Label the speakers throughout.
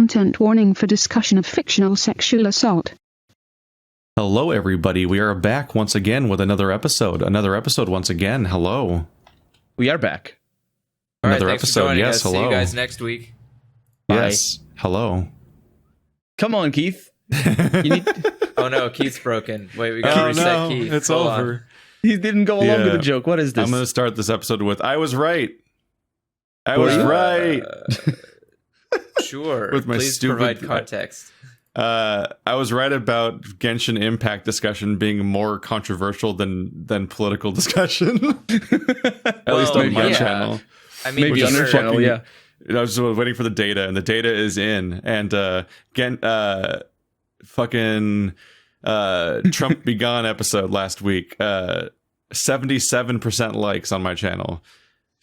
Speaker 1: Content warning for discussion of fictional sexual assault.
Speaker 2: Hello, everybody. We are back once again with another episode. Once again. Hello.
Speaker 3: We are back.
Speaker 2: Another episode. Yes, hello.
Speaker 4: See you guys next week.
Speaker 2: Yes. Bye. Hello.
Speaker 3: Come on, Keith.
Speaker 4: Oh no, Keith's broken. Wait, we gotta reset Keith.
Speaker 2: It's
Speaker 4: Hold
Speaker 2: over.
Speaker 4: on.
Speaker 3: He didn't go along with the joke. What is this?
Speaker 2: I'm going to start this episode with, I was right. I was right.
Speaker 4: Sure.
Speaker 2: With my
Speaker 4: Please
Speaker 2: stupid,
Speaker 4: provide context.
Speaker 2: I was right about Genshin Impact discussion being more controversial than political discussion. At least on my channel.
Speaker 4: I mean,
Speaker 3: maybe on your channel, yeah.
Speaker 2: I was waiting for the data, and the data is in. And Trump Be Gone episode last week, 77% likes on my channel.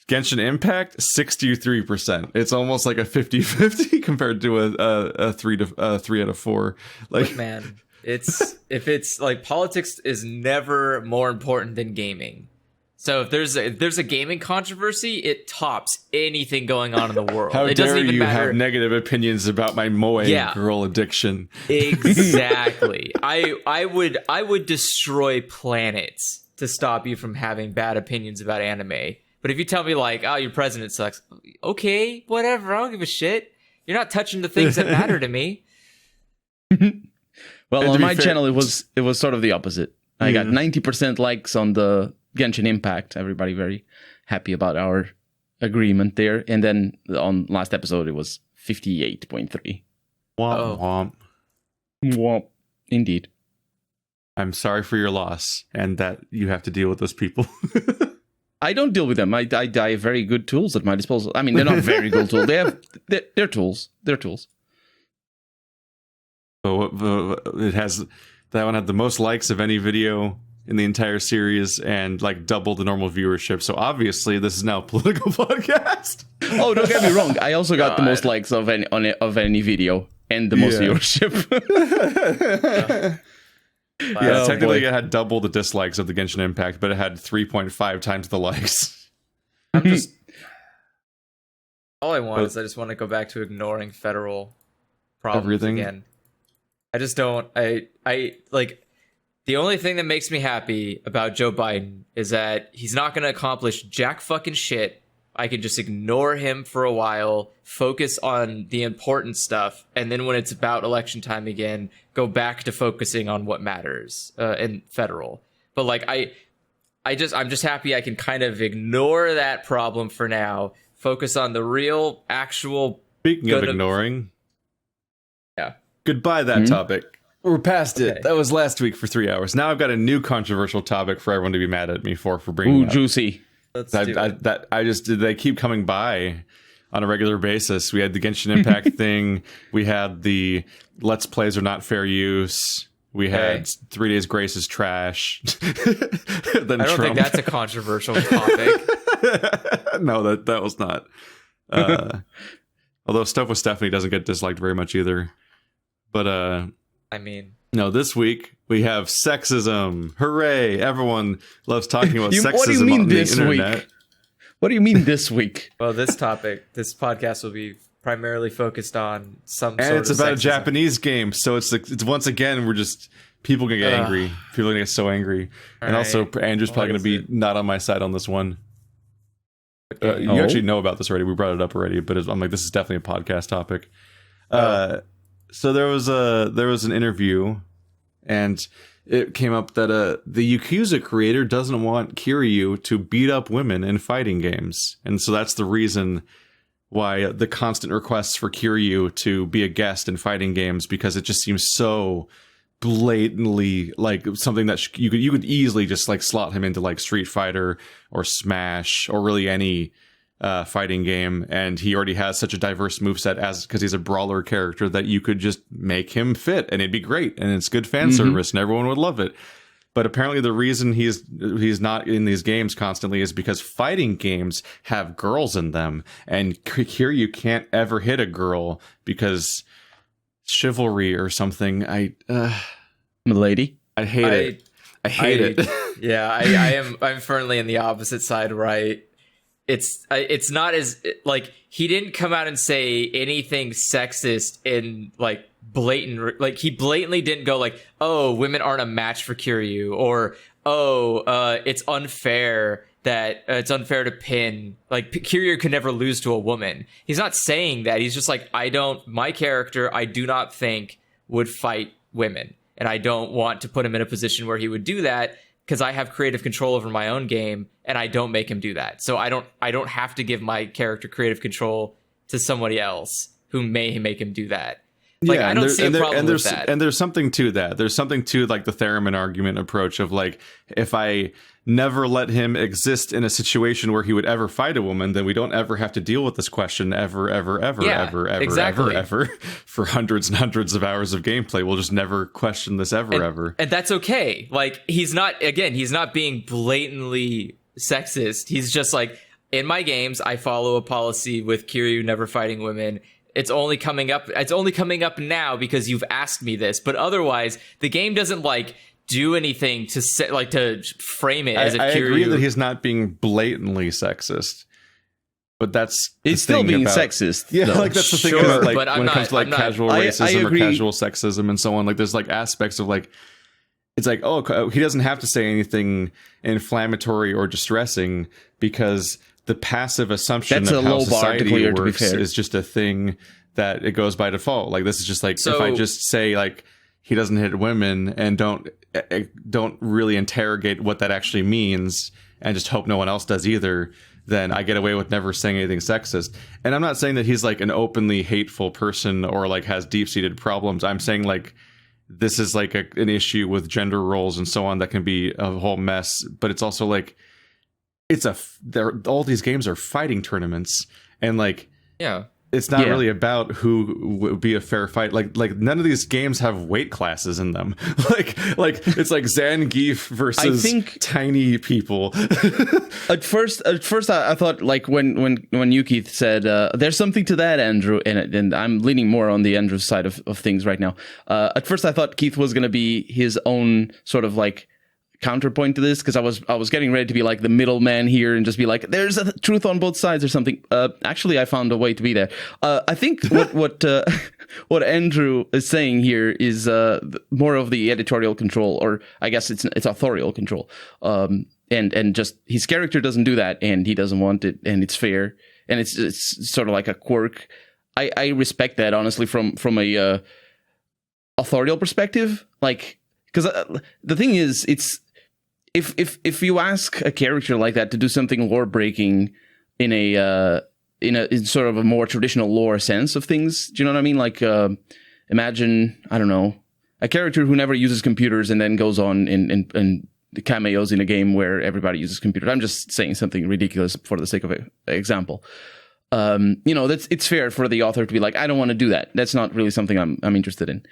Speaker 2: Genshin Impact, 63%. It's almost like a 50-50 compared to a 3 out of 4. Like,
Speaker 4: look, man, if it's like politics is never more important than gaming. So if there's a gaming controversy, it tops anything going on in the world.
Speaker 2: How
Speaker 4: it
Speaker 2: dare
Speaker 4: doesn't even
Speaker 2: you
Speaker 4: matter.
Speaker 2: have negative opinions about my moe girl addiction?
Speaker 4: Exactly. I would destroy planets to stop you from having bad opinions about anime. But if you tell me like, oh, your president sucks, okay, whatever, I don't give a shit. You're not touching the things that matter to me.
Speaker 3: Well, on my channel, it was sort of the opposite. I got 90% likes on the Genshin Impact. Everybody very happy about our agreement there. And then on last episode, it was 58.3.
Speaker 2: Womp womp.
Speaker 3: Womp. Indeed.
Speaker 2: I'm sorry for your loss and that you have to deal with those people.
Speaker 3: I don't deal with them. I have very good tools at my disposal. I mean, they're not very good tools. They're tools. They're tools.
Speaker 2: So that one had the most likes of any video in the entire series and like double the normal viewership. So obviously this is now a political podcast.
Speaker 3: Oh, don't get me wrong. I also got the most likes of any video and the most viewership.
Speaker 2: Yeah, technically it had double the dislikes of the Genshin Impact, but it had 3.5 times the likes.
Speaker 4: All I want is I just want to go back to ignoring federal problems again. I just don't. I like the only thing that makes me happy about Joe Biden is that he's not going to accomplish jack fucking shit. I can just ignore him for a while, focus on the important stuff, and then when it's about election time again, go back to focusing on what matters in federal. But like I'm just happy I can kind of ignore that problem for now, focus on the real, actual.
Speaker 2: Speaking of ignoring, goodbye that topic. We're past it. That was last week for 3 hours. Now I've got a new controversial topic for everyone to be mad at me for bringing up.
Speaker 3: Juicy.
Speaker 2: They keep coming by on a regular basis. We had the Genshin Impact thing. We had the Let's Plays are not fair use. We had 3 Days Grace is trash. Then
Speaker 4: I don't think that's a controversial topic.
Speaker 2: No, that was not. Although Stuff with Stephanie doesn't get disliked very much either. But
Speaker 4: I mean,
Speaker 2: no, this week we have sexism. Hooray! Everyone loves talking about sexism
Speaker 3: what do you mean
Speaker 2: on the
Speaker 3: this
Speaker 2: internet.
Speaker 3: Week? What do you mean this week?
Speaker 4: Well, this podcast will be primarily focused on some
Speaker 2: and
Speaker 4: sort
Speaker 2: it's
Speaker 4: of
Speaker 2: about
Speaker 4: sexism.
Speaker 2: a Japanese game, so it's once again we're just people gonna get angry. People are gonna get so angry, and also Andrew's probably gonna be not on my side on this one. You actually know about this already. We brought it up already, but I'm like, this is definitely a podcast topic. So there was an interview, and it came up that the Yakuza creator doesn't want Kiryu to beat up women in fighting games, and so that's the reason why the constant requests for Kiryu to be a guest in fighting games, because it just seems so blatantly like something that you could easily just like slot him into like Street Fighter or Smash or really any fighting game, and he already has such a diverse moveset because he's a brawler character that you could just make him fit and it'd be great and it's good fan service and everyone would love it. But apparently the reason he's not in these games constantly is because fighting games have girls in them, and here you can't ever hit a girl because chivalry or something.
Speaker 3: Milady,
Speaker 2: I hate it. I hate it.
Speaker 4: Yeah, I'm firmly in the opposite side, right? it's not as like he didn't come out and say anything sexist in like blatant, like he blatantly didn't go like, oh, women aren't a match for Kiryu, or it's unfair that it's unfair to pin, like Kiryu could never lose to a woman. He's not saying that. He's just like, my character I do not think would fight women, and I don't want to put him in a position where he would do that, because I have creative control over my own game, and I don't make him do that. So I don't have to give my character creative control to somebody else who may make him do that. Like, I don't see a problem with that.
Speaker 2: And there's something to that. There's something to like the Theremin argument approach of like, if I never let him exist in a situation where he would ever fight a woman, then we don't ever have to deal with this question ever for hundreds and hundreds of hours of gameplay. We'll just never question this ever.
Speaker 4: And that's okay. Like, he's not being blatantly sexist. He's just like, in my games, I follow a policy with Kiryu never fighting women. It's only coming up now because you've asked me this. But otherwise, the game doesn't like do anything to to frame it as if Kiryu... I agree
Speaker 2: that he's not being blatantly sexist, but
Speaker 3: he's still being sexist.
Speaker 2: Yeah,
Speaker 3: though.
Speaker 2: Like that's the thing about like when it comes to like casual racism or casual sexism and so on. Like there's like aspects of like, it's like, oh, he doesn't have to say anything inflammatory or distressing because the passive assumption of how society works is just a thing that it goes by default. Like this is just like, if I just say like he doesn't hit women and don't really interrogate what that actually means and just hope no one else does either, then I get away with never saying anything sexist. And I'm not saying that he's like an openly hateful person or like has deep-seated problems. I'm saying like this is like an issue with gender roles and so on that can be a whole mess, but it's also like all these games are fighting tournaments, and like it's not really about who would be a fair fight. Like none of these games have weight classes in them. like it's like Zangief versus tiny people.
Speaker 3: At first I thought like when you, Keith, said there's something to that, Andrew, and I'm leaning more on the Andrew side of things right now. At first I thought Keith was going to be his own sort of like counterpoint to this, because I was getting ready to be like the middleman here and just be like, there's a truth on both sides or something. Actually, I found a way to be there. I think what Andrew is saying here is more of the editorial control, or I guess it's authorial control. And just his character doesn't do that, and he doesn't want it, and it's fair, and it's sort of like a quirk. I respect that, honestly, from a authorial perspective, like, because the thing is, it's if you ask a character like that to do something lore breaking in sort of a more traditional lore sense of things, do you know what I mean? Like, imagine, I don't know, a character who never uses computers and then goes on and cameos in a game where everybody uses computers. I'm just saying something ridiculous for the sake of an example. It's fair for the author to be like, I don't want to do that. That's not really something I'm interested in.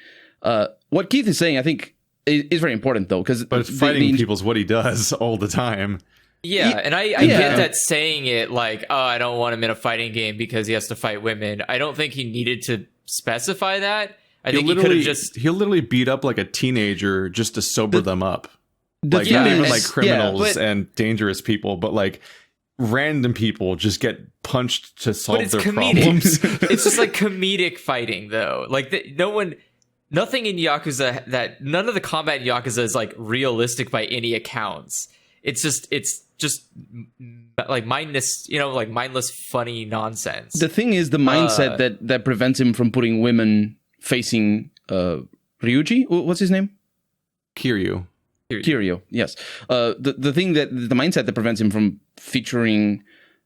Speaker 3: What Keith is saying, I think, is very important, though, because
Speaker 2: fighting people is what he does all the time.
Speaker 4: Yeah, and I get that saying it like, oh, I don't want him in a fighting game because he has to fight women. I don't think he needed to specify that. I think he could have he'll
Speaker 2: literally beat up like a teenager just to sober them up. Like not even like criminals and dangerous people, but like random people just get punched to solve their problems.
Speaker 4: It's just like comedic fighting, though. Like nothing in Yakuza none of the combat in Yakuza is like realistic by any accounts. It's just like mindless funny nonsense.
Speaker 3: The thing is the mindset that prevents him from putting women facing Ryuji. What's his name?
Speaker 2: Kiryu,
Speaker 3: yes. The thing that the mindset that prevents him from featuring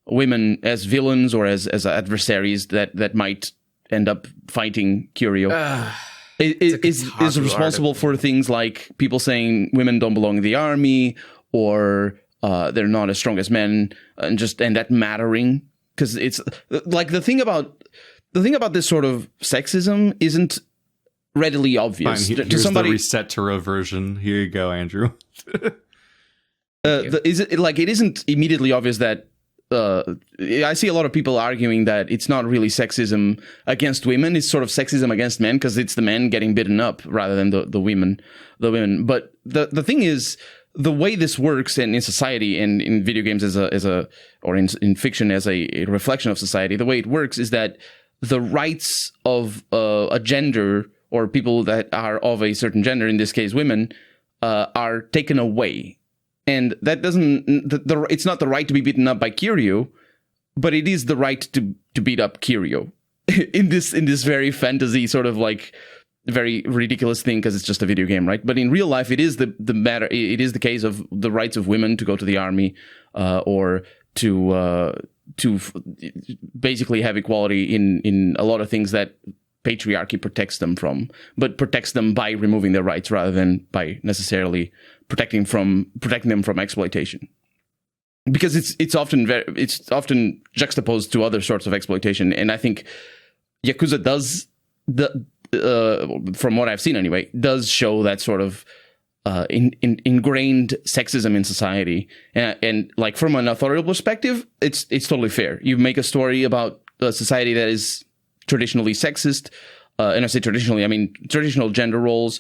Speaker 3: women as villains or as adversaries that might end up fighting Kiryu is responsible for things like people saying women don't belong in the army, or they're not as strong as men, and that mattering, because it's like the thing about this sort of sexism isn't readily obvious.
Speaker 2: Fine, here's the reset to reversion. Here you go, Andrew.
Speaker 3: It isn't immediately obvious that I see a lot of people arguing that it's not really sexism against women; it's sort of sexism against men, because it's the men getting beaten up rather than the women. But the thing is, the way this works in society and in video games or in fiction as a reflection of society, the way it works is that the rights of a gender or people that are of a certain gender, in this case women, are taken away. And that doesn't, it's not the right to be beaten up by Kiryu, but it is the right to beat up Kiryu in this very fantasy sort of like very ridiculous thing because it's just a video game, right? But in real life, it is the matter. It is the case of the rights of women to go to the army, or to basically have equality in a lot of things that patriarchy protects them from, but protects them by removing their rights rather than by necessarily protecting them from exploitation. Because it's often juxtaposed to other sorts of exploitation, and I think Yakuza does from what I've seen anyway, does show that sort of ingrained sexism in society, and like from an authorial perspective, it's totally fair. You make a story about a society that is traditionally sexist, and I say traditionally, I mean traditional gender roles,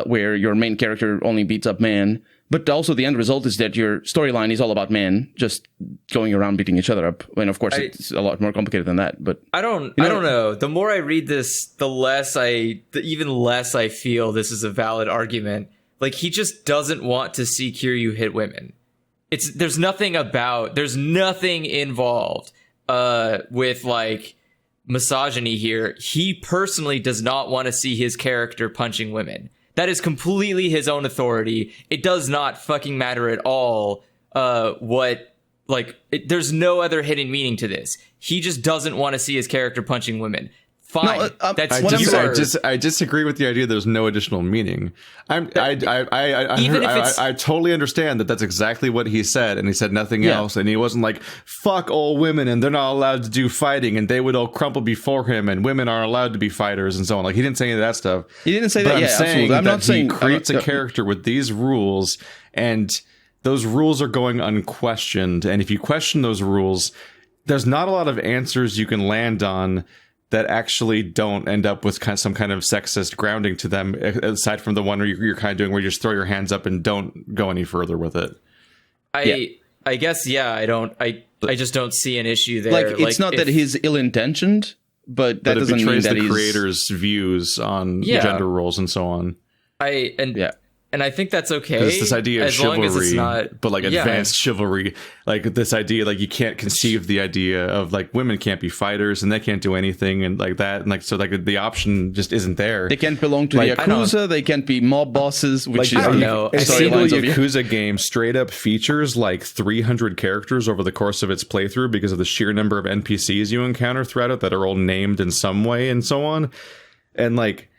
Speaker 3: where your main character only beats up men. But also the end result is that your storyline is all about men just going around beating each other up. And of course, it's a lot more complicated than that. But
Speaker 4: I don't know. The more I read this, the even less I feel this is a valid argument. Like, he just doesn't want to see Kiryu hit women. There's nothing involved with like misogyny here. He personally does not want to see his character punching women. That is completely his own authority. It does not fucking matter at all there's no other hidden meaning to this. He just doesn't want to see his character punching women. Fine. No,
Speaker 2: I disagree with the idea there's no additional meaning. I totally understand that that's exactly what he said, and he said nothing else, and he wasn't like, fuck all women and they're not allowed to do fighting and they would all crumple before him and women are allowed to be fighters and so on. Like, he didn't say any of that stuff.
Speaker 3: He didn't say that. I'm saying
Speaker 2: absolutely. I'm not saying he creates a character with these rules, and those rules are going unquestioned, and if you question those rules, there's not a lot of answers you can land on that actually don't end up with some kind of sexist grounding to them, aside from the one where you're kind of doing where you just throw your hands up and don't go any further with it.
Speaker 4: I guess, I just don't see an issue there.
Speaker 3: Like, it's not that he's ill-intentioned, but that doesn't mean that
Speaker 2: the creator's views on gender roles and so on.
Speaker 4: And I think that's okay.
Speaker 2: It's this idea of
Speaker 4: as
Speaker 2: chivalry,
Speaker 4: long as it's not,
Speaker 2: but like advanced chivalry, like this idea, like you can't conceive the idea of like women can't be fighters and they can't do anything and like that, and like so like the option just isn't there.
Speaker 3: They can't belong to the Yakuza. They can't be mob bosses. Which
Speaker 2: I don't know. A single Yakuza game straight up features like 300 characters over the course of its playthrough because of the sheer number of NPCs you encounter throughout it that are all named in some way and so on, and like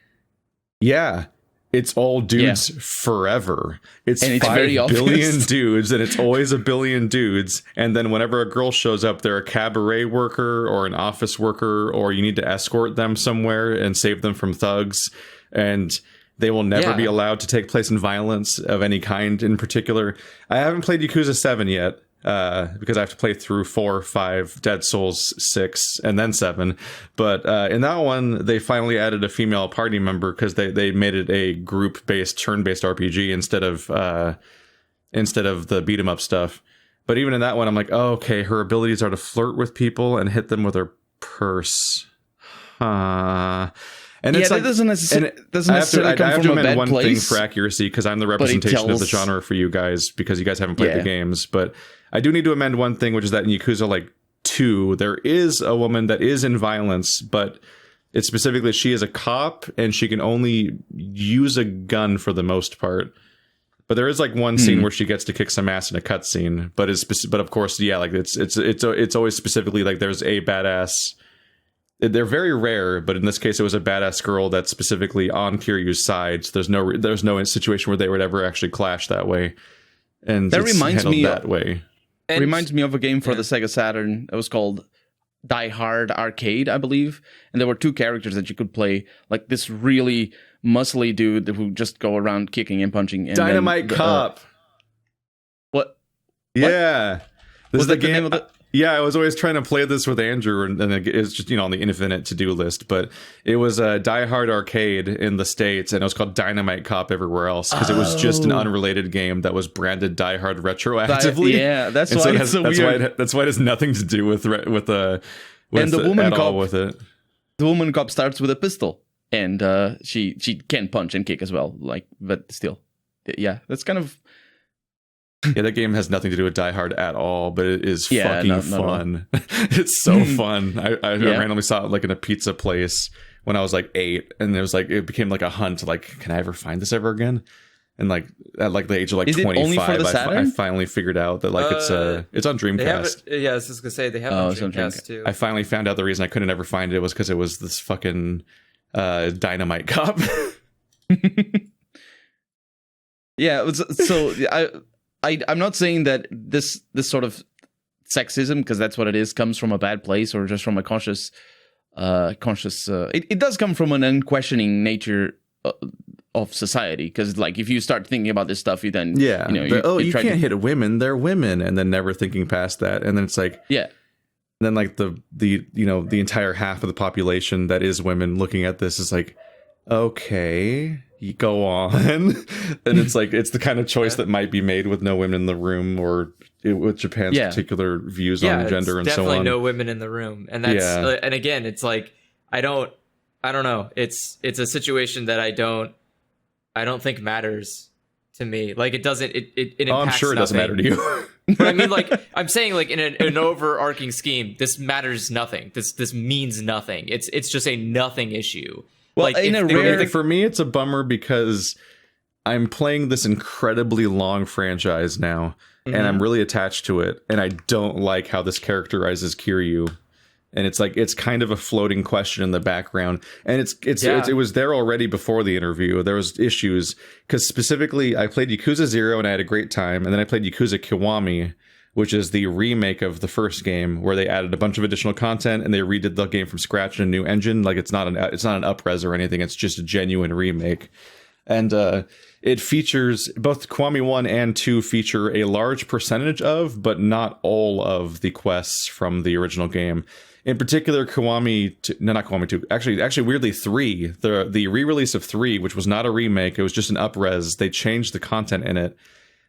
Speaker 2: it's all dudes forever. It's 5 billion dudes, and it's always a billion dudes. And then whenever a girl shows up, they're a cabaret worker or an office worker, or you need to escort them somewhere and save them from thugs. And they will never be allowed to take place in violence of any kind in particular. I haven't played Yakuza 7 yet. Because I have to play through 4, 5, Dead Souls 6, and then 7. But in that one, they finally added a female party member because they made it a group-based, turn-based RPG instead of the beat-em-up stuff. But even in that one, I'm like, oh, okay, her abilities are to flirt with people and hit them with her purse. And it's
Speaker 3: that doesn't necessarily come from a bad
Speaker 2: one
Speaker 3: place.
Speaker 2: Thing for accuracy, because I'm the representation of the genre for you guys, because you guys haven't played the games. But I do need to amend one thing, which is that in Yakuza 2, there is a woman that is in violence, but it's specifically she is a cop and she can only use a gun for the most part. But there is one scene where she gets to kick some ass in a cutscene. But of course, it's always specifically there's a badass. They're very rare, but in this case, it was a badass girl that's specifically on Kiryu's side. So there's no situation where they would ever actually clash that way. And
Speaker 3: that reminds me
Speaker 2: that way.
Speaker 3: It reminds me of a game for the Sega Saturn. It was called Die Hard Arcade, I believe. And there were 2 characters that you could play, like this really muscly dude who just go around kicking and punching. And
Speaker 2: Dynamite Cop.
Speaker 3: What?
Speaker 2: Yeah. This is the game. Yeah, I was always trying to play this with Andrew, and it's just, on the infinite to-do list. But it was a Die Hard arcade in the States, and it was called Dynamite Cop everywhere else, because it was just an unrelated game that was branded Die Hard retroactively.
Speaker 3: That's why it's so weird.
Speaker 2: That's why it has nothing to do with the with it.
Speaker 3: The woman cop starts with a pistol, and she can punch and kick as well. But still, yeah, that's kind of.
Speaker 2: Yeah, that game has nothing to do with Die Hard at all, but it is fucking fun. It's so fun. I randomly saw it in a pizza place when I was 8, and it became a hunt. Can I ever find this ever again? And at the age of
Speaker 3: is
Speaker 2: 25,
Speaker 3: it only for the Saturn?
Speaker 2: I finally figured out that it's on Dreamcast.
Speaker 4: I was just gonna say they have it on Dreamcast too.
Speaker 2: I finally found out the reason I couldn't ever find it was because it was this fucking Dynamite Cop.
Speaker 3: Yeah, so I'm not saying that this sort of sexism, because that's what it is, comes from a bad place or just from a conscious. It does come from an unquestioning nature of society, because if you start thinking about this stuff, you then you can't hit women, they're women, and then never thinking past that, and then it's then the entire half of the population that is women looking at this is okay. You go on, and it's it's the kind of choice that might be made with no women in the room, or with Japan's particular views on gender and so on.
Speaker 4: Definitely no women in the room, and that's and again, it's I don't know. It's a situation that I don't think matters to me. It doesn't. It impacts
Speaker 2: I'm sure it doesn't matter to you.
Speaker 4: But I mean, I'm saying, in an overarching scheme, this matters nothing. This means nothing. It's just a nothing issue.
Speaker 2: Well, for me, it's a bummer because I'm playing this incredibly long franchise now, and I'm really attached to it, and I don't like how this characterizes Kiryu. And it's kind of a floating question in the background, and it was there already before the interview. There was issues because specifically I played Yakuza 0 and I had a great time, and then I played Yakuza Kiwami, which is the remake of the first game, where they added a bunch of additional content and they redid the game from scratch in a new engine. It's not an up-res or anything. It's just a genuine remake. And it features both Kiwami 1 and 2 feature a large percentage of, but not all of, the quests from the original game. In particular, not Kiwami 2. Actually, weirdly, 3. The re-release of 3, which was not a remake, it was just an up-res. They changed the content in it.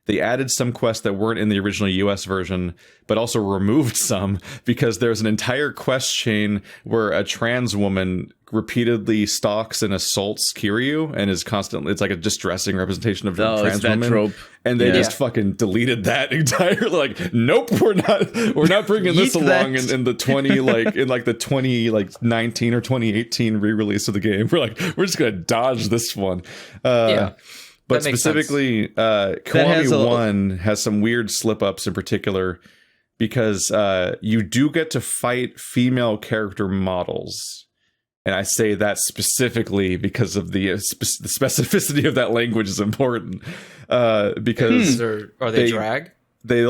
Speaker 2: They added some quests that weren't in the original US version, but also removed some, because there's an entire quest chain where a trans woman repeatedly stalks and assaults Kiryu and is constantly, it's a distressing representation of a trans woman.
Speaker 3: Trope.
Speaker 2: And they just fucking deleted that entirely. Nope, we're not bringing this along in the 2019 or 2018 re-release of the game. We're just gonna dodge this one. But specifically, Kiwami 1 has some weird slip-ups in particular, because you do get to fight female character models. And I say that specifically because of the specificity of that language is important. Because
Speaker 4: are they drag?
Speaker 2: They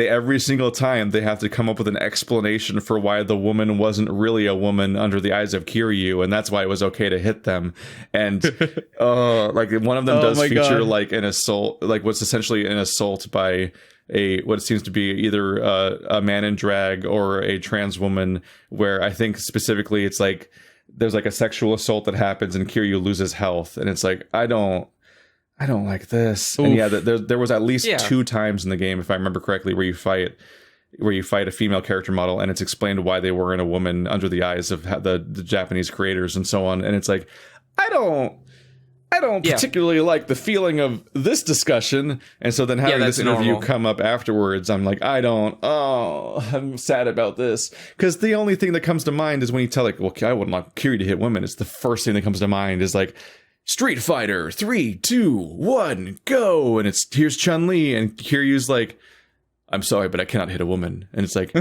Speaker 2: every single time they have to come up with an explanation for why the woman wasn't really a woman under the eyes of Kiryu, and that's why it was okay to hit them. And one of them does feature an assault, what's essentially an assault by what it seems to be either a man in drag or a trans woman, where I think specifically it's there's a sexual assault that happens and Kiryu loses health, and it's I don't like this. Oof. And there was at least 2 times in the game, if I remember correctly, where you fight a female character model, and it's explained why they weren't a woman under the eyes of the Japanese creators and so on. And it's I don't particularly like the feeling of this discussion. And so then having this interview come up afterwards, I'm I'm sad about this. Because the only thing that comes to mind is when you tell I wouldn't like Kiryu to hit women. It's the first thing that comes to mind is Street Fighter 3, 2, 1, go, and here's Chun-Li, and Kiryu's I'm sorry, but I cannot hit a woman, and it's what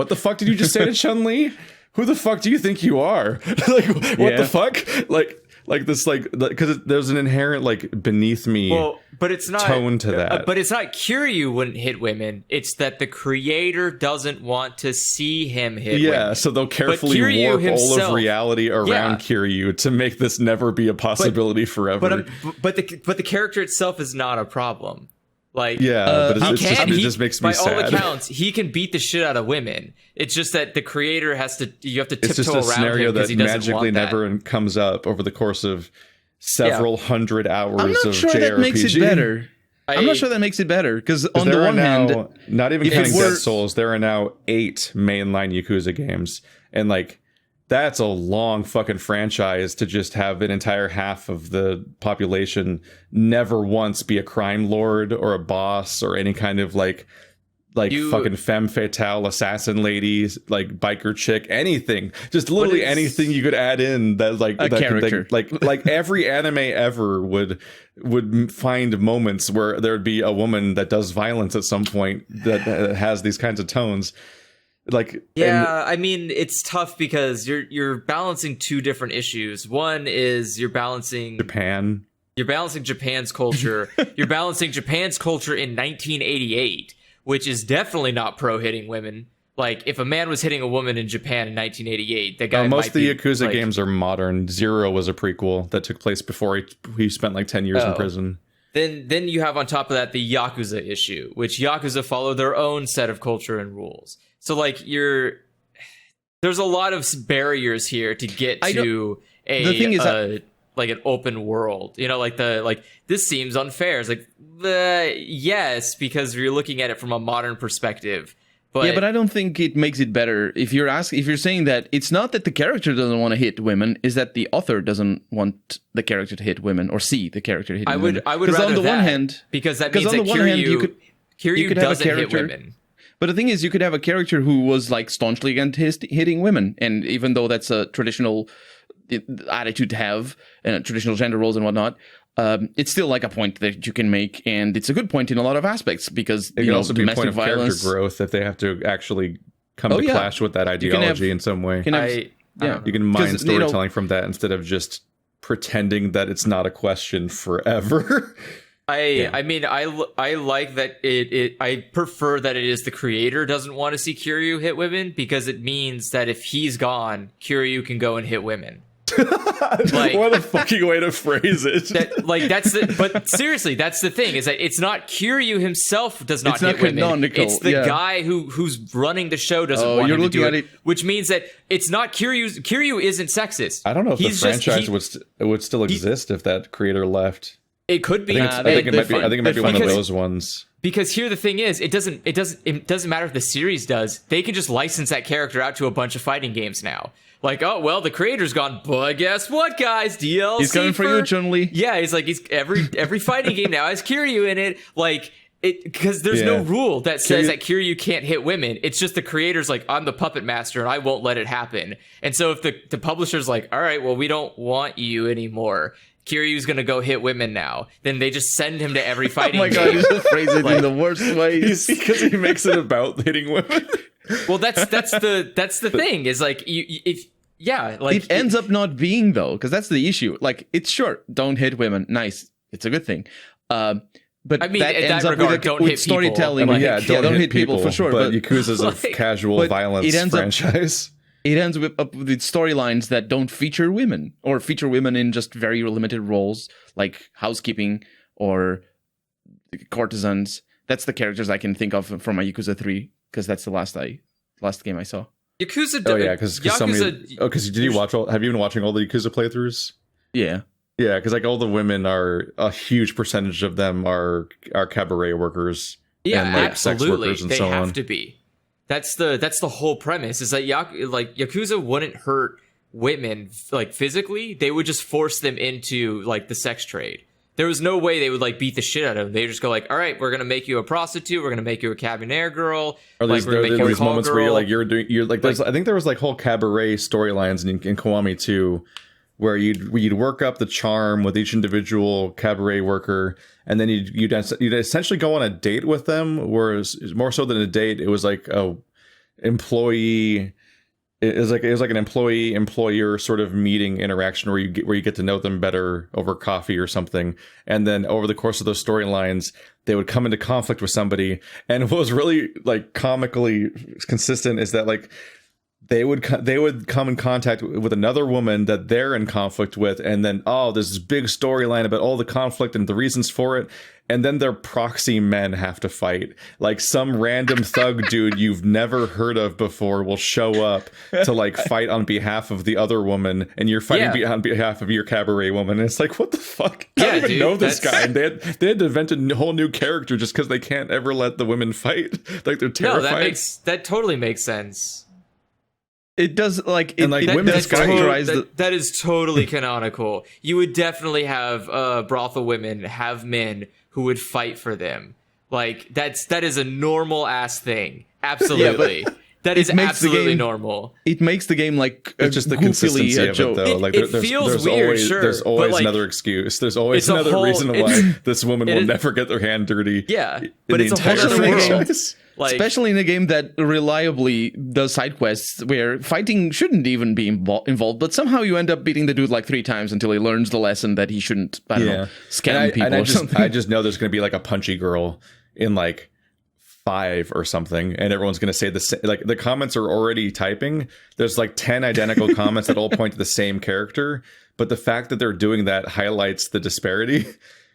Speaker 2: the fuck did you just say to Chun-Li? Who the fuck do you think you are? What the fuck? Because there's an inherent beneath me
Speaker 4: but it's not
Speaker 2: tone to that.
Speaker 4: But it's not Kiryu wouldn't hit women. It's that the creator doesn't want to see him hit women.
Speaker 2: Yeah, so they'll carefully warp all of reality around Kiryu to make this never be a possibility forever.
Speaker 4: But the character itself is not a problem. Like,
Speaker 2: but it just makes me sad.
Speaker 4: By all accounts, he can beat the shit out of women. It's just that the creator you have to tiptoe around him because he doesn't
Speaker 2: magically
Speaker 4: want that.
Speaker 2: never comes up over the course of several hundred hours
Speaker 3: I'm not
Speaker 2: of
Speaker 3: sure
Speaker 2: JRPG.
Speaker 3: that makes it better. I'm not sure that makes it better because on the one hand,
Speaker 2: not even counting Dead Souls, there are now 8 mainline Yakuza games, and like that's a long fucking franchise to just have an entire half of the population never once be a crime lord or a boss or any kind of like fucking femme fatale assassin ladies, like biker chick, anything, just literally anything you could add in that like
Speaker 3: a character.
Speaker 2: Like every anime ever would find moments where there would be a woman that does violence at some point that has these kinds of tones. Like,
Speaker 4: I mean, it's tough because you're balancing two different issues. One is you're balancing
Speaker 2: Japan.
Speaker 4: You're balancing Japan's culture. You're balancing Japan's culture in 1988, which is definitely not pro hitting women. Like, if a man was hitting a woman in Japan in 1988, that guy
Speaker 2: most of the Yakuza games are modern. Zero was a prequel that took place before he spent like 10 years in prison.
Speaker 4: Then you have on top of that the Yakuza issue, which Yakuza follow their own set of culture and rules. So like there's a lot of barriers here to get to like an open world. You know, like this seems unfair. It's like yes, because you're looking at it from a modern perspective. But
Speaker 3: I don't think it makes it better. If you're saying that it's not that the character doesn't want to hit women, is that the author doesn't want the character to hit women or see the character hitting women.
Speaker 4: I would rather
Speaker 3: on the one hand,
Speaker 4: because that means that Kiryu doesn't hit women.
Speaker 3: But the thing is, you could have a character who was like staunchly against hitting women, and even though that's a traditional attitude to have, and traditional gender roles and whatnot, it's still like a point that you can make, and it's a good point in a lot of aspects because
Speaker 2: it can also be a point of
Speaker 3: violence,
Speaker 2: character growth if they have to actually come to clash with that ideology in some way. You can mine storytelling from that instead of just pretending that it's not a question forever.
Speaker 4: I mean, I like that I prefer that it is the creator doesn't want to see Kiryu hit women, because it means that if he's gone, Kiryu can go and hit women.
Speaker 2: Like, what a fucking way to phrase it.
Speaker 4: But seriously, that's the thing, is that it's not Kiryu himself does not hit women.
Speaker 3: Canonical.
Speaker 4: It's the guy who's running the show doesn't want him to do it. Which means that it's not Kiryu isn't sexist.
Speaker 2: I don't know if the franchise would still exist if that creator left.
Speaker 4: It could be.
Speaker 2: I think it might be one of those ones.
Speaker 4: Because here the thing is, it doesn't matter if the series does. They can just license that character out to a bunch of fighting games now. Like, oh well, the creator's gone, but guess what, guys? DLC.
Speaker 3: He's coming for you, Chun-Li.
Speaker 4: Yeah, he's every fighting game now has Kiryu in it. Like, because there's no rule that says that Kiryu can't hit women. It's just the creator's like, I'm the puppet master and I won't let it happen. And so if the publisher's like, all right, well, we don't want you anymore, Kiryu's gonna go hit women now, then they just send him to every fighting game.
Speaker 3: Oh my god, you just phrase it in the worst way.
Speaker 2: Because he makes it about hitting women.
Speaker 4: Well, that's the thing, is like
Speaker 3: it ends up not being, though, because that's the issue. Like, it's short, don't hit women, nice, it's a good thing. But
Speaker 4: I mean,
Speaker 3: that ends
Speaker 4: that
Speaker 3: up
Speaker 4: regard, don't
Speaker 3: with
Speaker 4: hit
Speaker 3: storytelling.
Speaker 2: People.
Speaker 3: Don't hit people for sure.
Speaker 2: But Yakuza's a casual violence franchise.
Speaker 3: It ends up with storylines that don't feature women, or feature women in just very limited roles, like housekeeping or courtesans. That's the characters I can think of from my Yakuza 3, because that's the last game I saw.
Speaker 4: Yakuza.
Speaker 2: Oh yeah, because did you watch all? Have you been watching all the Yakuza playthroughs?
Speaker 3: Yeah.
Speaker 2: Yeah, because like all the women a huge percentage of them are cabaret workers.
Speaker 4: Yeah,
Speaker 2: and, like,
Speaker 4: absolutely.
Speaker 2: Sex workers and
Speaker 4: they
Speaker 2: so
Speaker 4: have
Speaker 2: on.
Speaker 4: to be. That's the whole premise, is that Yakuza wouldn't hurt women like physically. They would just force them into like the sex trade. There was no way they would like beat the shit out of them. They just go like, all right, we're gonna make you a prostitute. We're gonna make you a cabaret girl.
Speaker 2: Or
Speaker 4: like,
Speaker 2: there are these moments
Speaker 4: girl.
Speaker 2: where you're like I think there was like whole cabaret storylines in Kiwami too, where you'd work up the charm with each individual cabaret worker, and then you'd essentially go on a date with them. Whereas more so than a date, it was like a employee. It was like an employee-employer sort of meeting interaction where you get to know them better over coffee or something, and then over the course of those storylines, they would come into conflict with somebody. And what was really like comically consistent is that like they would come in contact with another woman that they're in conflict with, and then there's this big storyline about all the conflict and the reasons for it, and then their proxy men have to fight. Like some random thug dude you've never heard of before will show up to like fight on behalf of the other woman, and you're fighting on behalf of your cabaret woman. And it's like, what the fuck? I don't even know this guy. And they had to invent a whole new character just because they can't ever let the women fight. Like they're terrified.
Speaker 4: No, that totally makes sense.
Speaker 3: It does, like,
Speaker 2: and like women's
Speaker 4: that is totally canonical. You would definitely have brothel women have men who would fight for them. Like that is a normal ass thing. Absolutely. That is absolutely normal.
Speaker 3: It makes the game like
Speaker 2: it's just the consistency of it, though.
Speaker 4: It feels weird, sure.
Speaker 2: There's always
Speaker 4: like,
Speaker 2: another excuse. There's always another reason why this woman will never get their hand dirty.
Speaker 4: Yeah, but it's a whole other world.
Speaker 3: Like, especially in a game that reliably does side quests where fighting shouldn't even be involved, but somehow you end up beating the dude like 3 times until he learns the lesson that he shouldn't, I don't know, scam people or something.
Speaker 2: I just know there's going to be like a punchy girl in like 5 or something, and everyone's going to say the same. Like the comments are already typing. There's like 10 identical comments that all point to the same character, but the fact that they're doing that highlights the disparity.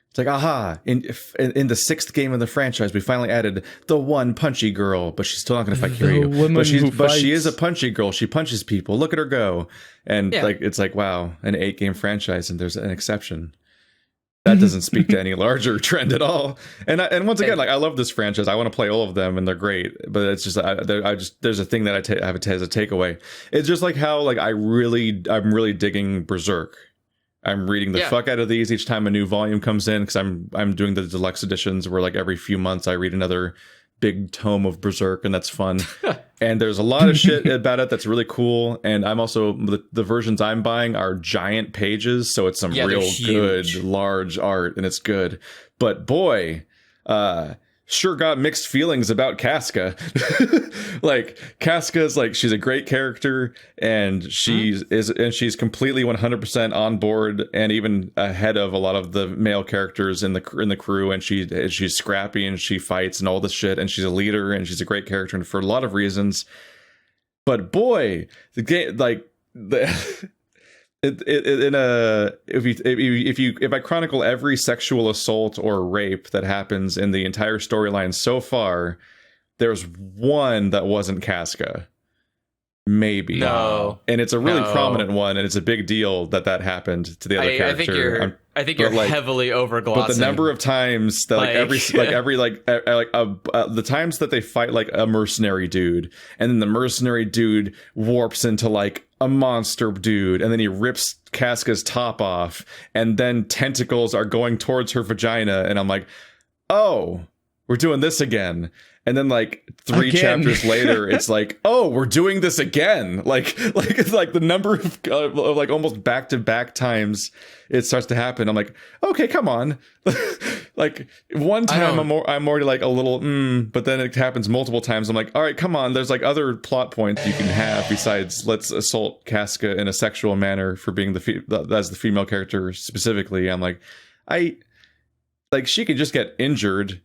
Speaker 2: It's like, aha, in the 6th game of the franchise, we finally added the one punchy girl, but she's still not going to fight Kiryu. But she is a punchy girl. She punches people. Look at her go. And like it's like, wow, an 8-game franchise, and there's an exception. That doesn't speak to any larger trend at all. And once again, like I love this franchise. I want to play all of them, and they're great. But it's just, there's a thing that I have as a takeaway. It's just like how like I'm really digging Berserk. I'm reading the fuck out of these each time a new volume comes in, because I'm doing the deluxe editions where like every few months I read another big tome of Berserk, and that's fun. And there's a lot of shit about it that's really cool. And I'm also the versions I'm buying are giant pages, so it's some real good large art, and it's good. But boy, sure got mixed feelings about Casca. Like Casca's like, she's a great character, and she's completely 100% on board, and even ahead of a lot of the male characters in the crew. And she's scrappy, and she fights and all this shit, and she's a leader, and she's a great character, and for a lot of reasons. But boy, the game, like the. If I chronicle every sexual assault or rape that happens in the entire storyline so far, there's one that wasn't Casca. Maybe.
Speaker 4: No.
Speaker 2: And it's a really prominent one, and it's a big deal that happened to the other character.
Speaker 4: I think you're heavily overglossing.
Speaker 2: But the number of times that the times that they fight like a mercenary dude, and then the mercenary dude warps into like a monster dude, and then he rips Casca's top off, and then tentacles are going towards her vagina, and I'm like, oh, we're doing this again. And then like 3 chapters later, it's like, oh, we're doing this again. Like it's like the number of like almost back-to-back times it starts to happen. I'm like, okay, come on. Like one time I'm already like a little, but then it happens multiple times. I'm like, all right, come on. There's like other plot points you can have besides let's assault Casca in a sexual manner for being as the female character specifically. I'm like, she could just get injured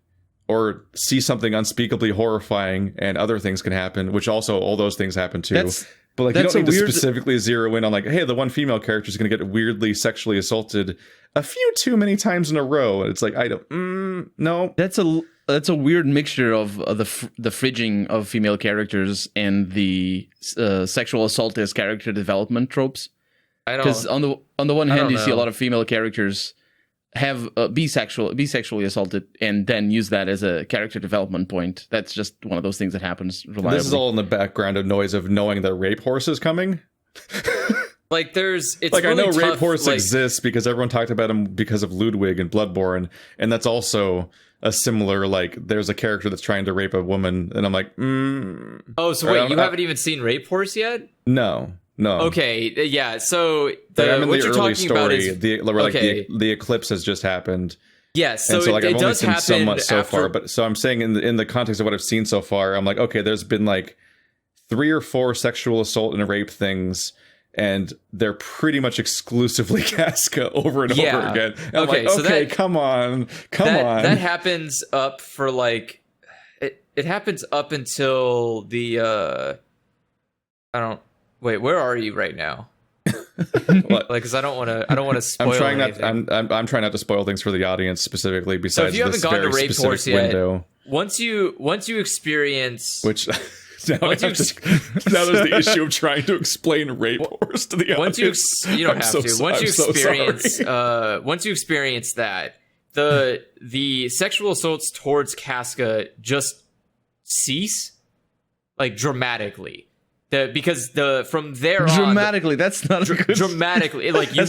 Speaker 2: or see something unspeakably horrifying, and other things can happen, which also all those things happen too. But like, you don't need to specifically zero in on like, hey, the one female character is going to get weirdly sexually assaulted a few too many times in a row. And it's like, I don't, no.
Speaker 3: That's a weird mixture of the fridging of female characters and the sexual assault as character development tropes. Because on the one hand, you see a lot of female characters have be sexually assaulted and then use that as a character development point. That's just one of those things that happens reliably.
Speaker 2: This is all in the background of noise of knowing that Rape Horse is coming.
Speaker 4: Like it's
Speaker 2: like,
Speaker 4: really
Speaker 2: I know
Speaker 4: tough,
Speaker 2: Rape Horse exists because everyone talked about him because of Ludwig and Bloodborne, and that's also a similar, like, there's a character that's trying to rape a woman, and I'm like,
Speaker 4: Oh, so wait, you haven't even seen Rape Horse yet?
Speaker 2: No.
Speaker 4: Okay, yeah. So
Speaker 2: what
Speaker 4: you're talking about is
Speaker 2: the eclipse has just happened.
Speaker 4: Yes, so,
Speaker 2: and so like,
Speaker 4: I've
Speaker 2: only seen so much so far. But so I'm saying in the context of what I've seen so far, I'm like, okay, there's been like 3 or 4 sexual assault and rape things, and they're pretty much exclusively Casca over and over again. And I'm like, okay, come on.
Speaker 4: That happens up for like it happens up until the Wait, where are you right now?
Speaker 2: What?
Speaker 4: Like, because I don't want to spoil.
Speaker 2: I'm trying not to spoil things for the audience specifically. Besides,
Speaker 4: so if you haven't gone to Rape Horse yet,
Speaker 2: window,
Speaker 4: once you experience
Speaker 2: which now there's the issue of trying to explain Rape Horse to the audience.
Speaker 4: You don't have to. Once you experience that, the sexual assaults towards Casca just cease, like, dramatically. Because from there on,
Speaker 3: dramatically, that's not a good
Speaker 4: dramatically, like, you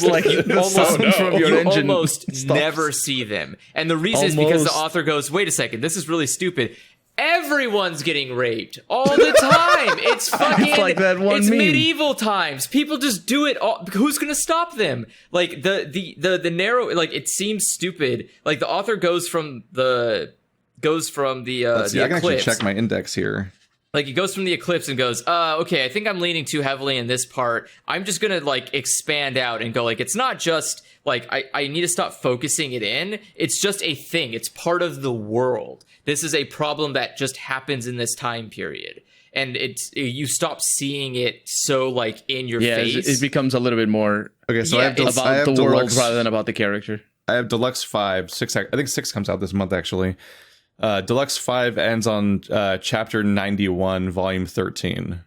Speaker 4: almost never see them. And the reason is because the author goes, wait a second, this is really stupid. Everyone's getting raped all the time. It's fucking
Speaker 3: it's like that one
Speaker 4: it's
Speaker 3: meme.
Speaker 4: Medieval times. People just do it all. Who's gonna stop them? Like, the narrow, like, it seems stupid. Like, the author goes from the
Speaker 2: Let's see, I can actually check my index here.
Speaker 4: Like, he goes from the eclipse and goes, okay, I think I'm leaning too heavily in this part. I'm just going to, like, expand out and go, like, it's not just, like, I need to stop focusing it in. It's just a thing. It's part of the world. This is a problem that just happens in this time period. And you stop seeing it so, like, in your face.
Speaker 3: It becomes a little bit more
Speaker 2: so I have
Speaker 3: about the world rather than about the character.
Speaker 2: I have Deluxe 5. 6, I think 6 comes out this month, actually. Deluxe 5 ends on chapter 91, volume 13.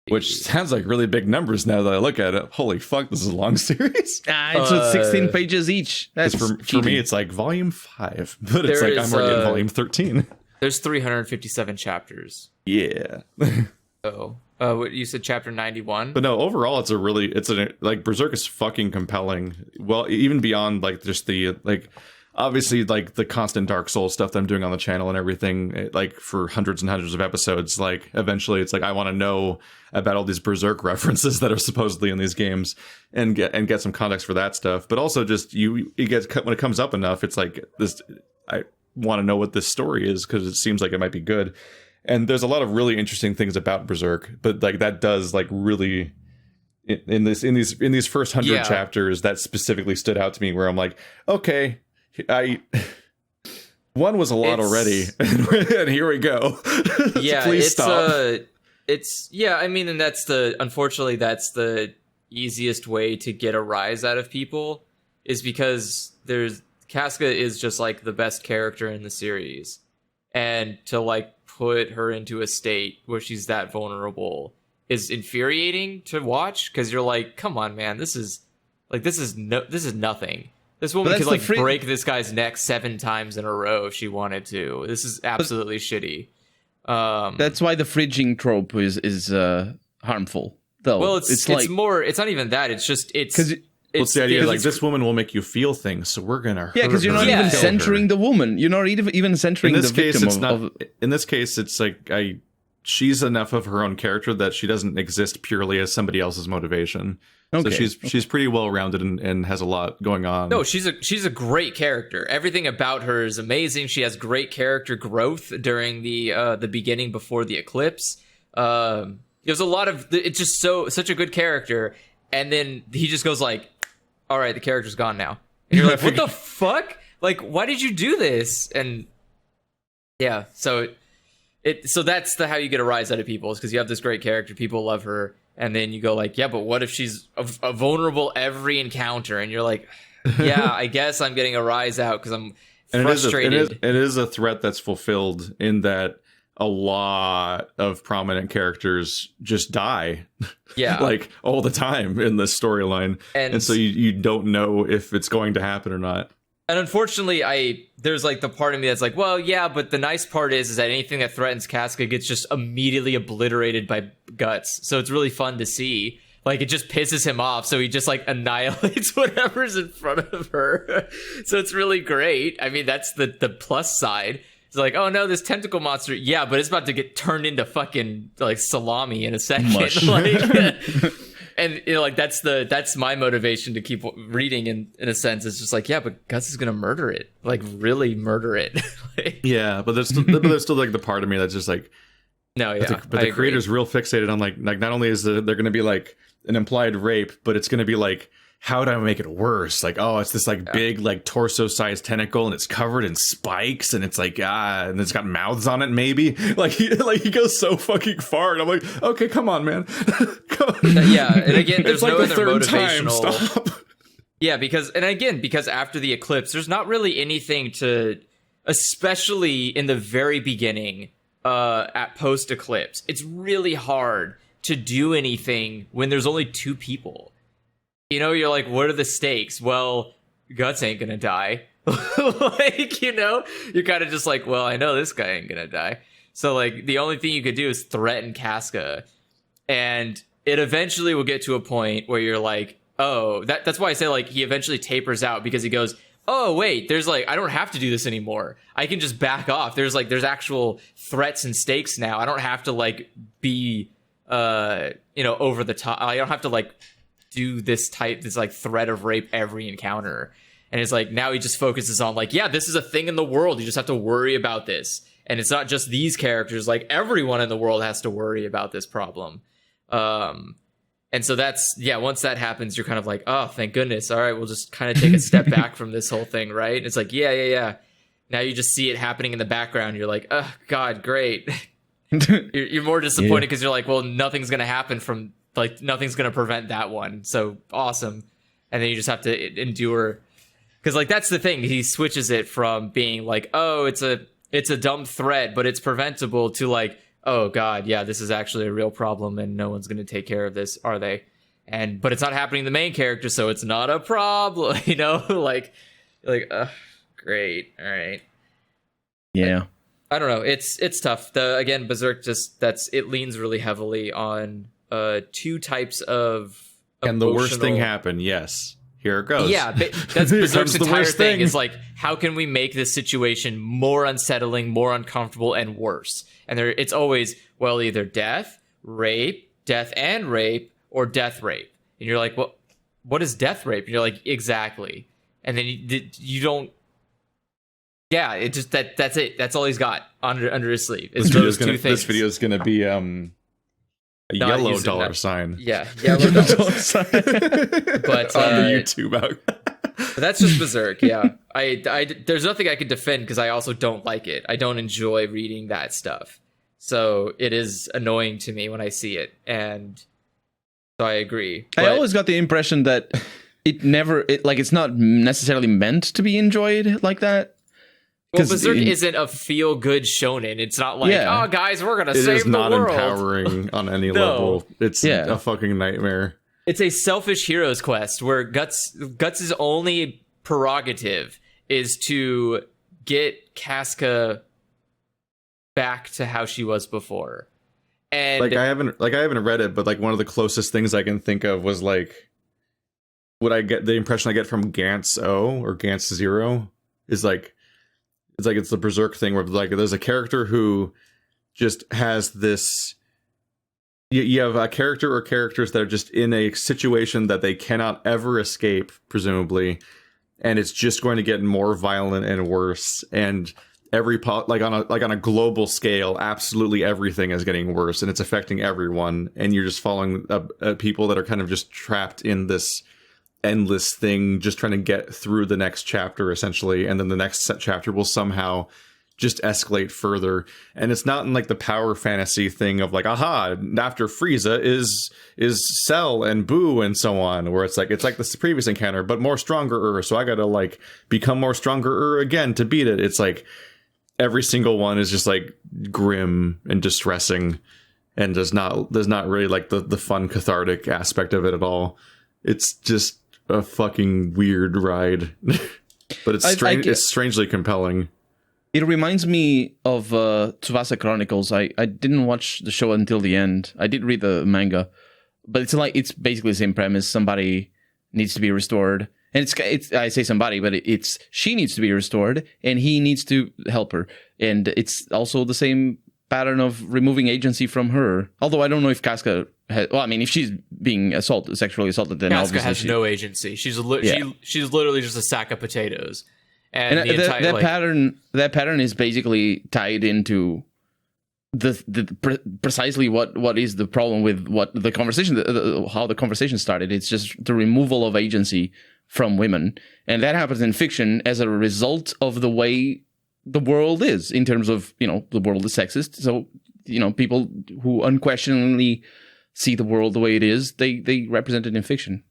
Speaker 2: Which sounds like really big numbers now that I look at it. Holy fuck, this is a long series.
Speaker 3: It's 16 pages each. That's
Speaker 2: for me, it's like volume 5. But it's like I'm already in volume 13.
Speaker 4: There's 357 chapters.
Speaker 2: Yeah.
Speaker 4: So, what you said, chapter 91?
Speaker 2: But no, overall, like, Berserk is fucking compelling. Well, even beyond, like, just the, like, obviously, like, the constant Dark Souls stuff that I'm doing on the channel and everything, like, for hundreds and hundreds of episodes, like, eventually it's like, I want to know about all these Berserk references that are supposedly in these games and get some context for that stuff. But also just, when it comes up enough, it's like, I want to know what this story is because it seems like it might be good. And there's a lot of really interesting things about Berserk, but, like, that does, like, really in these first 100 chapters that specifically stood out to me, where I'm like, okay, one was a lot already, and here we go.
Speaker 4: Yeah,
Speaker 2: please stop.
Speaker 4: I mean, and unfortunately that's the easiest way to get a rise out of people, is because Casca is just, like, the best character in the series, and to, like, put her into a state where she's that vulnerable is infuriating to watch, because you're like, come on, man, this is nothing. This woman could, like, break this guy's neck 7 times in a row if she wanted to. This is absolutely shitty.
Speaker 3: That's why the fridging trope is harmful, though.
Speaker 4: Well, it's not even that. It's just
Speaker 2: What's the idea? Like, this woman will make you feel things, so we're gonna hurt her.
Speaker 3: Yeah, because you're not even centering the woman. You're not even centering the victim.
Speaker 2: In this case, it's like she's enough of her own character that she doesn't exist purely as somebody else's motivation. Okay. So she's pretty well rounded and has a lot going on.
Speaker 4: No, she's a great character. Everything about her is amazing. She has great character growth during the beginning before the eclipse. There's a lot of it's just such a good character, and then he just goes like, all right, the character's gone now. And you're like, what the fuck? Like, why did you do this? And yeah, so that's how you get a rise out of people, is because you have this great character, people love her, and then you go like, yeah, but what if she's a vulnerable every encounter? And you're like, yeah, I guess I'm getting a rise out because I'm frustrated.
Speaker 2: It is a threat that's fulfilled in that a lot of prominent characters just die, like, all the time in this storyline, and so you don't know if it's going to happen or not.
Speaker 4: And unfortunately, there's, like, the part of me that's like, well, yeah, but the nice part is that anything that threatens Casca gets just immediately obliterated by Guts, so it's really fun to see. Like, it just pisses him off, so he just, like, annihilates whatever's in front of her. So it's really great. I mean, that's the plus side. It's like, oh no, this tentacle monster, yeah, but it's about to get turned into fucking, like, salami in a second. Like, and, you know, like, that's my motivation to keep reading in a sense. It's just like, yeah, but Gus is gonna murder it, like, really murder it. Like,
Speaker 2: yeah, but there's still like the part of me that's just like,
Speaker 4: no, yeah,
Speaker 2: but the creator's real fixated on like not only is there gonna be like an implied rape, but it's gonna be like how do I make it worse? Like, oh, it's this like big like torso-sized tentacle, and it's covered in spikes, and it's like and it's got mouths on it. Maybe like he goes so fucking far, and I'm like, okay, come on, man. Come on.
Speaker 4: Yeah, and again, there's
Speaker 2: like
Speaker 4: no
Speaker 2: the
Speaker 4: other
Speaker 2: third time.
Speaker 4: motivational.
Speaker 2: Stop.
Speaker 4: Yeah, because after the eclipse, there's not really anything to, especially in the very beginning, at post eclipse. It's really hard to do anything when there's only 2 people. You know, you're like, what are the stakes? Well, Guts ain't gonna die. Like, you know, you're kind of just like, well, I know this guy ain't gonna die. So, like, the only thing you could do is threaten Casca. And it eventually will get to a point where you're like, oh, that's why I say, like, he eventually tapers out, because he goes, oh, wait, there's, like, I don't have to do this anymore. I can just back off. There's actual threats and stakes now. I don't have to, like, be, over the top. I don't have to, like, do this like threat of rape every encounter. And it's like, now he just focuses on like, yeah, this is a thing in the world, you just have to worry about this, and it's not just these characters, like everyone in the world has to worry about this problem. And so that's, yeah, once that happens, you're kind of like, oh, thank goodness, all right, we'll just kind of take a step back from this whole thing, right? And it's like, yeah, now you just see it happening in the background, you're like, oh god, great. you're more disappointed because you're like, well, nothing's gonna happen from, like, nothing's going to prevent that one. So awesome. And then you just have to endure. Because, like, that's the thing. He switches it from being like, oh, it's a dumb threat, but it's preventable, to like, oh, God, yeah, this is actually a real problem and no one's going to take care of this, are they? But it's not happening to the main character, so it's not a problem, you know? like, great. All right.
Speaker 3: Yeah.
Speaker 4: I don't know. It's tough. Again, Berserk it leans really heavily on 2 types of emotional...
Speaker 2: And the worst thing happened. Yes, here it goes.
Speaker 4: Yeah, that's Berserk's entire thing. Is like, how can we make this situation more unsettling, more uncomfortable, and worse? And it's always, well, either death and rape, or death rape. And you're like, well, what is death rape? And you're like, exactly. And then you don't. Yeah, it just that's it. That's all he's got under his sleeve. It's those 2 things.
Speaker 2: This video is gonna be a yellow dollar sign.
Speaker 4: Yeah, yellow dollar sign. But
Speaker 2: on the YouTube out.
Speaker 4: But that's just Berserk. Yeah, I there's nothing I can defend because I also don't like it. I don't enjoy reading that stuff, so it is annoying to me when I see it, and so I agree.
Speaker 3: I always got the impression that it's not necessarily meant to be enjoyed like that.
Speaker 4: Well, Berserk isn't a feel-good shonen. It's not like, oh, guys, we're going to save the world. It is not
Speaker 2: empowering on any level. It's a fucking nightmare.
Speaker 4: It's a selfish hero's quest where Guts' only prerogative is to get Casca back to how she was before. And
Speaker 2: I haven't read it, but like one of the closest things I can think of was like what I get, the impression I get from Gantz O or Gantz Zero is like, it's the Berserk thing where like there's a character who just has this. You have a character or characters that are just in a situation that they cannot ever escape, presumably, and it's just going to get more violent and worse. And on a global scale, absolutely everything is getting worse, and it's affecting everyone. And you're just following people that are kind of just trapped in this endless thing, just trying to get through the next chapter, essentially, and then the next chapter will somehow just escalate further. And it's not in like the power fantasy thing of like, aha, after Frieza is Cell and Boo and so on, where it's like the previous encounter but more stronger, so I gotta like become more stronger again to beat it. It's like every single one is just like grim and distressing, and there's not really like the fun cathartic aspect of it at all. It's just a fucking weird ride. But it's strange. It's strangely compelling.
Speaker 3: It reminds me of Tsubasa Chronicles. I didn't watch the show until the end. I did read the manga, but it's basically the same premise. Somebody needs to be restored, and it's I say somebody, but it's she needs to be restored, and he needs to help her. And it's also the same pattern of removing agency from her. Although I don't know if Casca if she's being sexually assaulted, then
Speaker 4: Casca has no agency. She's literally just a sack of potatoes. And
Speaker 3: that pattern is basically tied into precisely what is the problem with what the conversation, how the conversation started. It's just the removal of agency from women, and that happens in fiction as a result of the way the world is, in terms of, the world is sexist. So, people who unquestioningly see the world the way it is, they represent it in fiction.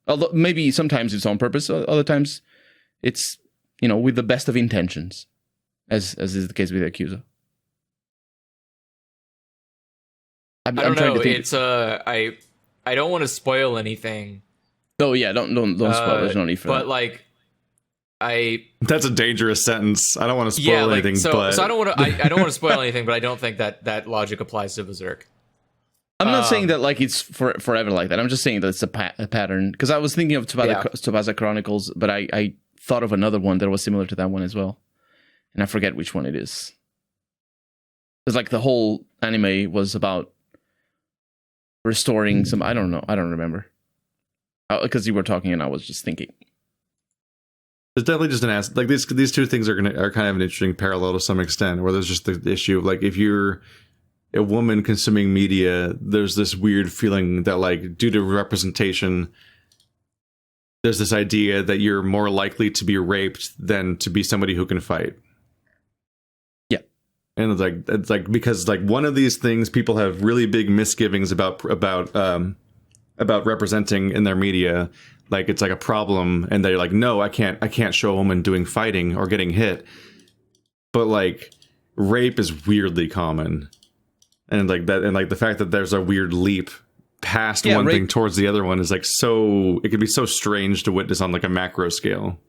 Speaker 3: Although maybe sometimes it's on purpose, other times it's, with the best of intentions, as is the case with Yakuza.
Speaker 4: I don't know. It's I don't want to spoil anything.
Speaker 3: Oh yeah, don't spoil. There's no need for that.
Speaker 4: But
Speaker 2: that's a dangerous sentence. I don't want to spoil anything. So
Speaker 4: I don't want to. I don't want to spoil anything, but I don't think that logic applies to Berserk.
Speaker 3: I'm not saying that it's forever like that. I'm just saying that it's a pattern. Because I was thinking of Tsubasa Chronicles, but I thought of another one that was similar to that one as well, and I forget which one it is. It's the whole anime was about restoring some. I don't know. I don't remember. Because you were talking and I was just thinking.
Speaker 2: It's definitely just an ask. These two things are kind of an interesting parallel to some extent, where there's just the issue of if you're a woman consuming media, there's this weird feeling that due to representation, there's this idea that you're more likely to be raped than to be somebody who can fight.
Speaker 3: Yeah.
Speaker 2: And it's because one of these things people have really big misgivings about representing in their media, it's a problem, and they're no, I can't show a woman doing fighting or getting hit. But rape is weirdly common, and that, and the fact that there's a weird leap past one thing towards the other one is so, it can be so strange to witness on a macro scale.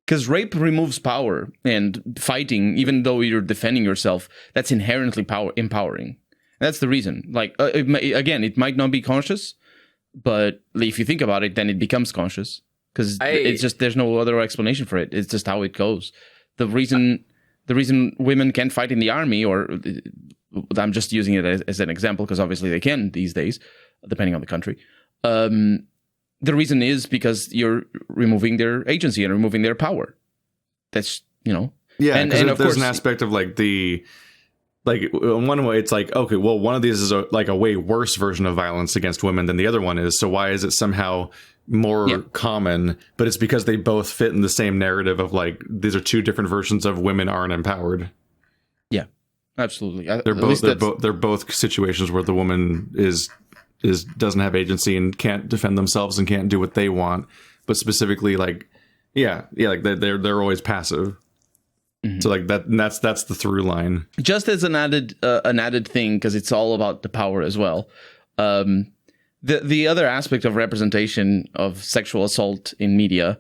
Speaker 3: Because rape removes power, and fighting, even though you're defending yourself, that's inherently empowering. That's the reason. It might not be conscious. But if you think about it, then it becomes conscious, because it's just, there's no other explanation for it. It's just how it goes. The reason women can't fight in the army, or I'm just using it as an example because obviously they can these days, depending on the country. The reason is because you're removing their agency and removing their power. That's,
Speaker 2: Yeah, and there's an aspect of in one way, it's okay, well, one of these is a way worse version of violence against women than the other one is. So why is it somehow more common? But it's because they both fit in the same narrative of these are two different versions of women aren't empowered. Yeah,
Speaker 3: absolutely.
Speaker 2: They're both situations where the woman doesn't have agency and can't defend themselves and can't do what they want. But specifically, they're always passive. Mm-hmm. So that's the through line.
Speaker 3: Just as an added thing, because it's all about the power as well. The other aspect of representation of sexual assault in media,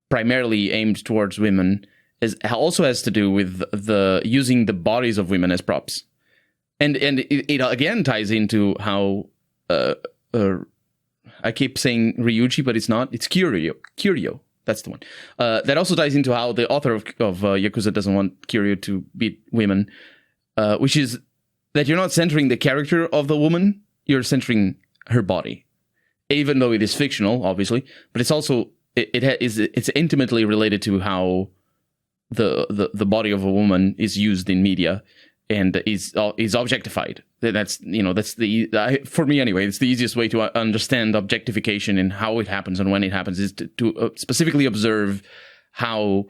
Speaker 3: primarily aimed towards women, also has to do with the using the bodies of women as props, and it again ties into how I keep saying Ryuji, but it's not. It's Kiryu. That's the one. That also ties into how the author of Yakuza doesn't want Kiryu to beat women, which is that you're not centering the character of the woman, you're centering her body. Even though it is fictional, obviously, but it's also it's intimately related to how the body of a woman is used in media and is objectified. That's for me anyway. It's the easiest way to understand objectification and how it happens and when it happens is to specifically observe how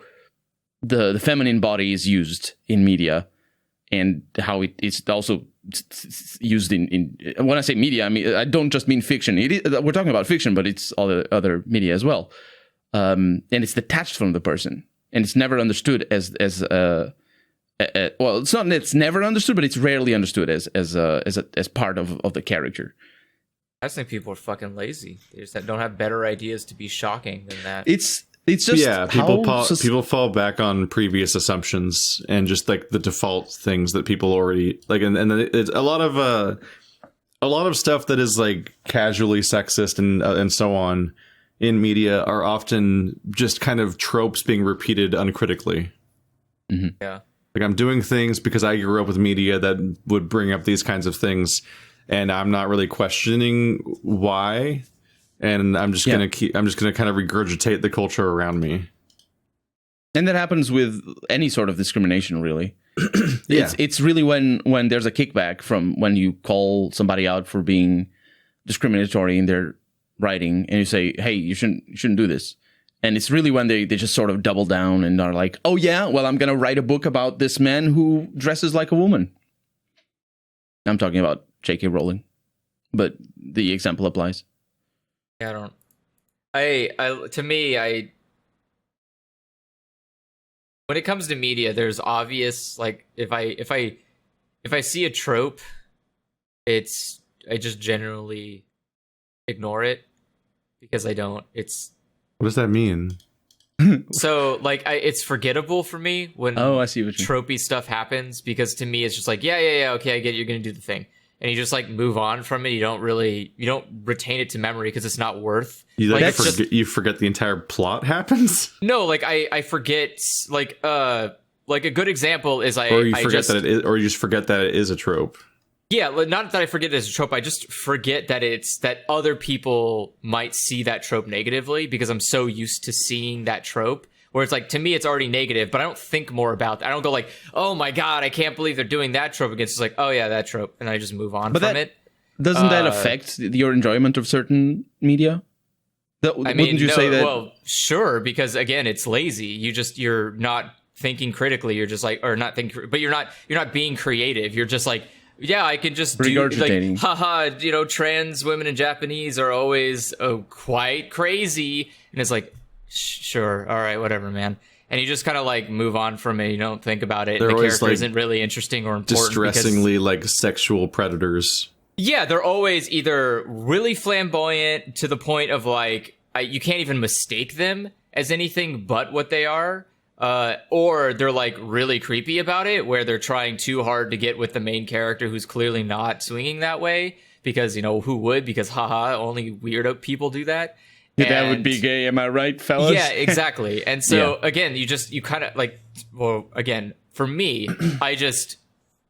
Speaker 3: the feminine body is used in media and how it's also used in when I say media, I mean I don't just mean fiction. We're talking about fiction, but it's all the other media as well. And it's detached from the person, and it's never understood as well, it's not. It's never understood, but it's rarely understood as part of the character.
Speaker 4: I just think people are fucking lazy. They just don't have better ideas to be shocking than that.
Speaker 3: It's just
Speaker 2: people fall back on previous assumptions and just the default things that people already and it's a lot of stuff that is casually sexist and so on in media are often just kind of tropes being repeated uncritically.
Speaker 3: Mm-hmm.
Speaker 4: Yeah.
Speaker 2: I'm doing things because I grew up with media that would bring up these kinds of things, and I'm not really questioning why. And I'm just gonna kind of regurgitate the culture around me.
Speaker 3: And that happens with any sort of discrimination, really. It's really when there's a kickback from when you call somebody out for being discriminatory in their writing, and you say, "Hey, you shouldn't do this." And it's really when they just sort of double down and are like, "Oh yeah, well, I'm gonna write a book about this man who dresses like a woman." I'm talking about J.K. Rowling, but the example applies.
Speaker 4: Yeah, to me, when it comes to media, there's obvious, like, if I see a trope, I just generally ignore it because I don't.
Speaker 2: What does that mean?
Speaker 4: So, like, it's forgettable for me when
Speaker 3: I see what
Speaker 4: tropey stuff happens, because to me it's just like, yeah, okay, I get it, you're gonna do the thing, and you just like move on from it. You don't retain it to memory because it's not worth.
Speaker 2: You forget the entire plot happens.
Speaker 4: No, like I forget, like a good example is
Speaker 2: or you just forget that it is a trope.
Speaker 4: Yeah, not that I forget it as a trope. I just forget that other people might see that trope negatively because I'm so used to seeing that trope. Where it's like, to me, it's already negative, but I don't think more about that. I don't go like, oh my God, I can't believe they're doing that trope again. It's like, oh yeah, that trope. And I just move on from it.
Speaker 3: Doesn't that affect your enjoyment of certain media? Wouldn't you say that?
Speaker 4: Well, sure, because again, it's lazy. You're not thinking critically. You're just like, or not thinking, but you're not being creative. You're just like, yeah, I can just do, like, haha, trans women in Japanese are always quite crazy. And it's like, sure, all right, whatever, man. And you just kind of like move on from it. You don't think about it. The character isn't really interesting or important.
Speaker 2: Distressingly like sexual predators.
Speaker 4: Yeah, they're always either really flamboyant to the point of like, you can't even mistake them as anything but what they are. Or they're like really creepy about it, where they're trying too hard to get with the main character who's clearly not swinging that way, because, who would? Because haha, only weirdo people do that.
Speaker 3: That would be gay, am I right, fellas?
Speaker 4: Yeah, exactly. And so again, you kind of like, well, again, for me, I just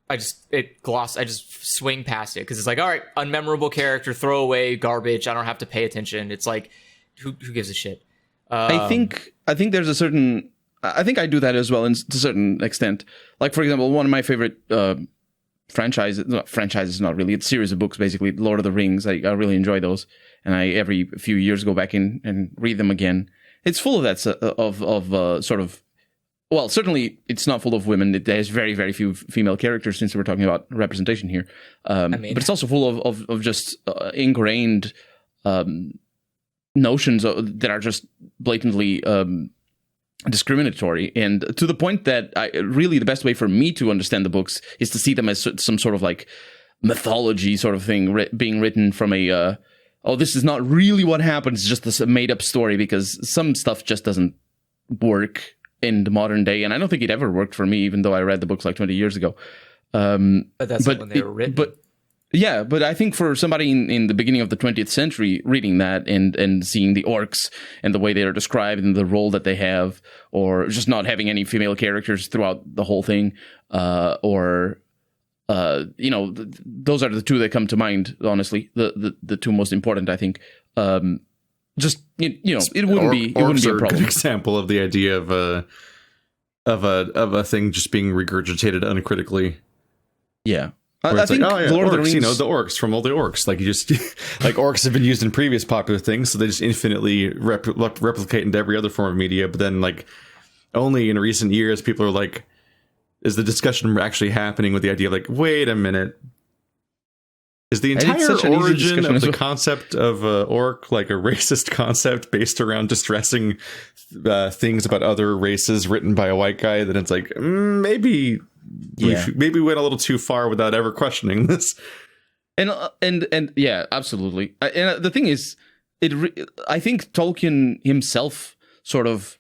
Speaker 4: swing past it because it's like, all right, unmemorable character, throwaway, garbage. I don't have to pay attention. It's like, who gives a shit?
Speaker 3: I think there's a certain. I think I do that as well, to a certain extent. Like, for example, one of my favorite franchises, not really, it's a series of books, basically, Lord of the Rings. I really enjoy those, and I every few years go back in and read them again. It's full of that sort of, well, certainly it's not full of women. It has very, very few female characters, since we're talking about representation here. But it's also full of just ingrained notions that are just blatantly discriminatory, and to the point that really the best way for me to understand the books is to see them as some sort of like mythology sort of thing being written from a this is not really what happened, it's just this made up story, because some stuff just doesn't work in the modern day, and I don't think it ever worked for me, even though I read the books like 20 years ago.
Speaker 4: But that's when they were written.
Speaker 3: But I think for somebody in the beginning of the 20th century reading that and seeing the orcs and the way they are described and the role that they have, or just not having any female characters throughout the whole thing, those are the two that come to mind, honestly, the two most important, I think. It wouldn't be a problem.
Speaker 2: Good example of the idea of a thing just being regurgitated uncritically.
Speaker 3: Yeah. I think
Speaker 2: Lord of the Rings, the orcs from all the orcs. Like, you just like, orcs have been used in previous popular things, so they just infinitely replicate into every other form of media. But then, like, only in recent years, people are like, is the discussion actually happening with the idea of like, wait a minute, is the entire origin of the concept of orc like a racist concept based around distressing things about other races written by a white guy? That it's like, maybe we went a little too far without ever questioning this.
Speaker 3: And yeah, absolutely. And the thing is, I think Tolkien himself sort of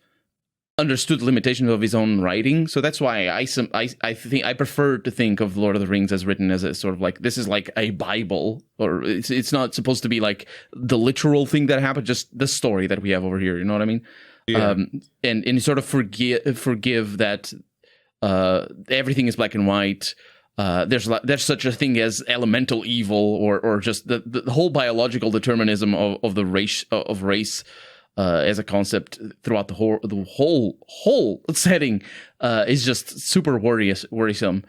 Speaker 3: understood the limitations of his own writing, so that's why I think I prefer to think of Lord of the Rings as written as a sort of like, this is like a Bible, or it's not supposed to be like the literal thing that happened, just the story that we have over here. You know what I mean? Yeah. And sort of forgive that everything is black and white. There's such a thing as elemental evil, or just the whole biological determinism of the race as a concept throughout the whole setting is just super worrisome.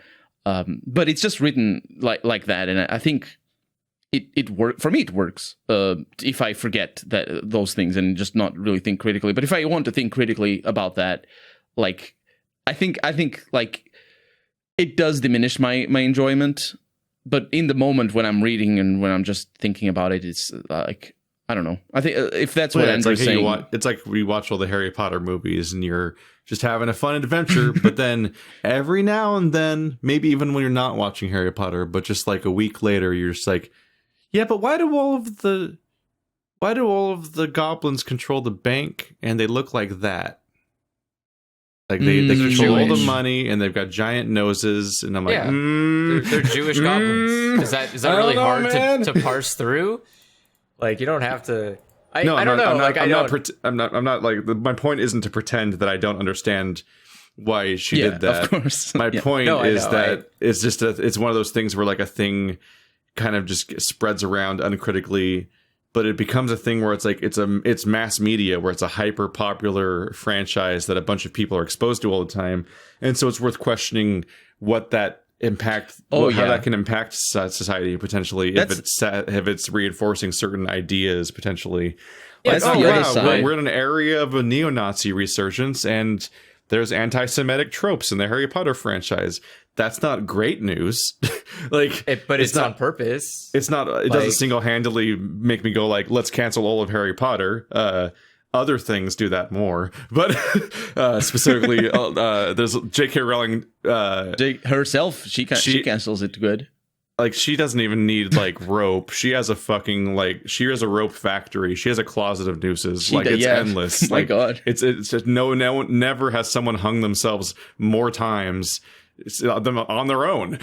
Speaker 3: But it's just written like that, and I think it works for me. It works if I forget those things and just not really think critically. But if I want to think critically about that, like I think like it does diminish my enjoyment. But in the moment when I'm reading and when I'm just thinking about it, it's like, I don't know. I think if that's what Andrew's saying,
Speaker 2: it's like we watch all the Harry Potter movies and you're just having a fun adventure. But then every now and then, maybe even when you're not watching Harry Potter, but just like a week later, you're just like, yeah, but why do all of the goblins control the bank and they look like that? Like they control all the money and they've got giant noses, and I'm like,
Speaker 4: they're Jewish goblins. Is that really hard to parse through? Like, you don't have to. I don't know.
Speaker 2: I'm not like, my point isn't to pretend that I don't understand why she did that.
Speaker 3: Of course.
Speaker 2: My point is that it's just it's one of those things where like a thing kind of just spreads around uncritically. But it becomes a thing where it's like it's mass media, where it's a hyper popular franchise that a bunch of people are exposed to all the time, and so it's worth questioning what that impact, how that can impact society potentially, if it's reinforcing certain ideas potentially.
Speaker 3: Yeah,
Speaker 2: like, we're in an area of a neo-Nazi resurgence, and there's anti-Semitic tropes in the Harry Potter franchise. That's not great news.
Speaker 4: But it's on purpose.
Speaker 2: It's not. It doesn't single-handedly make me go like, let's cancel all of Harry Potter. Other things do that more, but specifically, there's J.K. Rowling
Speaker 3: herself. She cancels it good.
Speaker 2: Like, she doesn't even need like rope. She has a fucking she has a rope factory. She has a closet of nooses. It's endless.
Speaker 3: My God,
Speaker 2: it's just never has someone hung themselves more times. Them on their own,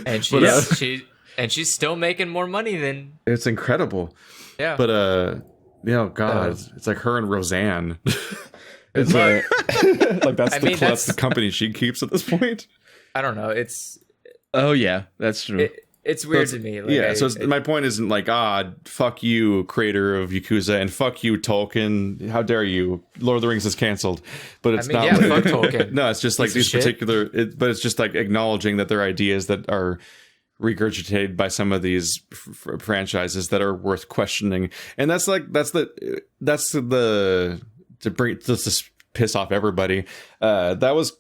Speaker 4: and she's still making more money than.
Speaker 2: It's incredible.
Speaker 4: Yeah,
Speaker 2: but God, it's like her and Roseanne. It's that's the company she keeps at this point.
Speaker 4: I don't know. It's
Speaker 3: that's true.
Speaker 4: It's weird to me.
Speaker 2: My point isn't like, fuck you, creator of Yakuza, and fuck you, Tolkien. How dare you? Lord of the Rings is canceled. But it's not.
Speaker 4: Fuck Tolkien.
Speaker 2: No, it's just like these particular. But it's just like acknowledging that there are ideas that are regurgitated by some of these franchises that are worth questioning, and that's the to piss off everybody. That was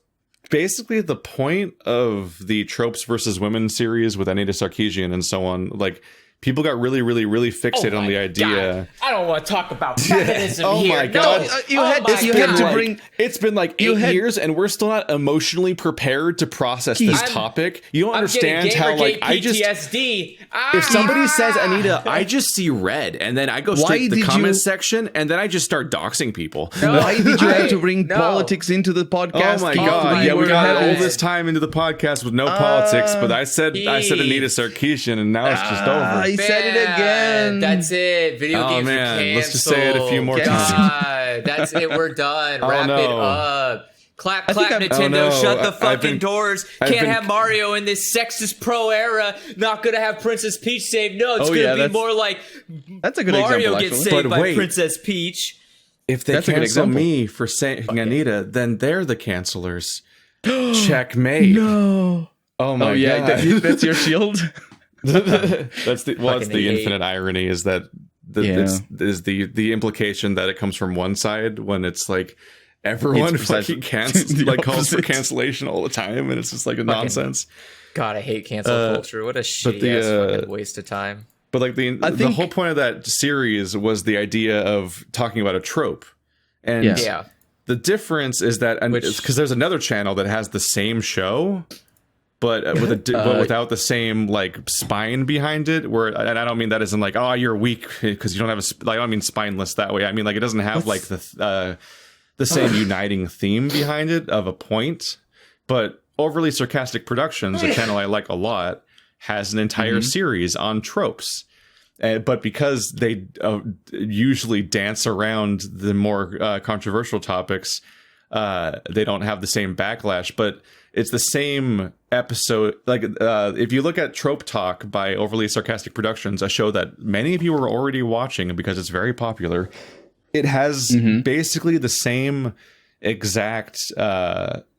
Speaker 2: basically the point of the Tropes versus Women series with Anita Sarkeesian and so on. Like, people got really, really, really fixated on the idea.
Speaker 4: God. I don't want to talk about feminism here.
Speaker 2: Oh my God. It's been like 8 years and we're still not emotionally prepared to process this topic. You don't understand how, like,
Speaker 4: PTSD.
Speaker 2: If somebody says Anita, I just see red, and then I go straight to the comments section, and then I just start doxing people.
Speaker 3: Why did you have to bring politics into the podcast?
Speaker 2: Oh my God. Yeah, we got all this time into the podcast with no politics, but I said Anita Sarkeesian, and now it's just over.
Speaker 3: He said it again.
Speaker 4: That's it. Video games are canceled.
Speaker 2: Let's just say it a few more times.
Speaker 4: That's it. We're done. Wrap it up. Clap, Nintendo. Shut the fucking doors. Can't have Mario in this sexist pro era. Not gonna have Princess Peach saved. No, it's gonna be more like
Speaker 3: that's a good
Speaker 4: Mario
Speaker 3: example,
Speaker 4: gets saved by Princess Peach.
Speaker 2: If they cancel me for saying Anita, then they're the cancelers. Checkmate.
Speaker 3: No.
Speaker 2: Oh my God.
Speaker 3: That's your shield.
Speaker 2: It's the infinite irony is that the implication that it comes from one side when it's like everyone fucking calls for cancellation all the time, and it's just like a nonsense.
Speaker 4: God, I hate cancel culture. What a shitty fucking waste of time.
Speaker 2: But like the whole point of that series was the idea of talking about a trope, and the difference is that because there's another channel that has the same show. But without the same like spine behind it, and I don't mean that as in like, oh, you're weak because you don't have I don't mean spineless that way. I mean like it doesn't have like the same uniting theme behind it of a point. But Overly Sarcastic Productions, a channel I like a lot, has an entire series on tropes. But because they usually dance around the more controversial topics, they don't have the same backlash. But it's the same episode. Like, if you look at Trope Talk by Overly Sarcastic Productions, a show that many of you are already watching because it's very popular, it has basically the same exact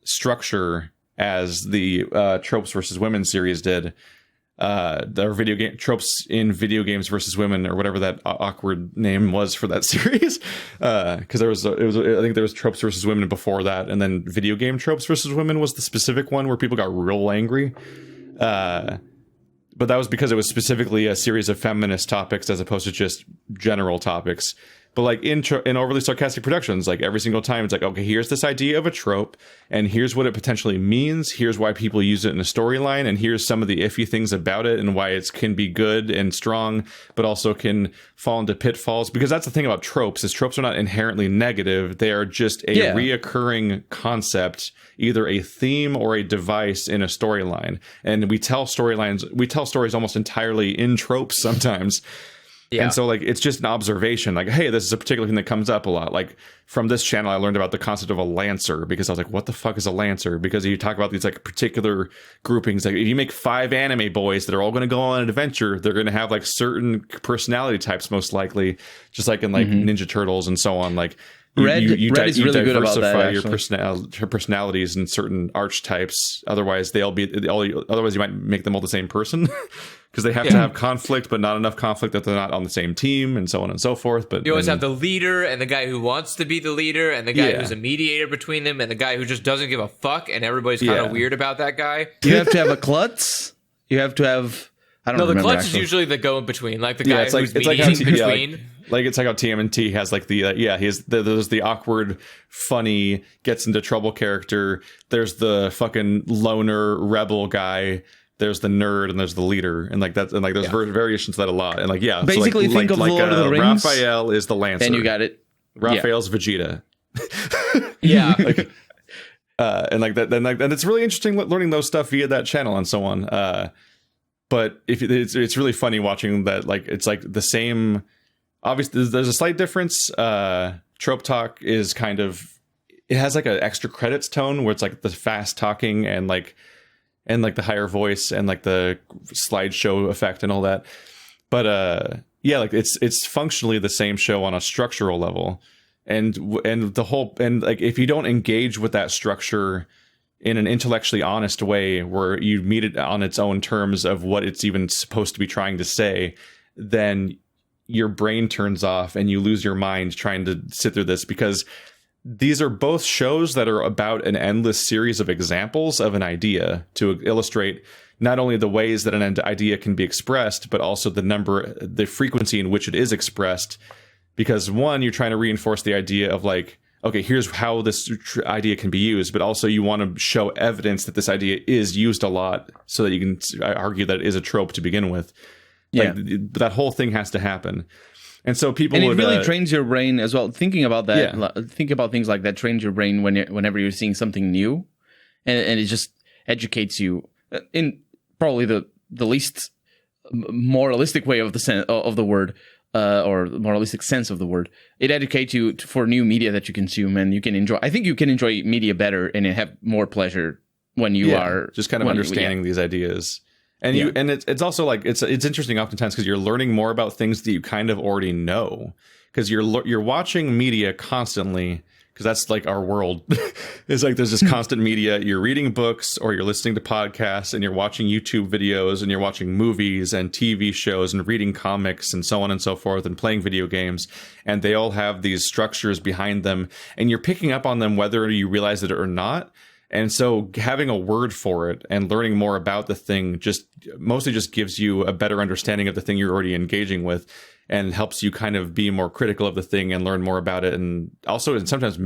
Speaker 2: structure as the Tropes versus Women series did. Their video game tropes in video games versus women, or whatever that awkward name was for that series, because I think there was Tropes versus Women before that, and then video game Tropes versus Women was the specific one where people got real angry. But that was because it was specifically a series of feminist topics as opposed to just general topics. But like in overly sarcastic productions, like every single time it's like, okay, here's this idea of a trope, and here's what it potentially means. Here's why people use it in a storyline, and here's some of the iffy things about it and why it can be good and strong, but also can fall into pitfalls. Because that's the thing about tropes, is tropes are not inherently negative. They are just a reoccurring concept, either a theme or a device in a storyline. And we tell stories almost entirely in tropes sometimes. Yeah. And so like it's just an observation, like, hey, this is a particular thing that comes up a lot. Like from this channel, I learned about the concept of a lancer, because I was like, what the fuck is a lancer? Because you talk about these like particular groupings, like if you make 5 anime boys that are all going to go on an adventure, they're going to have like certain personality types, most likely, just like in like Ninja Turtles and so on. Like
Speaker 3: Red is really good about that,
Speaker 2: your personalities and certain archetypes. Otherwise, otherwise you might make them all the same person. Because they have to have conflict, but not enough conflict that they're not on the same team, and so on and so forth. But
Speaker 4: you always have the leader and the guy who wants to be the leader, and the guy who's a mediator between them, and the guy who just doesn't give a fuck, and everybody's kind of weird about that guy.
Speaker 3: You have to have a klutz. You have to have... I don't know.
Speaker 4: The klutz is usually the go-in-between, like the guy who's mediating between.
Speaker 2: Like it's like how TMNT has like the there's the awkward, funny, gets into trouble character. There's the fucking loner rebel guy. There's the nerd, and there's the leader, and like that, and like there's variations of that a lot. And like
Speaker 3: basically
Speaker 2: so
Speaker 3: think of Lord of the Rings.
Speaker 2: Raphael is the Lancer.
Speaker 3: And you got it.
Speaker 2: Raphael's Vegeta.
Speaker 4: Yeah.
Speaker 2: And like that, then like, and it's really interesting learning those stuff via that channel and so on. But it's really funny watching that. Like it's like the same. Obviously, there's a slight difference. Trope Talk is kind of, it has like an extra credits tone where it's like the fast talking and like the higher voice and like the slideshow effect and all that. But like it's functionally the same show on a structural level, and the whole, and like if you don't engage with that structure in an intellectually honest way, where you meet it on its own terms of what it's even supposed to be trying to say, then your brain turns off and you lose your mind trying to sit through this, because these are both shows that are about an endless series of examples of an idea to illustrate not only the ways that an idea can be expressed, but also the frequency in which it is expressed. Because one, you're trying to reinforce the idea of like, okay, here's how this idea can be used, but also you want to show evidence that this idea is used a lot so that you can argue that it is a trope to begin with. Like, that whole thing has to happen. And so people
Speaker 3: it really trains your brain as well. Thinking about that, think about things like that trains your brain whenever you're seeing something new, and it just educates you in probably the least moralistic way of the word, or moralistic sense of the word. It educates you for new media that you consume, and you can enjoy. I think you can enjoy media better and have more pleasure when you are
Speaker 2: just kind of understanding these ideas. And it's also like it's interesting oftentimes because you're learning more about things that you kind of already know, because you're watching media constantly, because that's like our world. It's like there's this constant media. You're reading books, or you're listening to podcasts, and you're watching YouTube videos, and you're watching movies and TV shows and reading comics and so on and so forth, and playing video games, and they all have these structures behind them, and you're picking up on them whether you realize it or not. And so having a word for it and learning more about the thing mostly just gives you a better understanding of the thing you're already engaging with, and helps you kind of be more critical of the thing and learn more about it. And also, and sometimes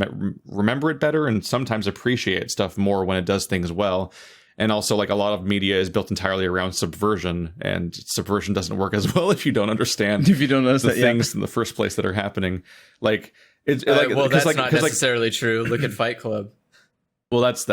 Speaker 2: remember it better, and sometimes appreciate stuff more when it does things well. And also, like, a lot of media is built entirely around subversion, and subversion doesn't work as well if you don't understand the things in the first place that are happening. Like, that's
Speaker 4: not necessarily true. Look at Fight Club.
Speaker 2: Well, that's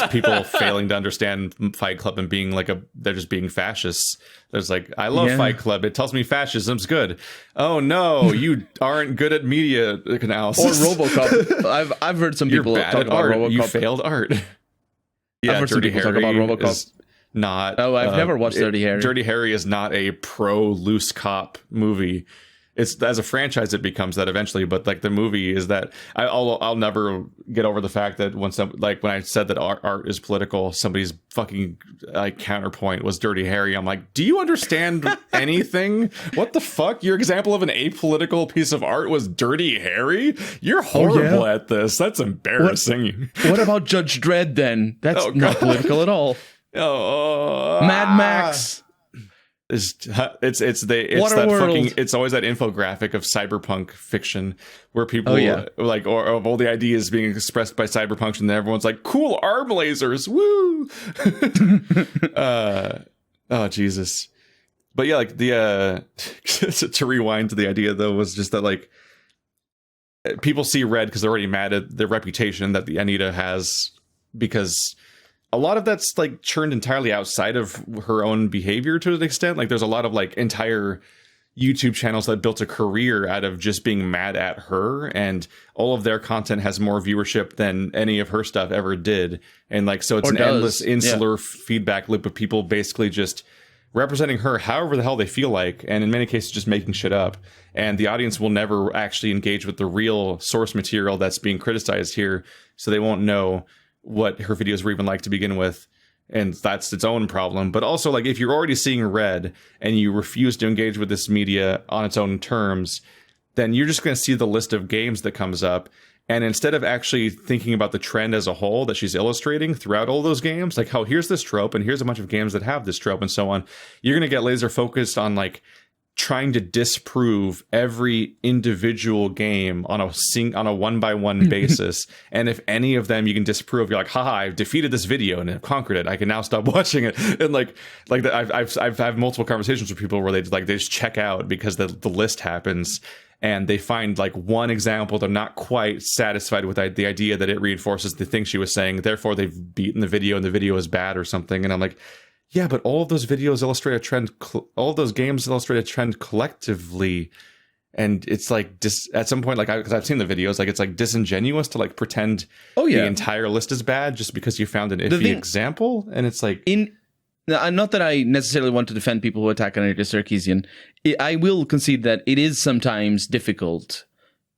Speaker 2: people failing to understand Fight Club and being like they're just being fascists. There's like, I love Fight Club. It tells me fascism's good. Oh no, you aren't good at media analysis.
Speaker 3: Or RoboCop. I've heard some people talk about
Speaker 2: art.
Speaker 3: RoboCop.
Speaker 2: You failed art.
Speaker 3: I've heard some people talk about RoboCop.
Speaker 2: Not.
Speaker 3: Oh, I've never watched Dirty Harry.
Speaker 2: Dirty Harry is not a pro loose cop movie. it's as a franchise it becomes that eventually, but like the movie is that I'll never get over the fact that when I said that art is political, somebody's fucking like counterpoint was Dirty Harry. I'm like, do you understand anything? What the fuck? Your example of an apolitical piece of art was Dirty Harry? You're horrible at this. That's embarrassing.
Speaker 3: What about Judge Dredd then? That's not political at all. Mad Max.
Speaker 2: It's always that infographic of cyberpunk fiction where people like or of all the ideas being expressed by cyberpunk, and then everyone's like, cool arm lasers, woo. Oh Jesus. But yeah, like the to rewind to the idea though was just that like people see Red because they're already mad at the reputation that the Anita has, because a lot of that's like churned entirely outside of her own behavior to an extent. Like there's a lot of like entire YouTube channels that built a career out of just being mad at her, and all of their content has more viewership than any of her stuff ever did. And like, so it's endless insular feedback loop of people basically just representing her however the hell they feel like, and in many cases just making shit up. And the audience will never actually engage with the real source material that's being criticized here, so they won't know what her videos were even like to begin with, and that's its own problem. But also, like, if you're already seeing Red and you refuse to engage with this media on its own terms, then you're just going to see the list of games that comes up, and instead of actually thinking about the trend as a whole that she's illustrating throughout all those games, like, how here's this trope and here's a bunch of games that have this trope and so on, you're going to get laser focused on like trying to disprove every individual game on a 1-by-1 basis. And if any of them you can disprove, you're like, haha, I've defeated this video and I've conquered it. I can now stop watching it. And I've had multiple conversations with people where they just check out because the list happens and they find like one example. They're not quite satisfied with the idea that it reinforces the thing she was saying. Therefore, they've beaten the video and the video is bad or something. And I'm like, yeah, but all of those videos illustrate a trend. All of those games illustrate a trend collectively, and it's like at some point, like because I've seen the videos, like it's like disingenuous to like pretend the entire list is bad just because you found an iffy example, and it's like
Speaker 3: not that I necessarily want to defend people who attack Anita Sarkeesian. I will concede that it is sometimes difficult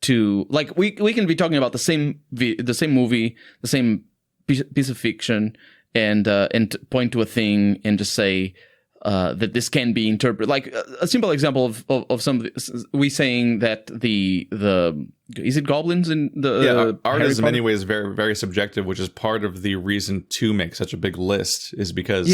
Speaker 3: to like we can be talking about the same movie, the same piece of fiction, and point to a thing and just say that this can be interpreted. Like a simple example of some we saying that the is it goblins in the
Speaker 2: art is in many ways very, very subjective, which is part of the reason to make such a big list, is because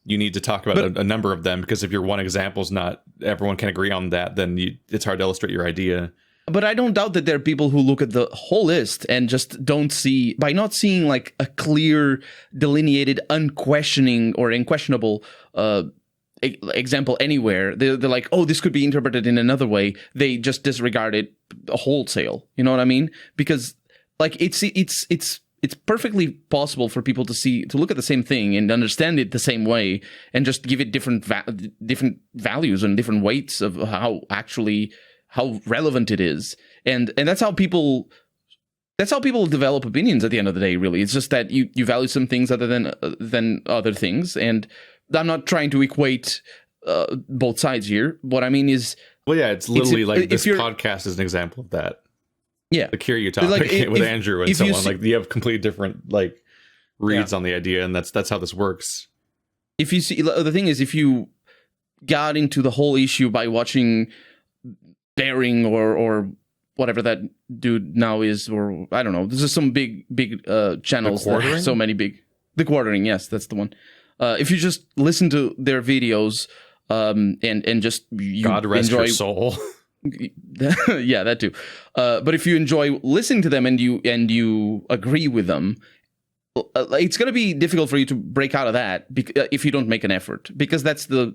Speaker 2: you need to talk about a number of them, because if your one example is not everyone can agree on that, then it's hard to illustrate your idea.
Speaker 3: But I don't doubt that there are people who look at the whole list and just don't see, by not seeing like a clear, delineated, unquestioning or unquestionable example anywhere. They're like, oh, this could be interpreted in another way. They just disregard it wholesale. You know what I mean? Because like it's perfectly possible for people to look at the same thing and understand it the same way, and just give it different values and different weights of how relevant it is, and that's how people develop opinions at the end of the day. Really, it's just that you value some things other than other things, and I'm not trying to equate both sides here. What I mean is,
Speaker 2: it's literally like this podcast is an example of that.
Speaker 3: Yeah,
Speaker 2: the Kiryu topic with Andrew and so on. Like you have completely different like reads on the idea, and that's how this works.
Speaker 3: If you see, the thing is, if you got into the whole issue by watching Daring or whatever that dude now is, or I don't know. This is some big channels. So many big. The Quartering, yes, that's the one. If you just listen to their videos, and just
Speaker 2: God rest your soul.
Speaker 3: Yeah, that too. But if you enjoy listening to them and you agree with them, it's going to be difficult for you to break out of that if you don't make an effort, because that's the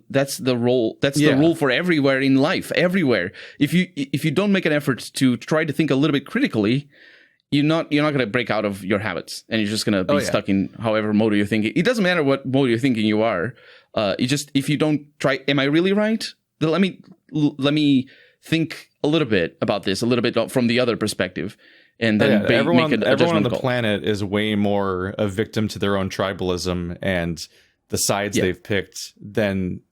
Speaker 3: role. That's the rule for everywhere in life. Everywhere, if you don't make an effort to try to think a little bit critically, you're not going to break out of your habits, and you're just going to be stuck in however mode you're thinking. It doesn't matter what mode you're thinking you are. If you don't try, am I really right? Let me think a little bit about this, a little bit from the other perspective. And then
Speaker 2: everyone on the planet is way more a victim to their own tribalism and the sides they've picked than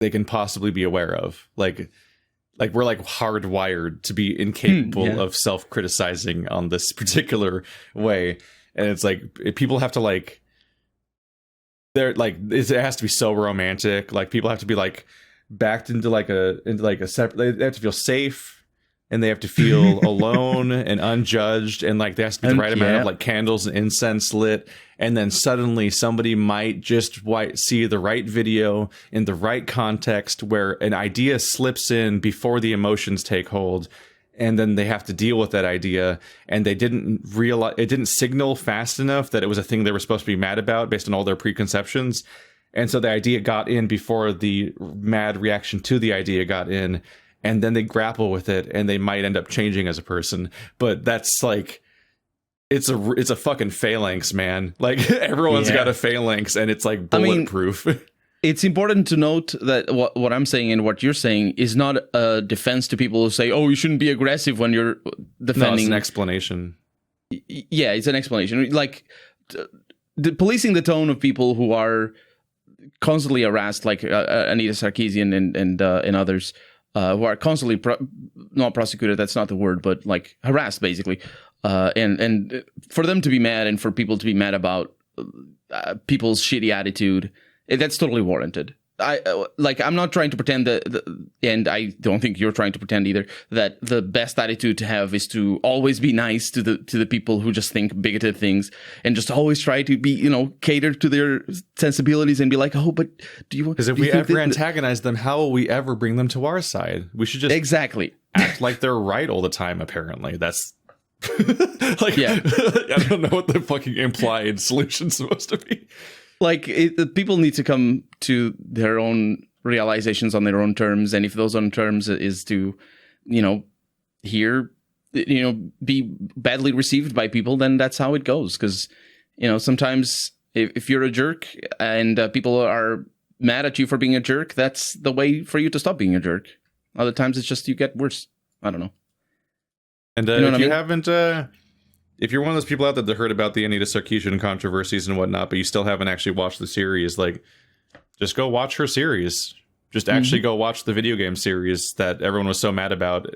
Speaker 2: they can possibly be aware of. Like like we're like hardwired to be incapable of self-criticizing on this particular way. And it's like people have to like, they're like, it has to be so romantic. Like people have to be like backed into like a separate, they have to feel safe. And they have to feel alone and unjudged, and like there has to be the right amount of like candles and incense lit. And then suddenly somebody might just see the right video in the right context where an idea slips in before the emotions take hold, and then they have to deal with that idea. And they didn't realize, it didn't signal fast enough that it was a thing they were supposed to be mad about based on all their preconceptions. And so the idea got in before the mad reaction to the idea got in. And then they grapple with it, and they might end up changing as a person. But that's like, it's a fucking phalanx, man. Like everyone's got a phalanx, and it's like bulletproof. I mean,
Speaker 3: it's important to note that what I'm saying and what you're saying is not a defense to people who say, "Oh, you shouldn't be aggressive when you're defending." No,
Speaker 2: it's an explanation.
Speaker 3: Yeah, it's an explanation. Like policing the tone of people who are constantly harassed, like Anita Sarkeesian and others. Who are constantly not prosecuted, that's not the word, but like harassed basically, and for them to be mad and for people to be mad about people's shitty attitude, that's totally warranted. I'm not trying to pretend and I don't think you're trying to pretend either, that the best attitude to have is to always be nice to the people who just think bigoted things, and just always try to be, cater to their sensibilities and be like, oh, but do you want?
Speaker 2: Because if we ever antagonize them, how will we ever bring them to our side? We should just act like they're right all the time. Apparently, that's like, I don't know what the fucking implied solution's supposed to be.
Speaker 3: Like, people need to come to their own realizations on their own terms. And if those own terms is to, be badly received by people, then that's how it goes. Because, sometimes if you're a jerk and people are mad at you for being a jerk, that's the way for you to stop being a jerk. Other times it's just you get worse. I don't know.
Speaker 2: And if you haven't... if you're one of those people out there that heard about the Anita Sarkeesian controversies and whatnot, but you still haven't actually watched the series, like, just go watch her series. Just actually go watch the video game series that everyone was so mad about.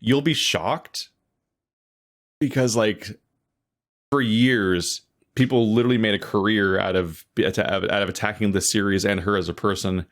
Speaker 2: You'll be shocked because, like, for years, people literally made a career out of attacking the series and her as a person.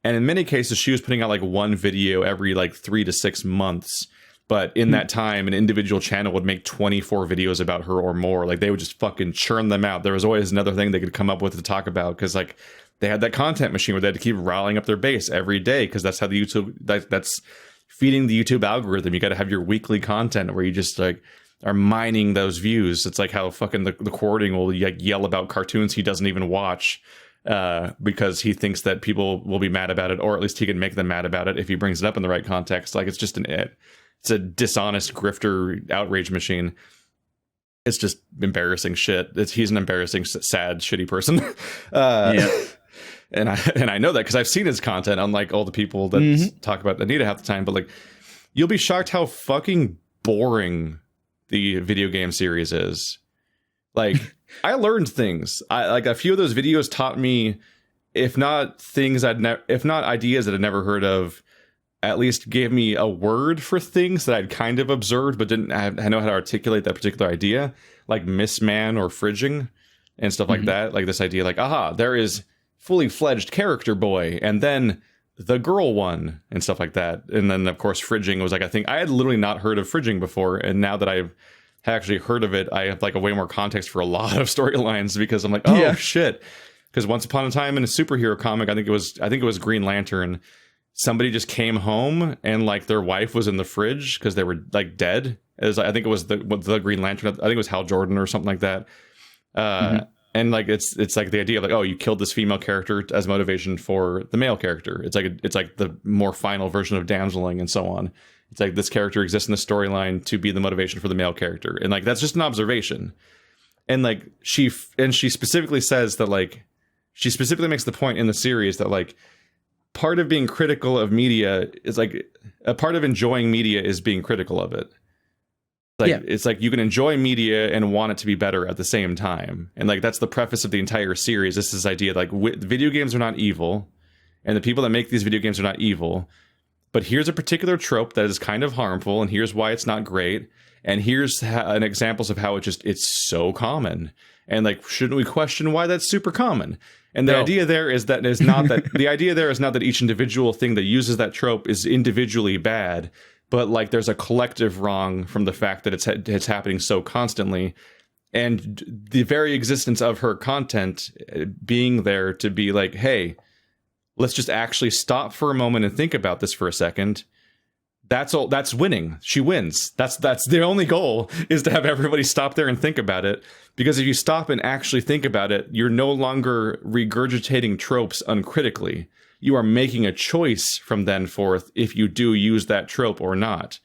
Speaker 2: And in many cases, she was putting out like one video every like 3 to 6 months. But in that time, an individual channel would make 24 videos about her or more. Like, they would just fucking churn them out. There was always another thing they could come up with to talk about, because like they had that content machine where they had to keep riling up their base every day, because that's how the YouTube, that's feeding the YouTube algorithm. You got to have your weekly content where you just like are mining those views. It's like how fucking the coordinating will like yell about cartoons he doesn't even watch because he thinks that people will be mad about it, or at least he can make them mad about it if he brings it up in the right context. Like, it's just it's a dishonest grifter outrage machine. It's just embarrassing shit. He's an embarrassing, sad, shitty person. And I know that because I've seen his content, unlike all the people that talk about Anita half the time. But like, you'll be shocked how fucking boring the video game series is. Like, I learned things. Like, a few of those videos taught me, if not things if not ideas that I'd never heard of, at least gave me a word for things that I'd kind of observed but didn't know how to articulate that particular idea, like Missman or fridging and stuff like that. Like this idea, like, there is fully fledged character boy, and then the girl one and stuff like that. And then of course fridging was like, I think I had literally not heard of fridging before, and now that I've actually heard of it, I have like a way more context for a lot of storylines, because I'm like, shit. Because once upon a time in a superhero comic, I think it was Green Lantern, somebody just came home and like their wife was in the fridge because they were like dead. I think it was the Green Lantern. I think it was Hal Jordan or something like that. And like it's like the idea of like, oh, you killed this female character as motivation for the male character. It's like the more final version of damseling and so on. It's like this character exists in the storyline to be the motivation for the male character, and like that's just an observation. And like she specifically says that, like, she specifically makes the point in the series that like part of being critical of media is like a part of enjoying media is being critical of it. It's like you can enjoy media and want it to be better at the same time. And like that's the preface of the entire series. This idea like video games are not evil, and the people that make these video games are not evil. but here's a particular trope that is kind of harmful, and here's why it's not great, and here's an examples of how it's so common, and like, shouldn't we question why that's super common? And the idea there is that the idea there is not that each individual thing that uses that trope is individually bad, but like there's a collective wrong from the fact that it's happening so constantly. And the very existence of her content being there to be like, hey, let's just actually stop for a moment and think about this for a second. That's all. That's winning. She wins. That's the only goal, is to have everybody stop there and think about it. Because if you stop and actually think about it, you're no longer regurgitating tropes uncritically. You are making a choice from then forth if you do use that trope or not.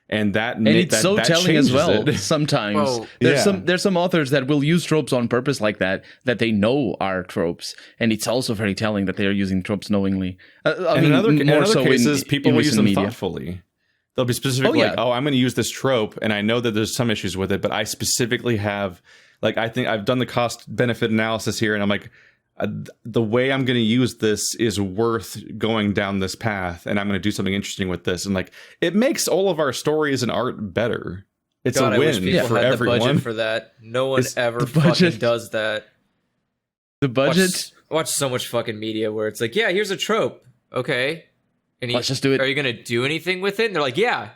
Speaker 2: And it's so telling as well.
Speaker 3: Sometimes there's some authors that will use tropes on purpose like that they know are tropes, and it's also very telling that they are using tropes knowingly.
Speaker 2: In other cases, people will use them thoughtfully. They'll be specific, I'm going to use this trope, and I know that there's some issues with it, but I specifically have, like, I think I've done the cost benefit analysis here, and I'm like, the way I'm going to use this is worth going down this path, and I'm going to do something interesting with this. And like, it makes all of our stories and art better. It's a win for everyone.
Speaker 4: The budget for that. No one ever fucking does that.
Speaker 3: The budget.
Speaker 4: Watch so much fucking media where it's like, yeah, here's a trope. Okay. And
Speaker 3: let's just do it.
Speaker 4: Are you going to do anything with it? And they're like, yeah,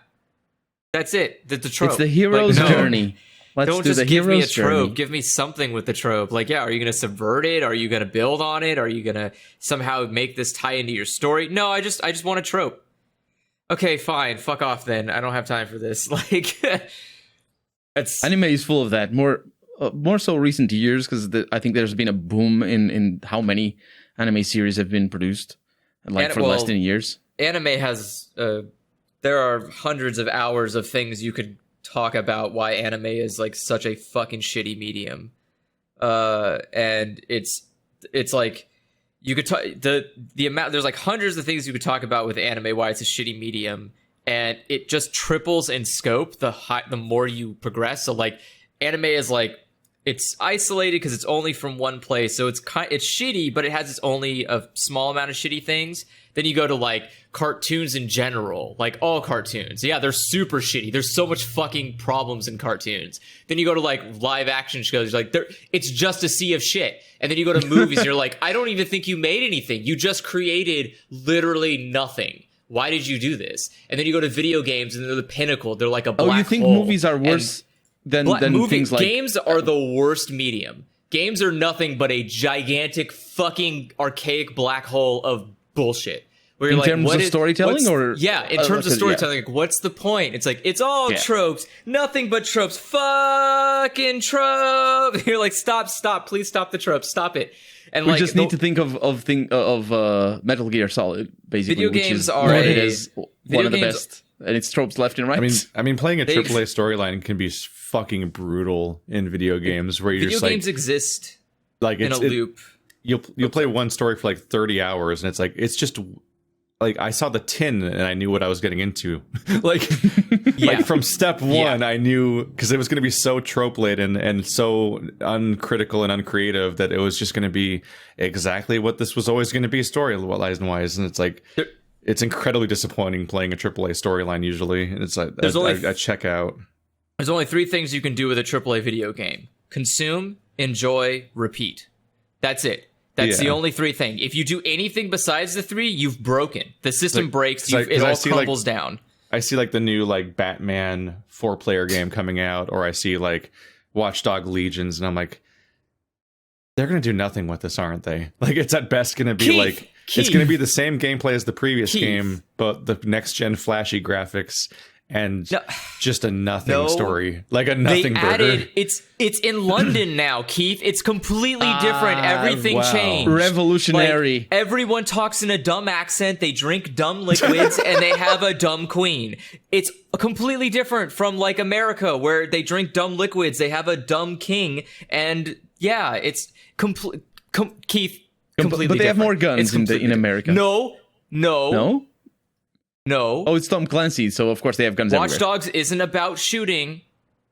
Speaker 4: that's it. The trope.
Speaker 3: It's the hero's journey.
Speaker 4: Don't just give me a trope. Give me something with the trope. Like, yeah, are you going to subvert it? Are you going to build on it? Are you going to somehow make this tie into your story? No, I just want a trope. Okay, fine. Fuck off then. I don't have time for this. Like,
Speaker 3: anime is full of that. More so recent years, because I think there's been a boom in how many anime series have been produced, like for less than years.
Speaker 4: Anime has there are hundreds of hours of things you could talk about why anime is like such a fucking shitty medium, and it's like you could talk the amount. There's like hundreds of things you could talk about with anime why it's a shitty medium, and it just triples in scope the more you progress. So like anime is like, it's isolated because it's only from one place, so it's shitty, but it has its only a small amount of shitty things. Then you go to like cartoons in general, like all cartoons. Yeah, they're super shitty. There's so much fucking problems in cartoons. Then you go to like live action shows, like it's just a sea of shit. And then you go to movies, and you're like, I don't even think you made anything. You just created literally nothing. Why did you do this? And then you go to video games, and they're the pinnacle. They're like a black hole.
Speaker 3: Oh, you think movies are worse than things like...
Speaker 4: Games are the worst medium. Games are nothing but a gigantic fucking archaic black hole of bullshit.
Speaker 3: Where you're in terms of storytelling, or
Speaker 4: in terms of storytelling, like, what's the point? It's like, it's all tropes, nothing but tropes, fucking trope. You're like, stop, please stop the tropes, stop it. And
Speaker 3: we just need to think of Metal Gear Solid, basically,
Speaker 4: video games
Speaker 3: which is one of the best, and it's tropes left and right.
Speaker 2: I mean, playing a AAA storyline can be fucking brutal in video games, where you're
Speaker 4: video
Speaker 2: just like,
Speaker 4: games exist
Speaker 2: like
Speaker 4: in a loop.
Speaker 2: You'll play one story for like 30 hours, and it's just. Like, I saw the tin and I knew what I was getting into. like from step one, I knew, because it was going to be so trope laden and so uncritical and uncreative that it was just going to be exactly what this was always going to be story-wise. And it's like, it's incredibly disappointing playing a AAA storyline usually. And it's like, I check out.
Speaker 4: There's only 3 things you can do with a AAA video game: consume, enjoy, repeat. That's it. That's the only 3 things. If you do anything besides the 3, you've broken. The system breaks. It all crumbles down.
Speaker 2: I see like the new like Batman 4-player game coming out, or I see like Watchdog Legions, and I'm like, they're going to do nothing with this, aren't they? Like, it's at best going to be it's going to be the same gameplay as the previous game, but the next gen flashy graphics and just a nothing story, like a nothing burger.
Speaker 4: It's in London now, Keith. It's completely different. Everything changed.
Speaker 3: Revolutionary.
Speaker 4: Like, everyone talks in a dumb accent. They drink dumb liquids, and they have a dumb queen. It's completely different from like America, where they drink dumb liquids. They have a dumb king, and it's complete. Keith, completely.
Speaker 3: But they
Speaker 4: different.
Speaker 3: have more guns in America.
Speaker 4: No.
Speaker 3: Oh, it's Tom Clancy, so of course they have guns everywhere.
Speaker 4: Watch Dogs isn't about shooting.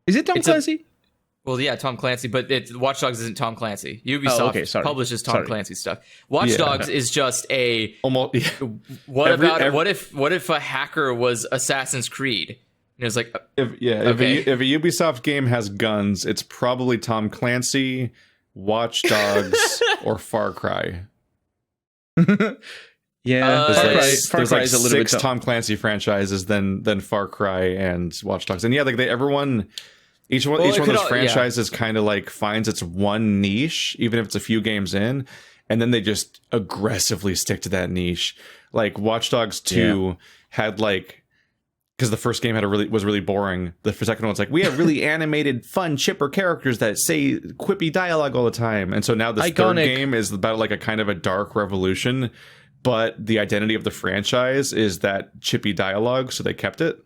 Speaker 3: Is it Tom Clancy?
Speaker 4: Well, yeah, Tom Clancy, but Watch Dogs isn't Tom Clancy. Ubisoft publishes Tom Clancy stuff. Watch Dogs is just a
Speaker 2: almost. Yeah.
Speaker 4: What if a hacker was Assassin's Creed? And it was like,
Speaker 2: if a Ubisoft game has guns, it's probably Tom Clancy, Watch Dogs, or Far Cry.
Speaker 3: There's
Speaker 2: like a little six bit Tom Clancy franchises, then Far Cry and Watch Dogs, and each one of those franchises kind of like finds its one niche, even if it's a few games in, and then they just aggressively stick to that niche. Like Watch Dogs 2 had like, because the first game was really boring. The second one's like, we have really animated, fun, chipper characters that say quippy dialogue all the time, and so now this third game is about like a kind of a dark revolution, but the identity of the franchise is that chippy dialogue, so they kept it.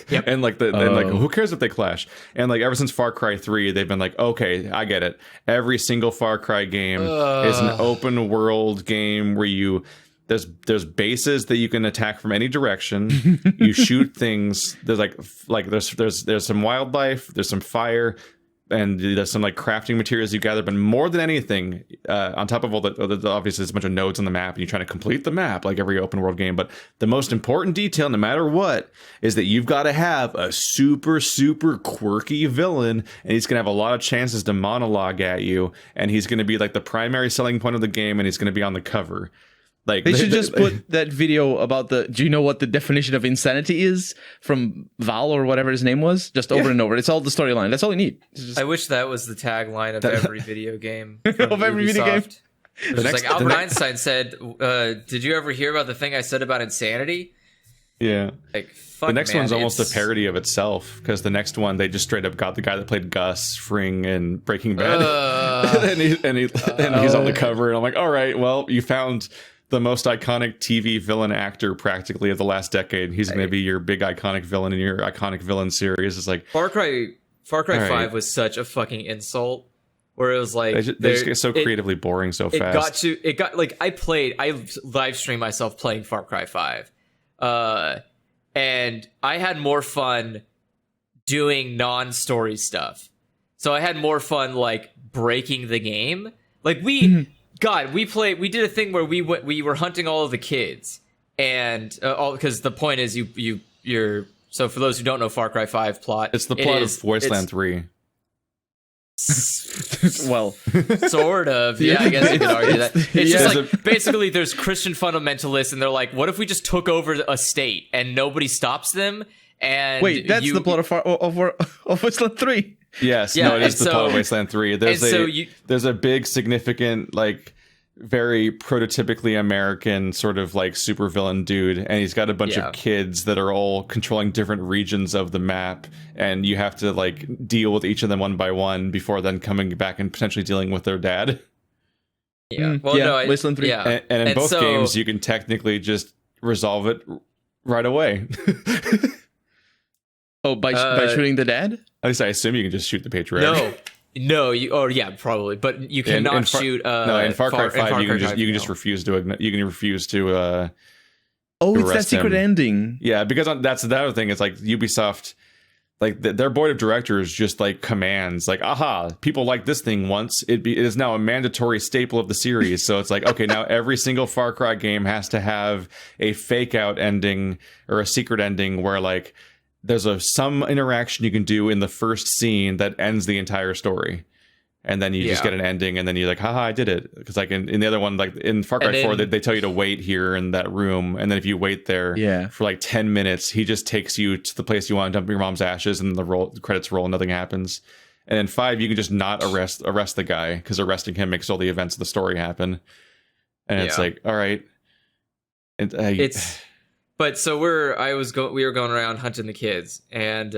Speaker 2: Yep. and who cares if they clash? And like ever since Far Cry 3, they've been like, okay, I get it. Every single Far Cry game is an open world game where there's bases that you can attack from any direction. You shoot things. There's there's some wildlife. There's some fire. And there's some like crafting materials you gather, but more than anything, on top of all the obviously there's a bunch of nodes on the map, and you're trying to complete the map like every open world game. But the most important detail, no matter what, is that you've got to have a super, super quirky villain, and he's gonna have a lot of chances to monologue at you, and he's gonna be like the primary selling point of the game, and he's gonna be on the cover. Like
Speaker 3: they should just put that video about do you know what the definition of insanity is from Val or whatever his name was? Just over and over. It's all the storyline. That's all you need.
Speaker 4: I wish that was the tagline of every video game.
Speaker 3: Of every video game.
Speaker 4: It's like Albert Einstein said, did you ever hear about the thing I said about insanity?
Speaker 2: Yeah.
Speaker 4: Like, fuck,
Speaker 2: the next one's almost a parody of itself, because the next one they just straight up got the guy that played Gus Fring in Breaking Bad. and he's on the cover, and I'm like, all right, well, you found the most iconic TV villain actor practically of the last decade. He's going to be your big iconic villain in your iconic villain series. It's like
Speaker 4: Far Cry 5 was such a fucking insult, where it was like
Speaker 2: they just get so creatively boring so fast.
Speaker 4: I live streamed myself playing Far Cry 5, and I had more fun doing non-story stuff. So I had more fun like breaking the game. Like we did a thing where we were hunting all of the kids, and because the point is you're so for those who don't know Far Cry 5 plot,
Speaker 2: it's the plot of Wasteland 3.
Speaker 3: Well,
Speaker 4: sort of. Yeah, I guess you could argue that. It's just like basically there's Christian fundamentalists, and they're like, what if we just took over a state and nobody stops them? And
Speaker 3: wait, that's the plot of Wasteland 3.
Speaker 2: Yes, no, it is the plot of Wasteland 3. There's a big, significant, like, very prototypically American sort of like supervillain dude, and he's got a bunch of kids that are all controlling different regions of the map, and you have to like deal with each of them one by one before then coming back and potentially dealing with their dad.
Speaker 4: Yeah, well,
Speaker 3: Wasteland 3.
Speaker 2: Yeah, and in both games, you can technically just resolve it right away.
Speaker 3: Oh, by shooting the dad?
Speaker 2: At least I assume you can just shoot the patriarch.
Speaker 4: No, probably, but you cannot shoot.
Speaker 2: In Far Cry 5, you can just refuse to. You can refuse to.
Speaker 3: It's that secret ending.
Speaker 2: Yeah, because that's the other thing. It's like Ubisoft, like their board of directors just like commands, like, aha, people like this thing once. It is now a mandatory staple of the series. So it's like, okay, now every single Far Cry game has to have a fake out ending or a secret ending where like there's some interaction you can do in the first scene that ends the entire story. And then you just get an ending, and then you're like, haha, I did it. Because like in the other one, like in Far Cry 4, they tell you to wait here in that room. And then if you wait there for like 10 minutes, he just takes you to the place you want to dump your mom's ashes, and the credits roll and nothing happens. And in 5, you can just not arrest the guy, because arresting him makes all the events of the story happen. And it's like, all right.
Speaker 4: But so we were going around hunting the kids, and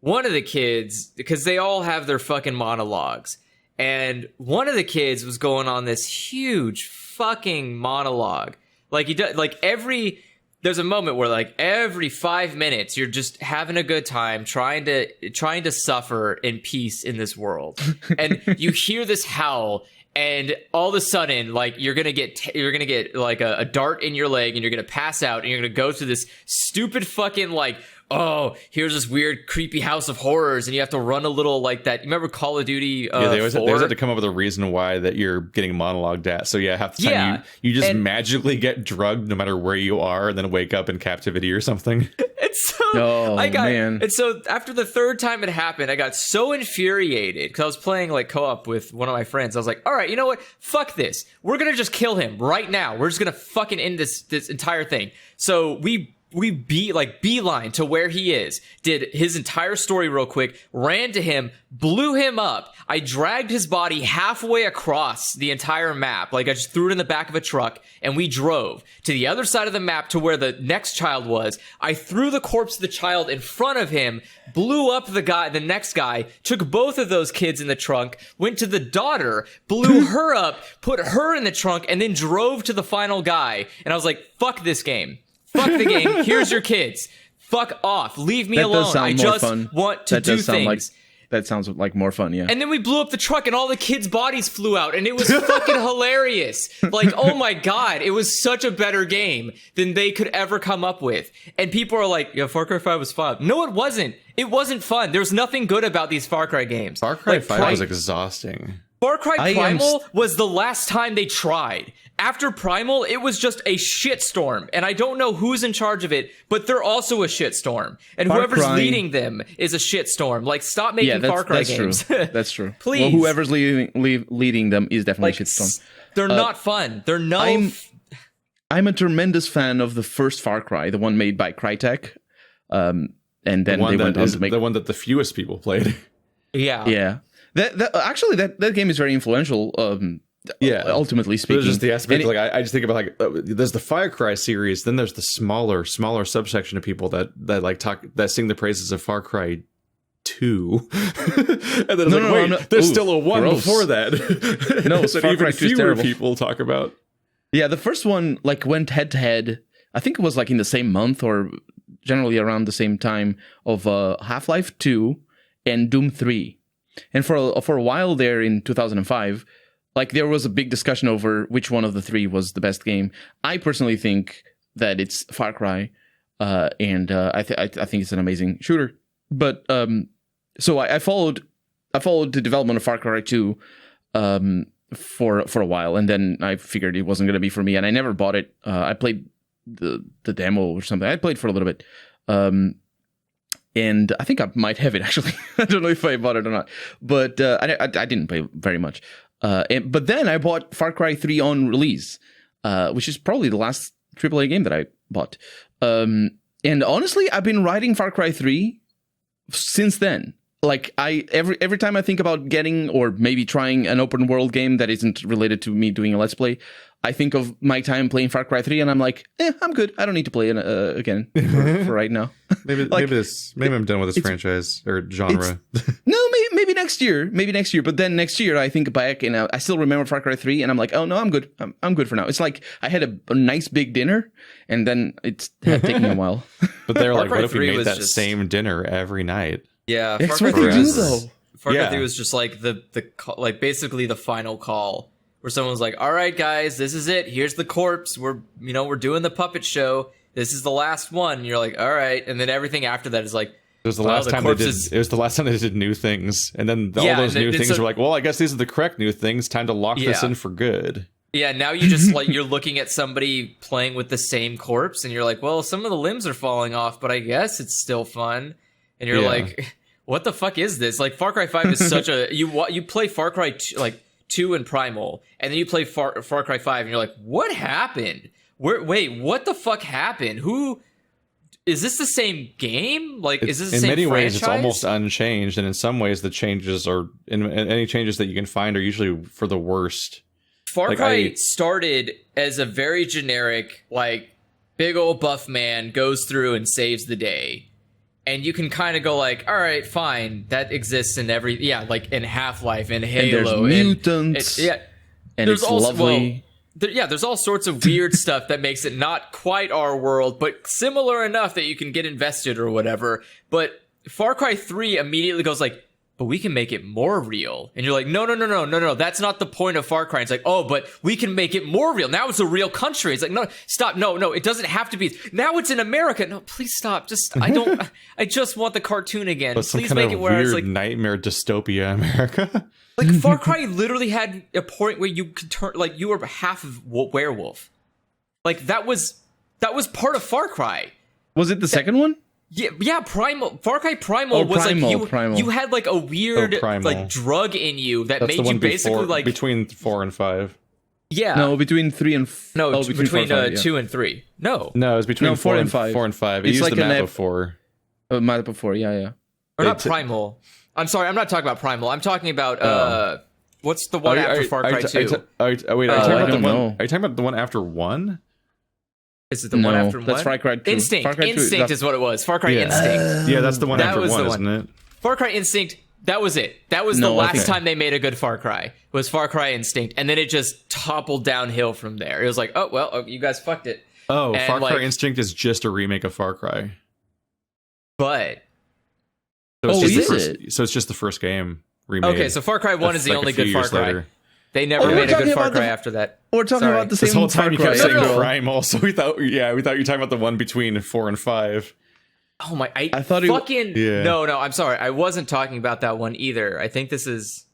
Speaker 4: one of the kids, because they all have their fucking monologues, and one of the kids was going on this huge fucking monologue. Like there's a moment where like every 5 minutes you're just having a good time trying to suffer in peace in this world, and you hear this howl. And all of a sudden, like you're gonna get like a dart in your leg, and you're gonna pass out, and you're gonna go to this stupid fucking like oh, here's this weird, creepy house of horrors, and you have to run a little like that. You remember Call of Duty?
Speaker 2: They always have to come up with a reason why that you're getting monologued at. So half the time you just magically get drugged no matter where you are, and then wake up in captivity or something.
Speaker 4: And so after the third time it happened, I got so infuriated because I was playing like co-op with one of my friends. I was like, all right, you know what? Fuck this. We're going to just kill him right now. We're just going to fucking end this entire thing. So we beeline to where he is, did his entire story real quick, ran to him, blew him up. I dragged his body halfway across the entire map. Like I just threw it in the back of a truck and we drove to the other side of the map to where the next child was. I threw the corpse of the child in front of him, blew up the next guy, took both of those kids in the trunk, went to the daughter, blew her up, put her in the trunk, and then drove to the final guy. And I was like, fuck this game. Fuck the game. Here's your kids. Fuck off. Leave me alone. I just want to do things.
Speaker 3: That sounds like more fun, yeah.
Speaker 4: And then we blew up the truck and all the kids' bodies flew out and it was fucking hilarious. Like, oh my God, it was such a better game than they could ever come up with. And people are like, yeah, Far Cry 5 was fun. No, it wasn't. It wasn't fun. There's nothing good about these Far Cry games.
Speaker 2: Far Cry 5 was exhausting.
Speaker 4: Far Cry Primal was the last time they tried. After Primal, it was just a shitstorm. And I don't know who's in charge of it, but they're also a shitstorm. And whoever's leading them is a shitstorm. Like, stop making Far Cry games.
Speaker 3: That's true.
Speaker 4: Please.
Speaker 3: Well, whoever's leading them is definitely a shitstorm.
Speaker 4: They're not fun. They're
Speaker 3: I'm a tremendous fan of the first Far Cry, the one made by Crytek. And then they went on to make...
Speaker 2: The one that the fewest people played.
Speaker 4: Yeah.
Speaker 3: Yeah. That game is very influential. Ultimately speaking,
Speaker 2: so just the aspect. I just think about there's the Far Cry series, then there's the smaller subsection of people that sing the praises of Far Cry 2, and then there's still a one gross. Before that.
Speaker 3: No, so
Speaker 2: Far Cry 2 is terrible. People talk about.
Speaker 3: Yeah, the first one went head to head. I think it was in the same month or generally around the same time of Half-Life 2 and Doom 3. And for a while there in 2005, there was a big discussion over which one of the three was the best game. I personally think that it's Far Cry, and I think it's an amazing shooter. But so I followed the development of Far Cry 2 for a while, and then I figured it wasn't going to be for me, and I never bought it. I played the demo or something. I played for a little bit. And I think I might have it, actually. I don't know if I bought it or not. But I didn't play very much. But then I bought Far Cry 3 on release, which is probably the last AAA game that I bought. And honestly, I've been riding Far Cry 3 since then. Every time I think about getting or maybe trying an open world game that isn't related to me doing a Let's Play, I think of my time playing Far Cry 3 and I'm like, I'm good. I don't need to play it again for right now.
Speaker 2: maybe I'm done with this franchise or genre.
Speaker 3: No, maybe next year. But then next year I think back and I still remember Far Cry 3 and I'm like, oh no, I'm good. I'm good for now. It's like I had a nice big dinner and then it's taken a while.
Speaker 2: But they're like, what if we made that same dinner every night?
Speaker 4: Yeah,
Speaker 3: that's what they do though.
Speaker 4: Far Cry 3 was just like basically the final call. Where someone's like, all right, guys, this is it. Here's the corpse. We're doing the puppet show. This is the last one. And you're like, all right. And then everything after that is like,
Speaker 2: it was the last time they did new things. And then all those new things were like, well, I guess these are the correct new things. Time to lock this in for good.
Speaker 4: Yeah, now you just you're looking at somebody playing with the same corpse and you're like, well, some of the limbs are falling off, but I guess it's still fun. And you're like, what the fuck is this? Like Far Cry 5 is such a you play Far Cry 2 and Primal, and then you play Far Cry 5, and you're like, what happened? Wait, what the fuck happened? Who is this? The same game? Is this the same franchise? In many ways, it's almost
Speaker 2: unchanged, and in some ways, the changes are any changes that you can find are usually for the worst.
Speaker 4: Far Cry started as a very generic, big old buff man goes through and saves the day. And you can kind of go all right, fine, that exists in in Half-Life and Halo.
Speaker 3: And there's mutants. And it's lovely.
Speaker 4: There's all sorts of weird stuff that makes it not quite our world, but similar enough that you can get invested or whatever. But Far Cry 3 immediately goes but we can make it more real. And you're like, no, that's not the point of Far Cry. It's like, oh, but we can make it more real. Now it's a real country. It's like, no, stop. No, it doesn't have to be. Now it's in America. No, please stop. I just want the cartoon again.
Speaker 2: That's
Speaker 4: please
Speaker 2: some
Speaker 4: make
Speaker 2: kind
Speaker 4: it
Speaker 2: of
Speaker 4: where it's
Speaker 2: weird
Speaker 4: like
Speaker 2: nightmare dystopia America.
Speaker 4: Like Far Cry literally had a point where you could turn, like you were half of werewolf. Like that was part of Far Cry.
Speaker 3: Was it the second one?
Speaker 4: Yeah, Primal. Far Cry Primal was
Speaker 3: Primal.
Speaker 4: You had like a weird like drug in you that
Speaker 2: That's
Speaker 4: made you basically like
Speaker 2: between 4 and 5.
Speaker 4: Yeah.
Speaker 3: No, between 3 and
Speaker 4: between
Speaker 3: 4 and 5,
Speaker 4: 2 and 3. No,
Speaker 2: it was between
Speaker 3: 4 and 5.
Speaker 2: 4 and 5. It
Speaker 3: It's
Speaker 2: used
Speaker 3: like
Speaker 2: the
Speaker 3: an
Speaker 2: map
Speaker 3: ep-
Speaker 2: of 4.
Speaker 3: Map before, yeah.
Speaker 4: or not Primal. I'm sorry, I'm not talking about Primal. I'm talking about what's the one after Far Cry 2?
Speaker 2: Are you talking about the one after 1?
Speaker 4: Is it the one after
Speaker 3: that's
Speaker 4: 1?
Speaker 3: Far Cry 2.
Speaker 4: Instinct.
Speaker 3: Far Cry 2,
Speaker 4: Instinct is what it was. Far Cry Instinct.
Speaker 2: Yeah, that's the one
Speaker 4: That
Speaker 2: after
Speaker 4: was
Speaker 2: 1,
Speaker 4: the
Speaker 2: isn't it?
Speaker 4: Far Cry Instinct, that was it. That was the last time they made a good Far Cry, was Far Cry Instinct. And then it just toppled downhill from there. It was like, oh, well, you guys fucked it.
Speaker 2: Oh,
Speaker 4: And
Speaker 2: Far Cry Instinct is just a remake of Far Cry.
Speaker 4: But...
Speaker 2: So it's
Speaker 3: is
Speaker 2: just
Speaker 3: it?
Speaker 2: So it's just the first game remade.
Speaker 4: Okay, so Far Cry 1 is the
Speaker 2: like
Speaker 4: only
Speaker 2: a few
Speaker 4: good Far
Speaker 2: years
Speaker 4: Cry.
Speaker 2: later.
Speaker 4: They never
Speaker 3: we're
Speaker 4: made a
Speaker 3: talking
Speaker 4: good Far
Speaker 3: about the-
Speaker 4: Cry after that.
Speaker 3: We're talking
Speaker 4: Sorry.
Speaker 3: about the same
Speaker 2: This whole time you
Speaker 3: Far
Speaker 2: kept
Speaker 3: Cry.
Speaker 2: saying Primal, so we thought you were talking about the one between 4 and 5.
Speaker 4: Oh my!
Speaker 3: I thought
Speaker 4: No, I'm sorry. I wasn't talking about that one either. I think this is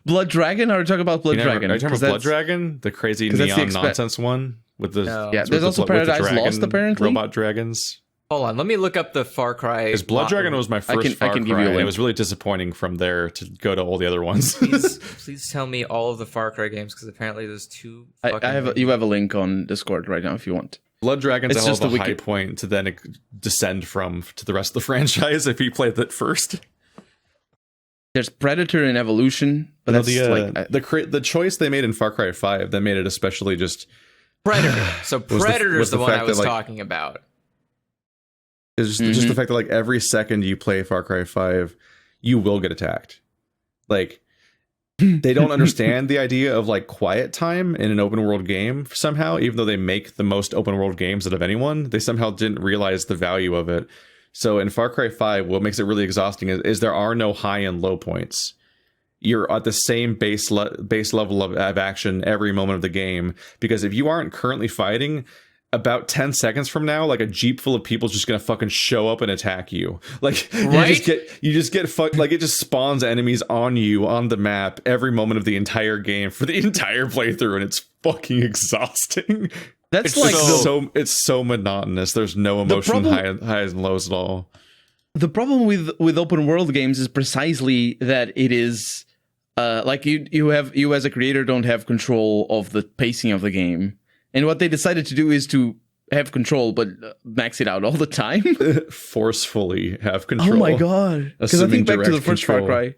Speaker 3: Blood Dragon. Are we talking about Blood Dragon?
Speaker 2: Are you talking about Blood Dragon, the crazy
Speaker 3: 'cause that's the
Speaker 2: neon nonsense one with the
Speaker 4: No.
Speaker 3: Yeah,
Speaker 2: with
Speaker 3: there's
Speaker 2: the
Speaker 3: also
Speaker 2: with the
Speaker 3: Paradise Lost, apparently.
Speaker 2: robot dragons.
Speaker 4: Hold on. Let me look up the Far Cry.
Speaker 2: Because Blood Dragon was my first Far
Speaker 3: I can give
Speaker 2: Cry,
Speaker 3: you a
Speaker 2: and it
Speaker 3: link.
Speaker 2: was really disappointing from there to go to all the other ones.
Speaker 4: Please tell me all of the Far Cry games, because apparently there's 2.
Speaker 3: You have a link on Discord right now if you want.
Speaker 2: Blood Dragon's
Speaker 3: It's
Speaker 2: a hell
Speaker 3: just
Speaker 2: of a
Speaker 3: the
Speaker 2: high point to then descend from to the rest of the franchise if you played that first.
Speaker 3: There's Predator and Evolution, but that's
Speaker 2: the choice they made in Far Cry 5 that made it especially just
Speaker 4: Predator. So Predator's
Speaker 2: was
Speaker 4: the one
Speaker 2: fact
Speaker 4: I was
Speaker 2: that, like,
Speaker 4: talking about.
Speaker 2: is just the fact that like every second you play Far Cry 5, you will get attacked. Like they don't understand the idea of like quiet time in an open world game somehow, even though they make the most open world games out of anyone. They somehow didn't realize the value of it. So in Far Cry 5, what makes it really exhausting is there are no high and low points. You're at the same base level of action every moment of the game, because if you aren't currently fighting, about 10 seconds from now, like a jeep full of people is just gonna fucking show up and attack you. Like
Speaker 4: Right?
Speaker 2: you just get fucked. Like it just spawns enemies on you on the map every moment of the entire game for the entire playthrough, and it's fucking exhausting.
Speaker 3: That's
Speaker 2: It's so monotonous. There's no emotion, highs and lows at all.
Speaker 3: The problem with open world games is precisely that it is like you as a creator don't have control of the pacing of the game. And what they decided to do is to have control, but max it out all the time.
Speaker 2: Forcefully have control.
Speaker 3: Oh my god! Because I think back to the first
Speaker 2: control.
Speaker 3: Far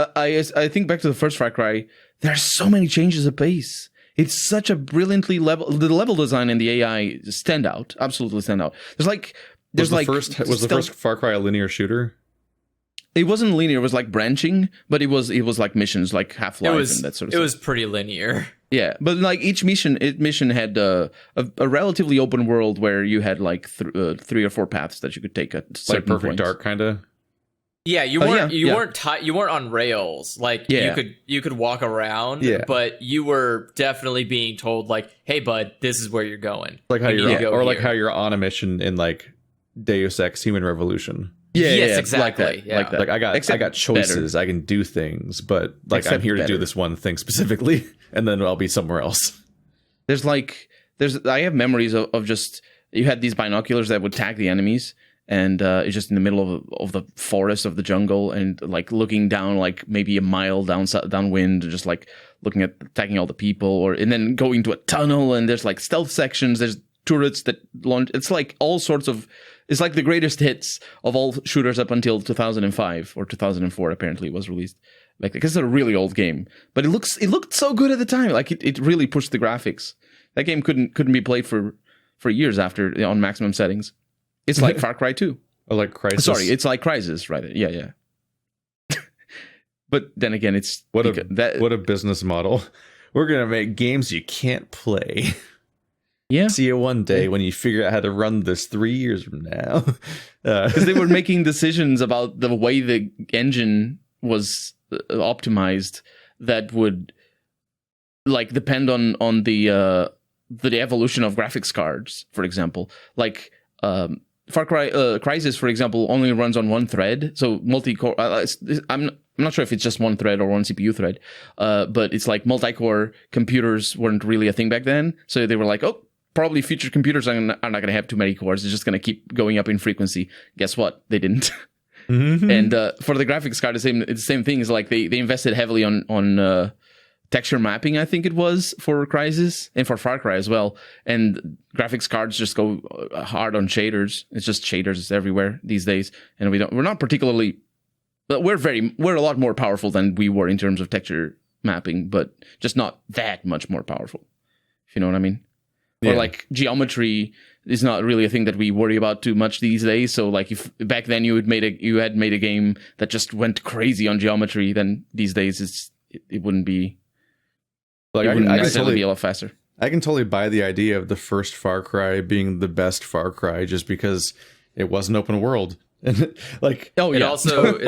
Speaker 3: Cry. I think back to the first Far Cry. There's so many changes of pace. It's such a brilliantly the level design and the AI stand out. Absolutely stand out. Was
Speaker 2: the first Far Cry a linear shooter?
Speaker 3: It wasn't linear. It was like branching, but it was like missions, like Half-Life and that sort of stuff.
Speaker 4: It was pretty linear.
Speaker 3: Yeah, but like each mission had a relatively open world where you had like 3 or 4 paths that you could take at certain
Speaker 2: Like Perfect
Speaker 3: points.
Speaker 2: Dark, kind of.
Speaker 4: Yeah, you weren't on rails. Like you could walk around, but you were definitely being told like, "Hey, bud, this is where you're going."
Speaker 2: Like how like how you're on a mission in like Deus Ex: Human Revolution.
Speaker 4: Yes, exactly.
Speaker 3: Like that.
Speaker 2: Like I got choices. Better. I can do things, but like I'm here to do this one thing specifically, and then I'll be somewhere else. I have memories of just you had these binoculars that would tag the enemies, and it's just in the middle of the forest of the jungle, and like looking down like maybe a mile downwind, just like looking at tagging all the people, and then going to a tunnel, and there's like stealth sections, there's turrets that launch. It's like all sorts of. It's like the greatest hits of all shooters up until 2005 or 2004. Apparently, it was released. Like, because it's a really old game, but it looked so good at the time. Like it really pushed the graphics. That game couldn't be played for years after on maximum settings. It's like Far Cry 2. Or like Crysis.
Speaker 3: Sorry, it's like Crysis, right? Yeah. But then again, it's
Speaker 2: what a business model. We're gonna make games you can't play.
Speaker 3: Yeah.
Speaker 2: See you one day when you figure out how to run this 3 years from now.
Speaker 3: Because they were making decisions about the way the engine was optimized that would like depend on the evolution of graphics cards, for example. Like Far Cry Crysis, for example, only runs on one thread, so multi-core. I'm not sure if it's just one thread or one CPU thread, but it's like multi-core computers weren't really a thing back then, so they were like, oh, probably future computers are not going to have too many cores. It's just going to keep going up in frequency. Guess what? They didn't. Mm-hmm. And for the graphics card, it's the same thing. Is like they invested heavily on texture mapping, I think it was, for Crysis and for Far Cry as well. And graphics cards just go hard on shaders. It's just shaders everywhere these days, and we're not particularly, but we're a lot more powerful than we were in terms of texture mapping, but just not that much more powerful. If you know what I mean. Yeah. Or like geometry is not really a thing that we worry about too much these days. So like if back then you had made a game that just went crazy on geometry, then these days it wouldn't be. Like, I can necessarily be a lot faster.
Speaker 2: I can totally buy the idea of the first Far Cry being the best Far Cry just because it wasn't open world. And like,
Speaker 4: it also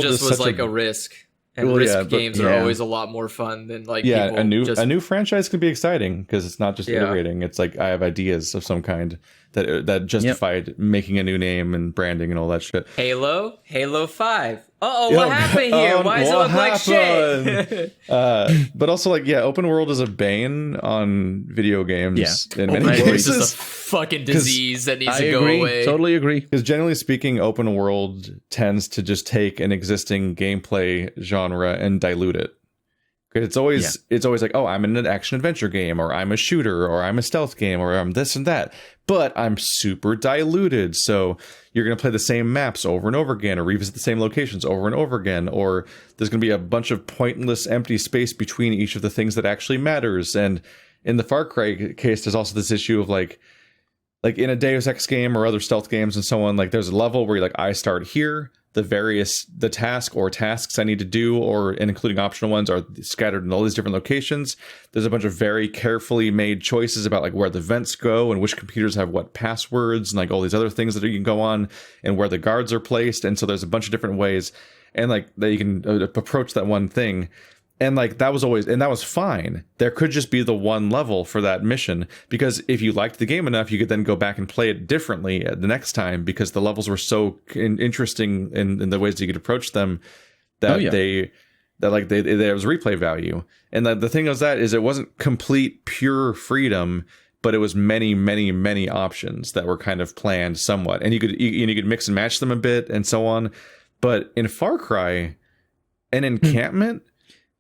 Speaker 4: just was like a risk. And risk games are always a lot more fun than like
Speaker 2: a new franchise can be exciting because it's not just iterating. It's like I have ideas of some kind that justified making a new name and branding and all that shit.
Speaker 4: Halo 5. What happened here? Why does it look like shit?
Speaker 2: But also like open world is a bane on video games in many cases.
Speaker 4: It's just a fucking disease that needs to go away.
Speaker 3: Totally agree.
Speaker 2: Because generally speaking, open world tends to just take an existing gameplay genre and dilute it. It's always like, oh, I'm in an action adventure game, or I'm a shooter, or I'm a stealth game, or I'm this and that. But I'm super diluted, so you're going to play the same maps over and over again, or revisit the same locations over and over again, or there's going to be a bunch of pointless empty space between each of the things that actually matters. And in the Far Cry case, there's also this issue of like in a Deus Ex game or other stealth games and so on, like there's a level where you're like, I start here. The task or tasks I need to do, and including optional ones, are scattered in all these different locations. There's a bunch of very carefully made choices about like where the vents go and which computers have what passwords and like all these other things that you can go on and where the guards are placed. And so there's a bunch of different ways and like that you can approach that one thing. And like that was fine. There could just be the one level for that mission, because if you liked the game enough, you could then go back and play it differently the next time, because the levels were so interesting in the ways that you could approach them that there was replay value. And the thing is it wasn't complete pure freedom, but it was many, many, many options that were kind of planned somewhat, and you could mix and match them a bit and so on. But in Far Cry, an encampment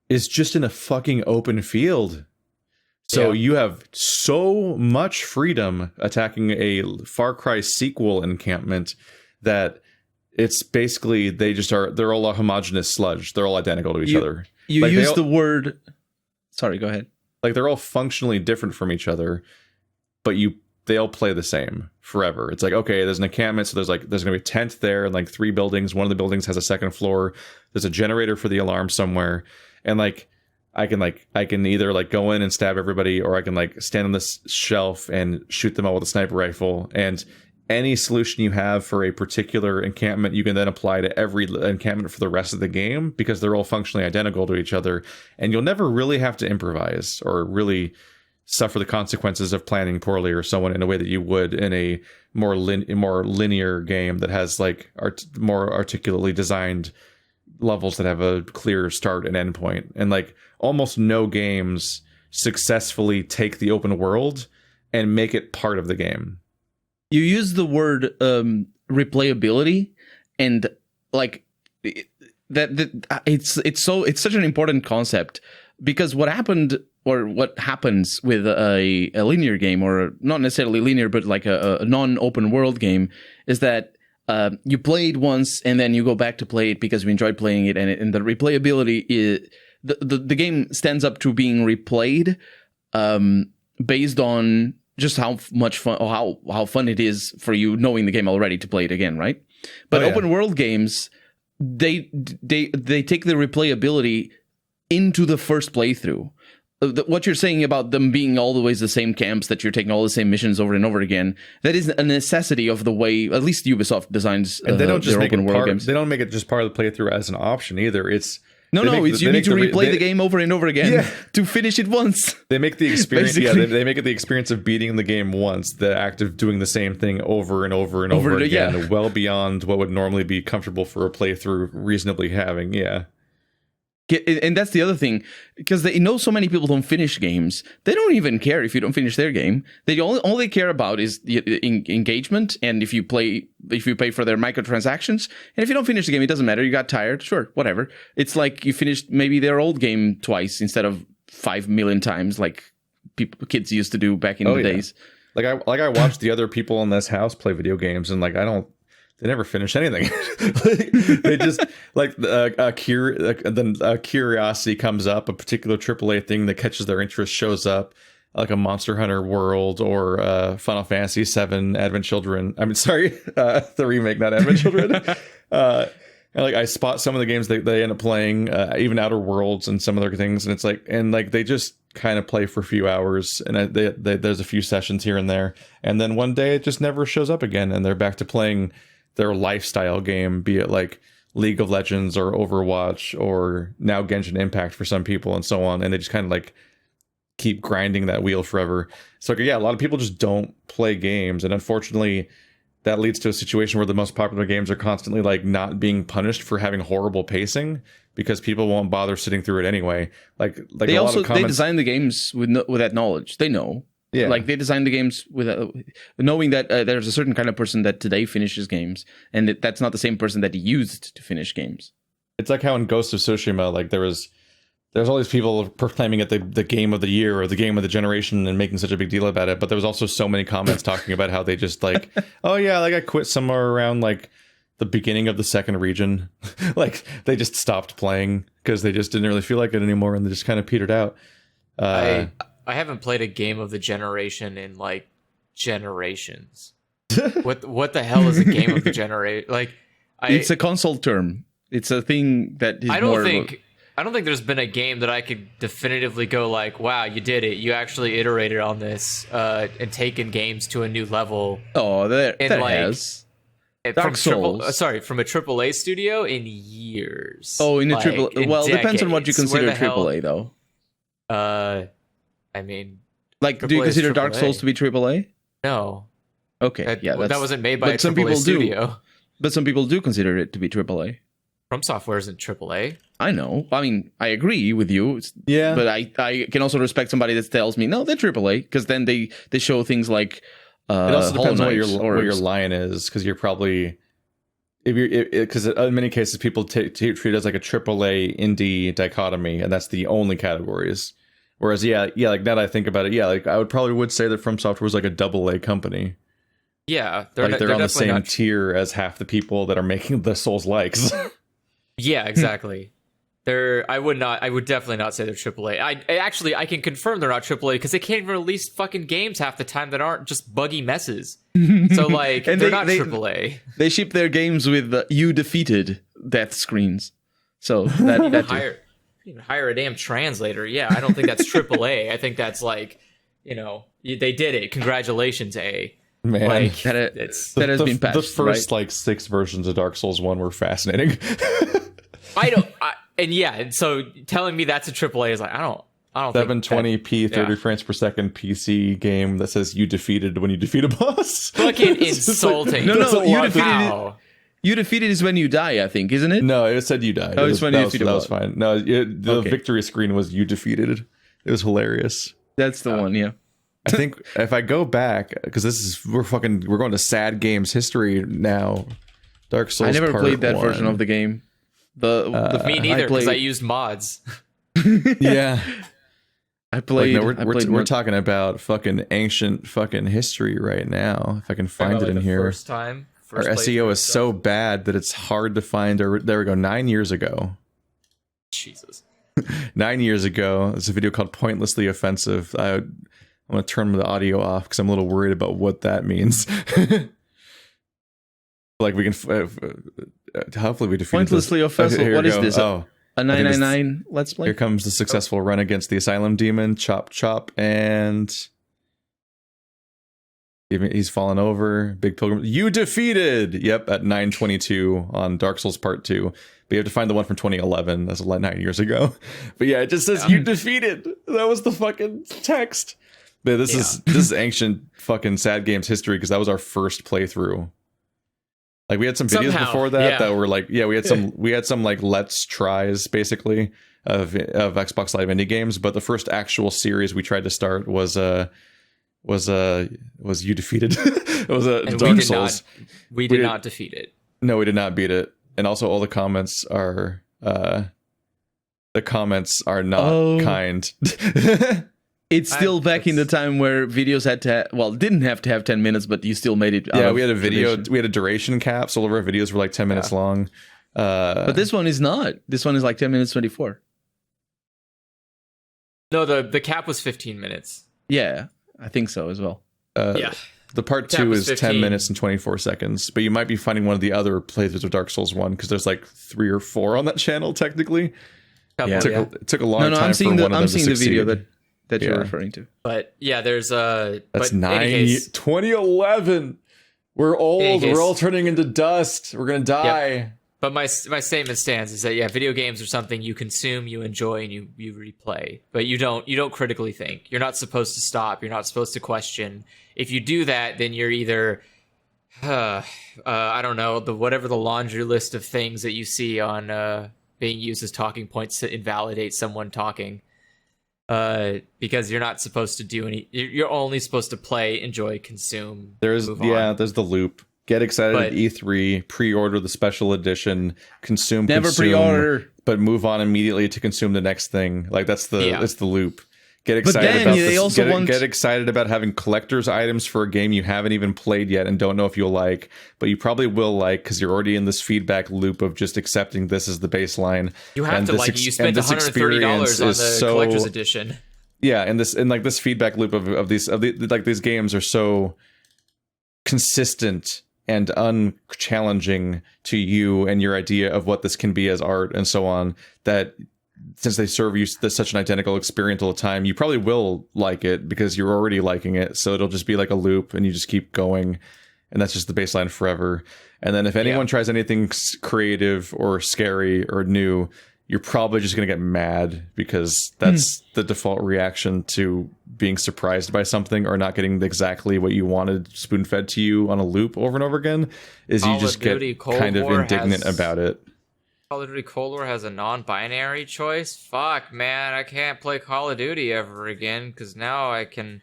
Speaker 2: is just in a fucking open field. So you have so much freedom attacking a Far Cry sequel encampment that it's basically they're all a homogeneous sludge. They're all identical to each other.
Speaker 3: You like use the word. Sorry, go ahead.
Speaker 2: Like they're all functionally different from each other, but they all play the same forever. It's like, okay, there's an encampment, so there's going to be a tent there and like 3 buildings. One of the buildings has a second floor. There's a generator for the alarm somewhere. And like I can either like go in and stab everybody, or I can like stand on this shelf and shoot them all with a sniper rifle. And any solution you have for a particular encampment, you can then apply to every encampment for the rest of the game, because they're all functionally identical to each other. And you'll never really have to improvise or really suffer the consequences of planning poorly or so on in a way that you would in a more linear game that has like more articulately designed levels that have a clear start and end point. And like almost no games successfully take the open world and make it part of the game.
Speaker 3: You use the word replayability, and like it's such an important concept, because what happens with a linear game, or not necessarily linear, but like a non-open world game, is that you play it once and then you go back to play it because you enjoyed playing it, and the replayability is the game stands up to being replayed based on just how much fun, or how fun it is for you knowing the game already to play it again, right? But open world games, they take the replayability into the first playthrough. what you're saying about them being always the same camps, that you're taking all the same missions over and over again, that is a necessity of the way at least Ubisoft designs
Speaker 2: and they don't just
Speaker 3: their
Speaker 2: make
Speaker 3: open
Speaker 2: it
Speaker 3: world
Speaker 2: part,
Speaker 3: games.
Speaker 2: They don't make it just part of the playthrough as an option either. It's
Speaker 3: you need to replay the game over and over again to finish it once.
Speaker 2: They make the experience they make it the experience of beating the game once, the act of doing the same thing over and over and over again, well beyond what would normally be comfortable for a playthrough reasonably having.
Speaker 3: And that's the other thing, because they know so many people don't finish games. They don't even care if you don't finish their game. They all they care about is engagement, and if you pay for their microtransactions. And if you don't finish the game, it doesn't matter. You got tired, sure, whatever. It's like you finished maybe their old game twice instead of 5 million times, like kids used to do back in the days.
Speaker 2: Like I watched the other people in this house play video games, and like they never finish anything. They just like a curiosity comes up, a particular AAA thing that catches their interest shows up, like a Monster Hunter World or Final Fantasy VII Advent Children. I mean, sorry, the remake, not Advent Children. And like I spot some of the games they end up playing, even Outer Worlds and some other things, and it's like, and like they just kind of play for a few hours, and there's a few sessions here and there, and then one day it just never shows up again, and they're back to playing their lifestyle game, be it like League of Legends or Overwatch or now Genshin Impact for some people and so on, and they just kind of like keep grinding that wheel forever. So a lot of people just don't play games, and unfortunately that leads to a situation where the most popular games are constantly like not being punished for having horrible pacing because people won't bother sitting through it anyway. Like
Speaker 3: they they design the games with that knowledge. They know. Yeah, like they designed the games with knowing that there's a certain kind of person that today finishes games, and that's not the same person that used to finish games.
Speaker 2: It's like how in Ghost of Tsushima, like there's all these people proclaiming it the game of the year or the game of the generation and making such a big deal about it, but there was also so many comments talking about how they just like, oh yeah, like I quit somewhere around like the beginning of the second region. Like they just stopped playing because they just didn't really feel like it anymore, and they just kind of petered out.
Speaker 4: I haven't played a game of the generation in like generations. What the hell is a game of the generation? Like,
Speaker 3: it's a console term. It's a thing that is
Speaker 4: I don't think there's been a game that I could definitively go like, wow, you did it. You actually iterated on this and taken games to a new level.
Speaker 3: Oh, that has. Dark Souls.
Speaker 4: From a AAA studio in years.
Speaker 3: Oh, in a AAA. Well, it depends on what you consider AAA, though.
Speaker 4: I mean,
Speaker 3: like, do you consider Dark Souls to be AAA?
Speaker 4: No.
Speaker 3: Okay,
Speaker 4: that wasn't made by a AAA studio.
Speaker 3: But some people do consider it to be AAA.
Speaker 4: From Software isn't AAA.
Speaker 3: I know. I mean, I agree with you.
Speaker 2: Yeah.
Speaker 3: But I can also respect somebody that tells me, no, they're AAA, because then they show things like
Speaker 2: it also depends on what your line is, because you're probably... Because in many cases, people treat it as like a AAA indie dichotomy, and that's the only categories. Whereas, like now that I think about it, like I would say that From Software was like a AA company.
Speaker 4: Yeah,
Speaker 2: they're on the same tier as half the people that are making the Souls likes.
Speaker 4: Yeah, exactly. I would definitely not say they're AAA. I can confirm they're not AAA because they can't even release fucking games half the time that aren't just buggy messes. So like, they're not AAA.
Speaker 3: They ship their games with "You defeated" death screens. So that
Speaker 4: hire a damn translator. Yeah, I don't think that's AAA. I think that's like, they did it. Congratulations, A.
Speaker 2: Man,
Speaker 3: like, that has been patched.
Speaker 2: The first like 6 versions of Dark Souls 1 were fascinating.
Speaker 4: And so telling me that's a AAA is like, I don't
Speaker 2: 720p 30 frames per second PC game that says you defeated when you defeat a boss.
Speaker 4: Fucking insulting.
Speaker 3: No, you defeated is when you die, I think, isn't it?
Speaker 2: No, it said you died.
Speaker 3: Oh, it's when you defeated.
Speaker 2: That was fine. No, the victory screen was you defeated. It was hilarious.
Speaker 3: That's the one, yeah.
Speaker 2: I think if I go back, because we're going to sad games history now. Dark Souls.
Speaker 3: I never played that
Speaker 2: 1.
Speaker 3: version of the game.
Speaker 4: Me neither, because I used mods.
Speaker 2: Yeah.
Speaker 3: I played.
Speaker 2: We're talking about fucking ancient fucking history right now. If I can find it in here.
Speaker 4: First time.
Speaker 2: Our SEO is so bad that it's hard to find. There we go. 9 years ago.
Speaker 4: Jesus.
Speaker 2: 9 years ago, there's a video called "Pointlessly Offensive." I'm going to turn the audio off because I'm a little worried about what that means. Like we can hopefully we defeat
Speaker 3: pointlessly offensive. What is this?
Speaker 2: Oh,
Speaker 3: A 999 Let's Play.
Speaker 2: Here comes the successful run against the Asylum Demon. Chop, chop, and he's fallen over. Big Pilgrim. You defeated! Yep, at 9:22 on Dark Souls Part 2. But you have to find the one from 2011. That's 9 years ago. But yeah, it just says you defeated. That was the fucking text. But this is ancient fucking Sad Games history because that was our first playthrough. Like we had some videos before that were like, we had some like let's tries basically of Xbox Live indie games, but the first actual series we tried to start was you defeated. It was Dark Souls.
Speaker 4: We did not defeat it.
Speaker 2: No, we did not beat it. And also all the comments are not kind.
Speaker 3: It's still back in the time where videos didn't have to have 10 minutes, but you still made it.
Speaker 2: Yeah, we had a video. We had a duration cap, so all of our videos were like 10 minutes long.
Speaker 3: But this one is not. This one is like 10 minutes 24.
Speaker 4: No, the cap was 15 minutes.
Speaker 3: Yeah, I think so as well.
Speaker 2: The part 2 is 10 minutes and 24 seconds, but you might be finding one of the other playthroughs of Dark Souls 1 because there's like 3 or 4 on that channel technically. It took a long time for one of them to succeed.
Speaker 3: I'm seeing the video that you're referring to.
Speaker 4: But yeah, there's
Speaker 2: that's 2011. We're old. We're all turning into dust. We're gonna die.
Speaker 4: Yep. But my statement stands is that video games are something you consume, you enjoy, and you replay. But you don't critically think. You're not supposed to stop. You're not supposed to question. If you do that, then you're either I don't know, whatever the laundry list of things that you see on being used as talking points to invalidate someone talking. Because you're not supposed to do any. You're only supposed to play, enjoy, consume.
Speaker 2: There's the loop. Get excited at E3, pre-order the special edition, consume,
Speaker 3: pre-order,
Speaker 2: but move on immediately to consume the next thing. Like that's the loop. Get excited get excited about having collector's items for a game you haven't even played yet and don't know if you'll like, but you probably will like because you're already in this feedback loop of just accepting this as the baseline.
Speaker 4: You have to like you spent $130 on the collector's edition.
Speaker 2: Yeah, and this feedback loop of these games are so consistent and unchallenging to you and your idea of what this can be as art and so on, that since they serve you such an identical experience all the time, you probably will like it because you're already liking it. So it'll just be like a loop and you just keep going. And that's just the baseline forever. And then if anyone tries anything creative or scary or new, you're probably just going to get mad because that's the default reaction to being surprised by something or not getting exactly what you wanted spoon-fed to you on a loop over and over again, is you just get kind of indignant about it.
Speaker 4: Call of Duty Cold War has a non-binary choice? Fuck, man, I can't play Call of Duty ever again because now I can...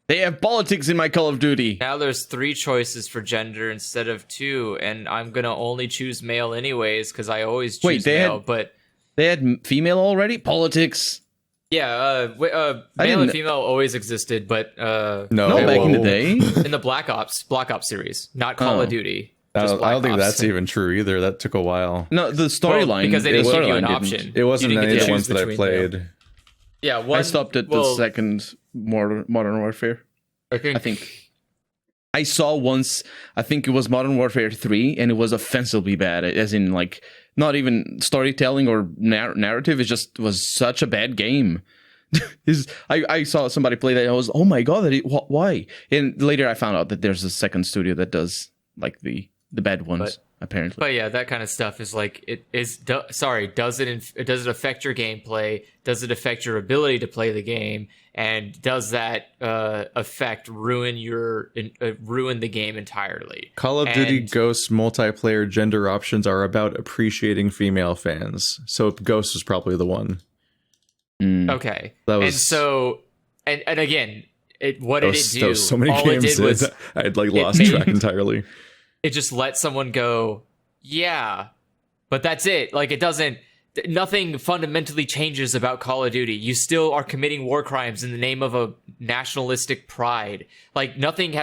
Speaker 3: They have politics in my Call of Duty.
Speaker 4: Now there's 3 choices for gender instead of 2, and I'm going to only choose male anyways because I always choose male, but...
Speaker 3: They had female already? Politics.
Speaker 4: Yeah, male and female always existed, but...
Speaker 3: no, back in the day?
Speaker 4: In the Black Ops series, not Call of Duty.
Speaker 2: I don't think that's even true either. That took a while.
Speaker 3: No, the storyline...
Speaker 4: because they didn't give you an option.
Speaker 2: It wasn't any of the ones that I played.
Speaker 4: Yeah,
Speaker 3: I stopped at the second Modern Warfare. I think I saw once, I think it was Modern Warfare 3, and it was offensively bad, as in, like, not even storytelling or narrative. It just was such a bad game. I saw somebody play that, and I was, oh my god, why? And later I found out that there's a second studio that does, like, the bad ones, apparently.
Speaker 4: But yeah, that kind of stuff is like, does it affect your gameplay? Does it affect your ability to play the game? And does that effect ruin the game entirely?
Speaker 2: Call of Duty Ghosts multiplayer gender options are about appreciating female fans. So Ghost was probably the one.
Speaker 4: Okay. And again, what did it do?
Speaker 2: There was so many games I'd lost track entirely.
Speaker 4: It just let someone go, yeah, but that's it. Like, nothing fundamentally changes about Call of Duty. You still are committing war crimes in the name of a nationalistic pride. Like, nothing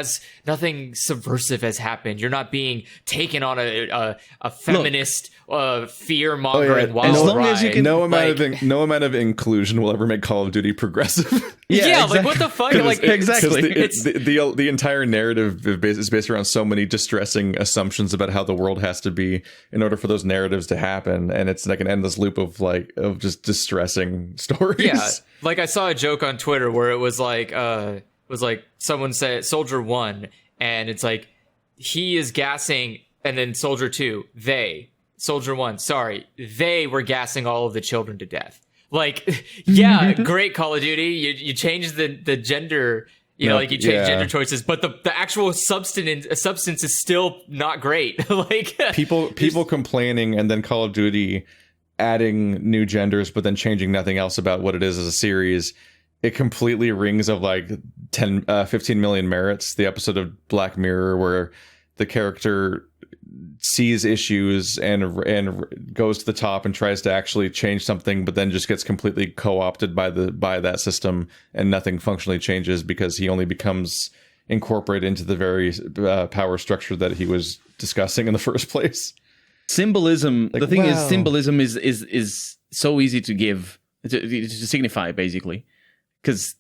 Speaker 4: subversive has happened. You're not being taken on a feminist fear-mongering wild ride. As you can,
Speaker 2: no amount of inclusion will ever make Call of Duty progressive.
Speaker 4: Exactly. Like, what the fuck? Like,
Speaker 3: exactly.
Speaker 2: The entire narrative is based around so many distressing assumptions about how the world has to be in order for those narratives to happen, and it's like an endless loop loop of just distressing stories.
Speaker 4: Yeah, like I saw a joke on Twitter where it was like someone said Soldier 1, and it's like he is gassing, and then Soldier 2, Soldier 1, sorry, they were gassing all of the children to death. Like, yeah, great Call of Duty. You change the gender, you change gender choices, but the actual substance is still not great. Like
Speaker 2: people complaining, and then Call of Duty adding new genders, but then changing nothing else about what it is as a series. It completely rings of like 15 million merits, the episode of Black Mirror where the character sees issues and goes to the top and tries to actually change something, but then just gets completely co-opted by that system, and nothing functionally changes because he only becomes incorporated into the very power structure that he was discussing in the first place.
Speaker 3: Symbolism. Like, the thing is, symbolism is so easy to give to signify, basically. Because,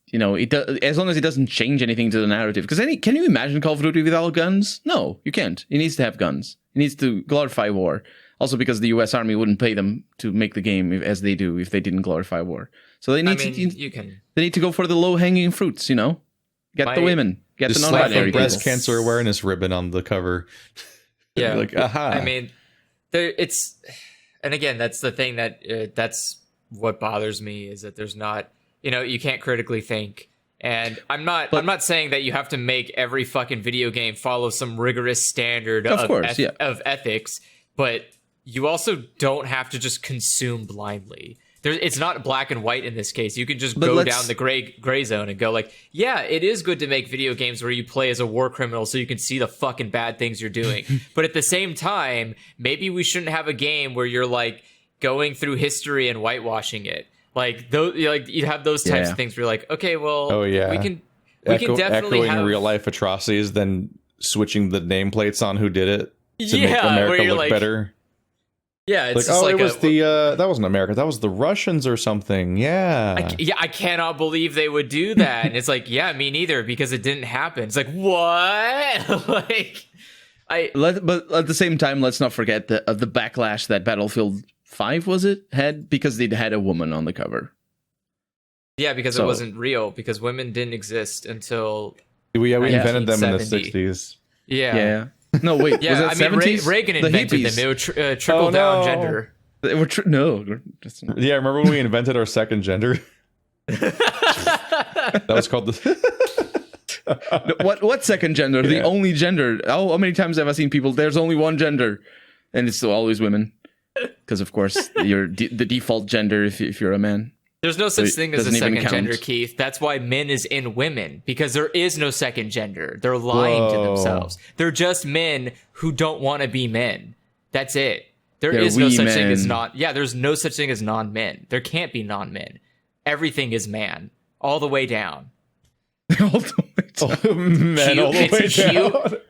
Speaker 3: as long as it doesn't change anything to the narrative. Because can you imagine Call of Duty without guns? No, you can't. It needs to have guns. It needs to glorify war. Also because the U.S. Army wouldn't pay them to make the game as they do if they didn't glorify war. So they need they need to go for the low-hanging fruits, Get the women. Get the non-binary people.
Speaker 2: Breast cancer awareness ribbon on the cover.
Speaker 4: Yeah.
Speaker 2: Like, aha.
Speaker 4: I mean, and again, that's the thing that's what bothers me, is that there's not... you can't critically think. And I'm not saying that you have to make every fucking video game follow some rigorous standard of ethics, but you also don't have to just consume blindly. It's not black and white in this case. You can just go down the gray zone and go like, yeah, it is good to make video games where you play as a war criminal so you can see the fucking bad things you're doing. But at the same time, maybe we shouldn't have a game where you're like going through history and whitewashing it. Like those, you have those types of things where you're like, okay, well, we can definitely
Speaker 2: echoing real life atrocities, then switching the nameplates on who did it to make America look better.
Speaker 4: Yeah, it's
Speaker 2: it was that wasn't America, that was the Russians or something. Yeah,
Speaker 4: I cannot believe they would do that. And it's like, yeah, me neither, because it didn't happen. It's like, what?
Speaker 3: But at the same time, let's not forget the backlash that Battlefield 5 had, because they'd had a woman on the cover.
Speaker 4: Yeah, because it wasn't real, because women didn't exist until
Speaker 2: we invented them in the 60s.
Speaker 4: Yeah.
Speaker 3: No, wait.
Speaker 4: Yeah,
Speaker 3: was that 70s?
Speaker 4: Reagan invented them. They would trickle down gender.
Speaker 3: They were
Speaker 2: Yeah, remember when we invented our second gender? That was called the...
Speaker 3: What second gender? Yeah. The only gender. How many times have I seen people? There's only one gender, and it's still always women. Because of course you're the default gender if you're a man.
Speaker 4: There's no such thing as a second gender, Keith. That's why men is in women, because there is no second gender. They're lying to themselves. They're just men who don't want to be men. That's it. There's no such thing as there's no such thing as non-men. There can't be non-men. Everything is man, all the way down.
Speaker 2: All the way down.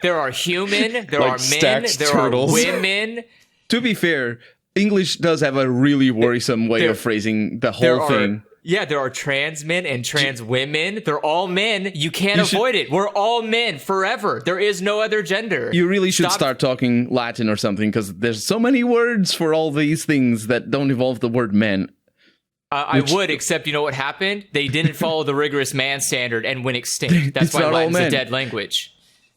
Speaker 4: There are human, there are men, there
Speaker 2: turtles.
Speaker 4: Are women.
Speaker 3: To be fair, English does have a really worrisome way of phrasing the whole thing.
Speaker 4: There are trans men and trans women. They're all men. You can't avoid it. We're all men forever. There is no other gender.
Speaker 3: You really should start talking Latin or something, because there's so many words for all these things that don't involve the word men.
Speaker 4: I would, except you know what happened? They didn't follow the rigorous man standard and went extinct. That's why Latin's a dead language.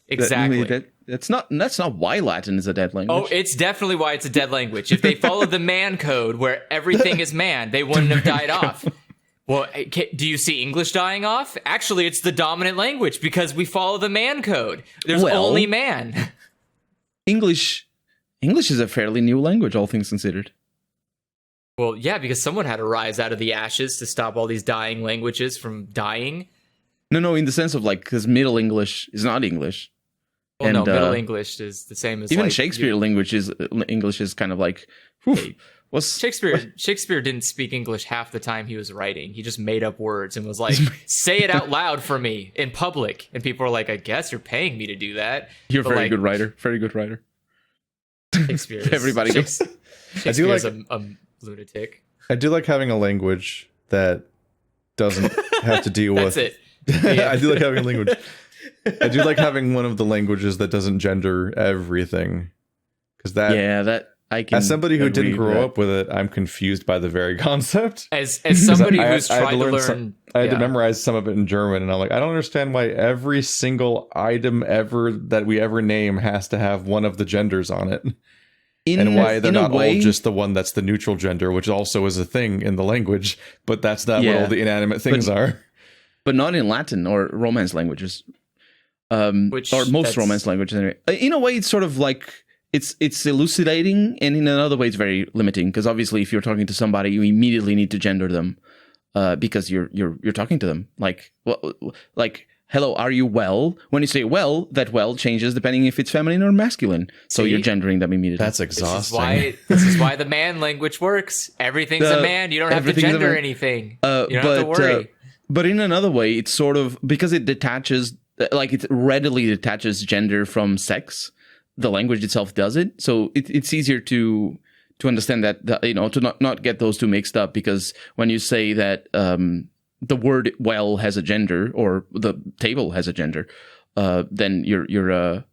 Speaker 4: Exactly.
Speaker 3: That's not why Latin is a dead language.
Speaker 4: Oh, it's definitely why it's a dead language. If they followed the man code where everything is man, they wouldn't have died off. Well, do you see English dying off? Actually, it's the dominant language because we follow the man code. There's only man.
Speaker 3: English is a fairly new language, all things considered.
Speaker 4: Well, yeah, because someone had to rise out of the ashes to stop all these dying languages from dying.
Speaker 3: No, in the sense of because Middle English is not English.
Speaker 4: Well, no, Middle English is the same as
Speaker 3: even Shakespeare English is kind of like.
Speaker 4: Shakespeare didn't speak English half the time he was writing. He just made up words and was like, "Say it out loud for me in public," and people are like, "I guess you're paying me to do that."
Speaker 3: You're a very good writer. Very good writer.
Speaker 4: Shakespeare.
Speaker 3: Everybody goes.
Speaker 4: Shakespeare is a lunatic.
Speaker 2: I do like having a language that doesn't have to deal with.
Speaker 4: That's it.
Speaker 2: Yeah. I do like having a language. I do like having one of the languages that doesn't gender everything, because that
Speaker 3: I can.
Speaker 2: As somebody who
Speaker 3: agree
Speaker 2: didn't
Speaker 3: with
Speaker 2: grow
Speaker 3: that.
Speaker 2: up with it, I'm confused by the very concept.
Speaker 4: As somebody who's
Speaker 2: I had
Speaker 4: tried to learn,
Speaker 2: I had to memorize some of it in German, and I'm like, I don't understand why every single item ever that we ever name has to have one of the genders on it, and why they're not all just the one that's the neutral gender, which also is a thing in the language, but that's not what all the inanimate things are.
Speaker 3: But not in Latin or Romance languages, or most Romance languages. Anyway. In a way, it's sort of like it's elucidating, and in another way, it's very limiting. Because obviously, if you're talking to somebody, you immediately need to gender them, because you're talking to them. Like hello, are you well? When you say well, that well changes depending if it's feminine or masculine. So you're gendering them immediately.
Speaker 2: That's exhausting.
Speaker 4: This is why the man language works. Everything's a man. You don't have to gender anything. You don't have to worry.
Speaker 3: But in another way, it's sort of because it detaches, like it readily detaches gender from sex. The language itself does it, so it's easier to understand that, to not get those two mixed up. Because when you say that the word "well" has a gender or the table has a gender, then you're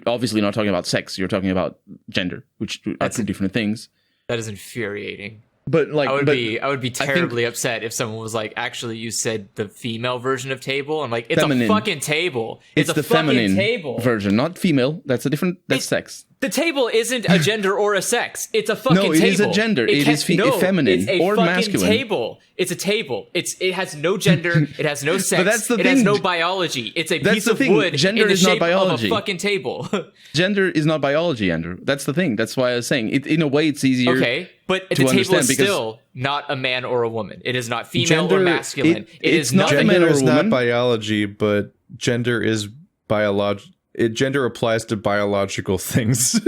Speaker 3: obviously not talking about sex. You're talking about gender, which are two different things.
Speaker 4: That is infuriating.
Speaker 3: But like,
Speaker 4: I would be terribly upset if someone was like, actually, you said the female version of table. I'm like, it's feminine. A fucking table. It's the feminine table
Speaker 3: version, not female. That's that's sex.
Speaker 4: The table isn't a gender or a sex. It's a fucking table. No,
Speaker 3: it is a gender. It is feminine or masculine.
Speaker 4: Table. It's a table. It has no gender. It has no sex.
Speaker 3: But that's the thing.
Speaker 4: It has no biology. It's a piece of wood
Speaker 3: gender
Speaker 4: in the
Speaker 3: is
Speaker 4: shape
Speaker 3: not biology.
Speaker 4: of a fucking table.
Speaker 3: Gender is not biology, Andrew. That's the thing. That's why I was saying it. In a way, it's easier.
Speaker 4: Okay, but the table is still not a man or a woman. It is not female or masculine. It's not
Speaker 2: gender
Speaker 4: a man or a
Speaker 2: is
Speaker 4: woman.
Speaker 2: Not biology, but gender is biology. Gender applies to biological things.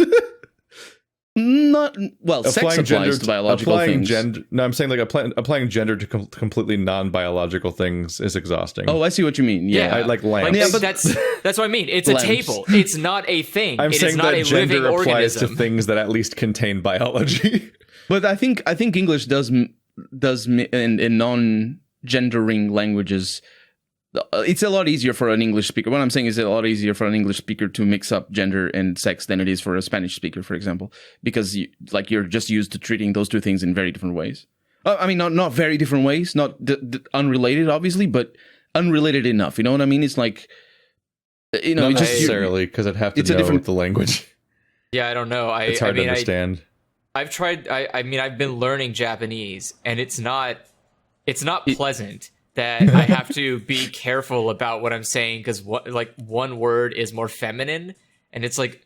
Speaker 3: Not well. Sex applies to biological things.
Speaker 2: I'm saying like applying gender to completely non-biological things is exhausting.
Speaker 3: Oh, I see what you mean. Yeah,
Speaker 2: I like lamps.
Speaker 4: Yeah, but that's what I mean. It's a table. It's not a thing.
Speaker 2: I'm saying
Speaker 4: is not
Speaker 2: that
Speaker 4: a
Speaker 2: gender
Speaker 4: living
Speaker 2: applies
Speaker 4: organism.
Speaker 2: to things that at least contain biology.
Speaker 3: But I think English does in non-gendering languages. It's a lot easier for an English speaker. What I'm saying is a lot easier for an English speaker to mix up gender and sex than it is for a Spanish speaker, for example, because you're just used to treating those two things in very different ways. I mean, not very different ways, not unrelated, obviously, but unrelated enough. You know what I mean? It's like,
Speaker 2: not necessarily, because I'd have to know the language.
Speaker 4: Yeah, I don't know.
Speaker 2: It's hard to understand.
Speaker 4: I've tried. I've been learning Japanese, and it's not pleasant. That I have to be careful about what I'm saying because one word is more feminine, and it's like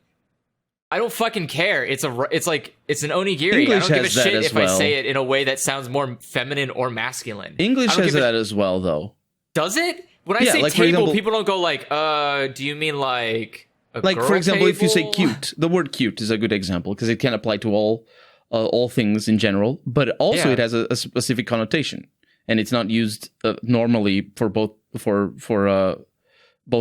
Speaker 4: I don't fucking care. It's like it's an onigiri.
Speaker 3: English
Speaker 4: I don't give a shit if I say it in a way that sounds more feminine or masculine.
Speaker 3: English has that as well, though.
Speaker 4: Does it? When I say table, for example, people don't go like, do you mean like a girl
Speaker 3: for example,
Speaker 4: table?
Speaker 3: If you say cute, the word cute is a good example because it can apply to all things in general, but also it has a specific connotation. And it's not used normally for both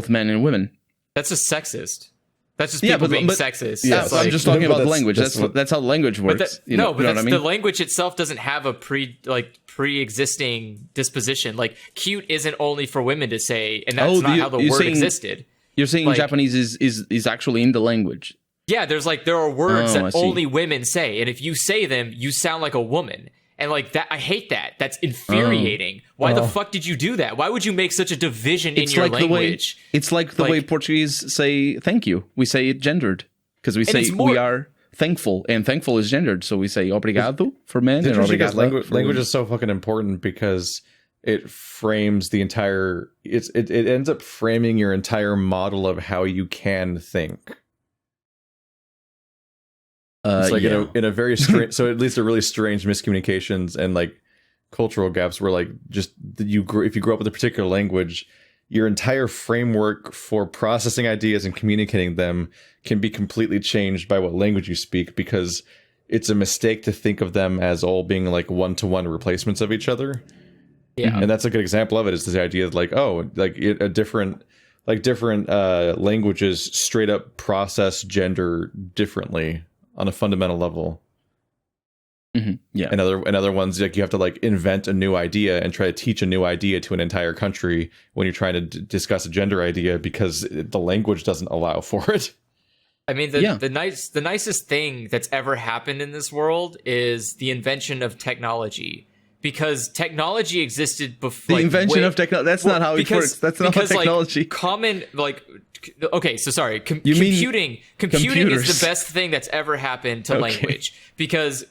Speaker 3: men and women.
Speaker 4: That's just sexist. That's just people being sexist.
Speaker 3: Yeah, I'm just talking about the language. That's how the language works.
Speaker 4: The language itself doesn't have a pre-existing disposition. Like cute isn't only for women to say, and that's not how the word existed.
Speaker 3: You're saying Japanese is actually in the language.
Speaker 4: Yeah, there are words that only women say, and if you say them, you sound like a woman. And like that, I hate that. That's infuriating. Why the fuck did you do that? Why would you make such a division in your language?
Speaker 3: It's like the way Portuguese say thank you. We say it gendered because we say we are thankful, and thankful is gendered. So we say obrigado for men. And obrigado
Speaker 2: language is so fucking important because it frames the entire. It ends up framing your entire model of how you can think. It's like in a very strange, so it leads to really strange miscommunications and like cultural gaps where like just if you grow up with a particular language, your entire framework for processing ideas and communicating them can be completely changed by what language you speak because it's a mistake to think of them as all being like one-to-one replacements of each other. Yeah, and that's a good example of it. Is this idea of like different languages straight up process gender differently on a fundamental level.
Speaker 3: Mm-hmm. Yeah.
Speaker 2: And other ones, like you have to like invent a new idea and try to teach a new idea to an entire country when you're trying to discuss a gender idea because the language doesn't allow for it.
Speaker 4: I mean, the nicest thing that's ever happened in this world is the invention of technology. Because technology existed before.
Speaker 3: The invention of technology. That's not how it works. That's not technology. Computing is the best thing that's ever happened to language. Because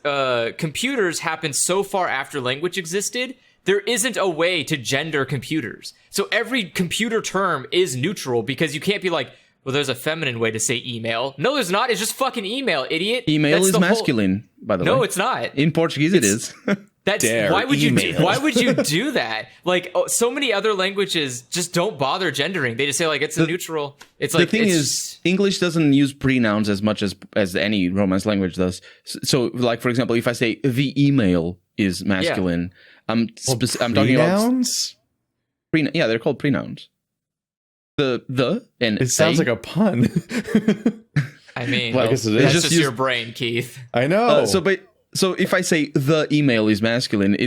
Speaker 3: computers happened so far after language existed. There isn't a way to gender computers. So every computer term is neutral because you can't be like, well, there's a feminine way to say email. No, there's not. It's just fucking email, idiot. Email is masculine, by the way.
Speaker 4: No, it's not.
Speaker 3: In Portuguese, it is.
Speaker 4: Why would you do that? Like, so many other languages just don't bother gendering. They just say like it's a neutral. It's like
Speaker 3: the thing is, English doesn't use pronouns as much as any Romance language does. So, like for example, if I say the email is masculine, I'm talking about yeah, they're called pronouns. The and
Speaker 2: it sounds like a pun.
Speaker 4: I mean,
Speaker 2: well, I guess it is.
Speaker 4: That's just your brain, Keith.
Speaker 2: I know.
Speaker 3: So if I say the email is masculine,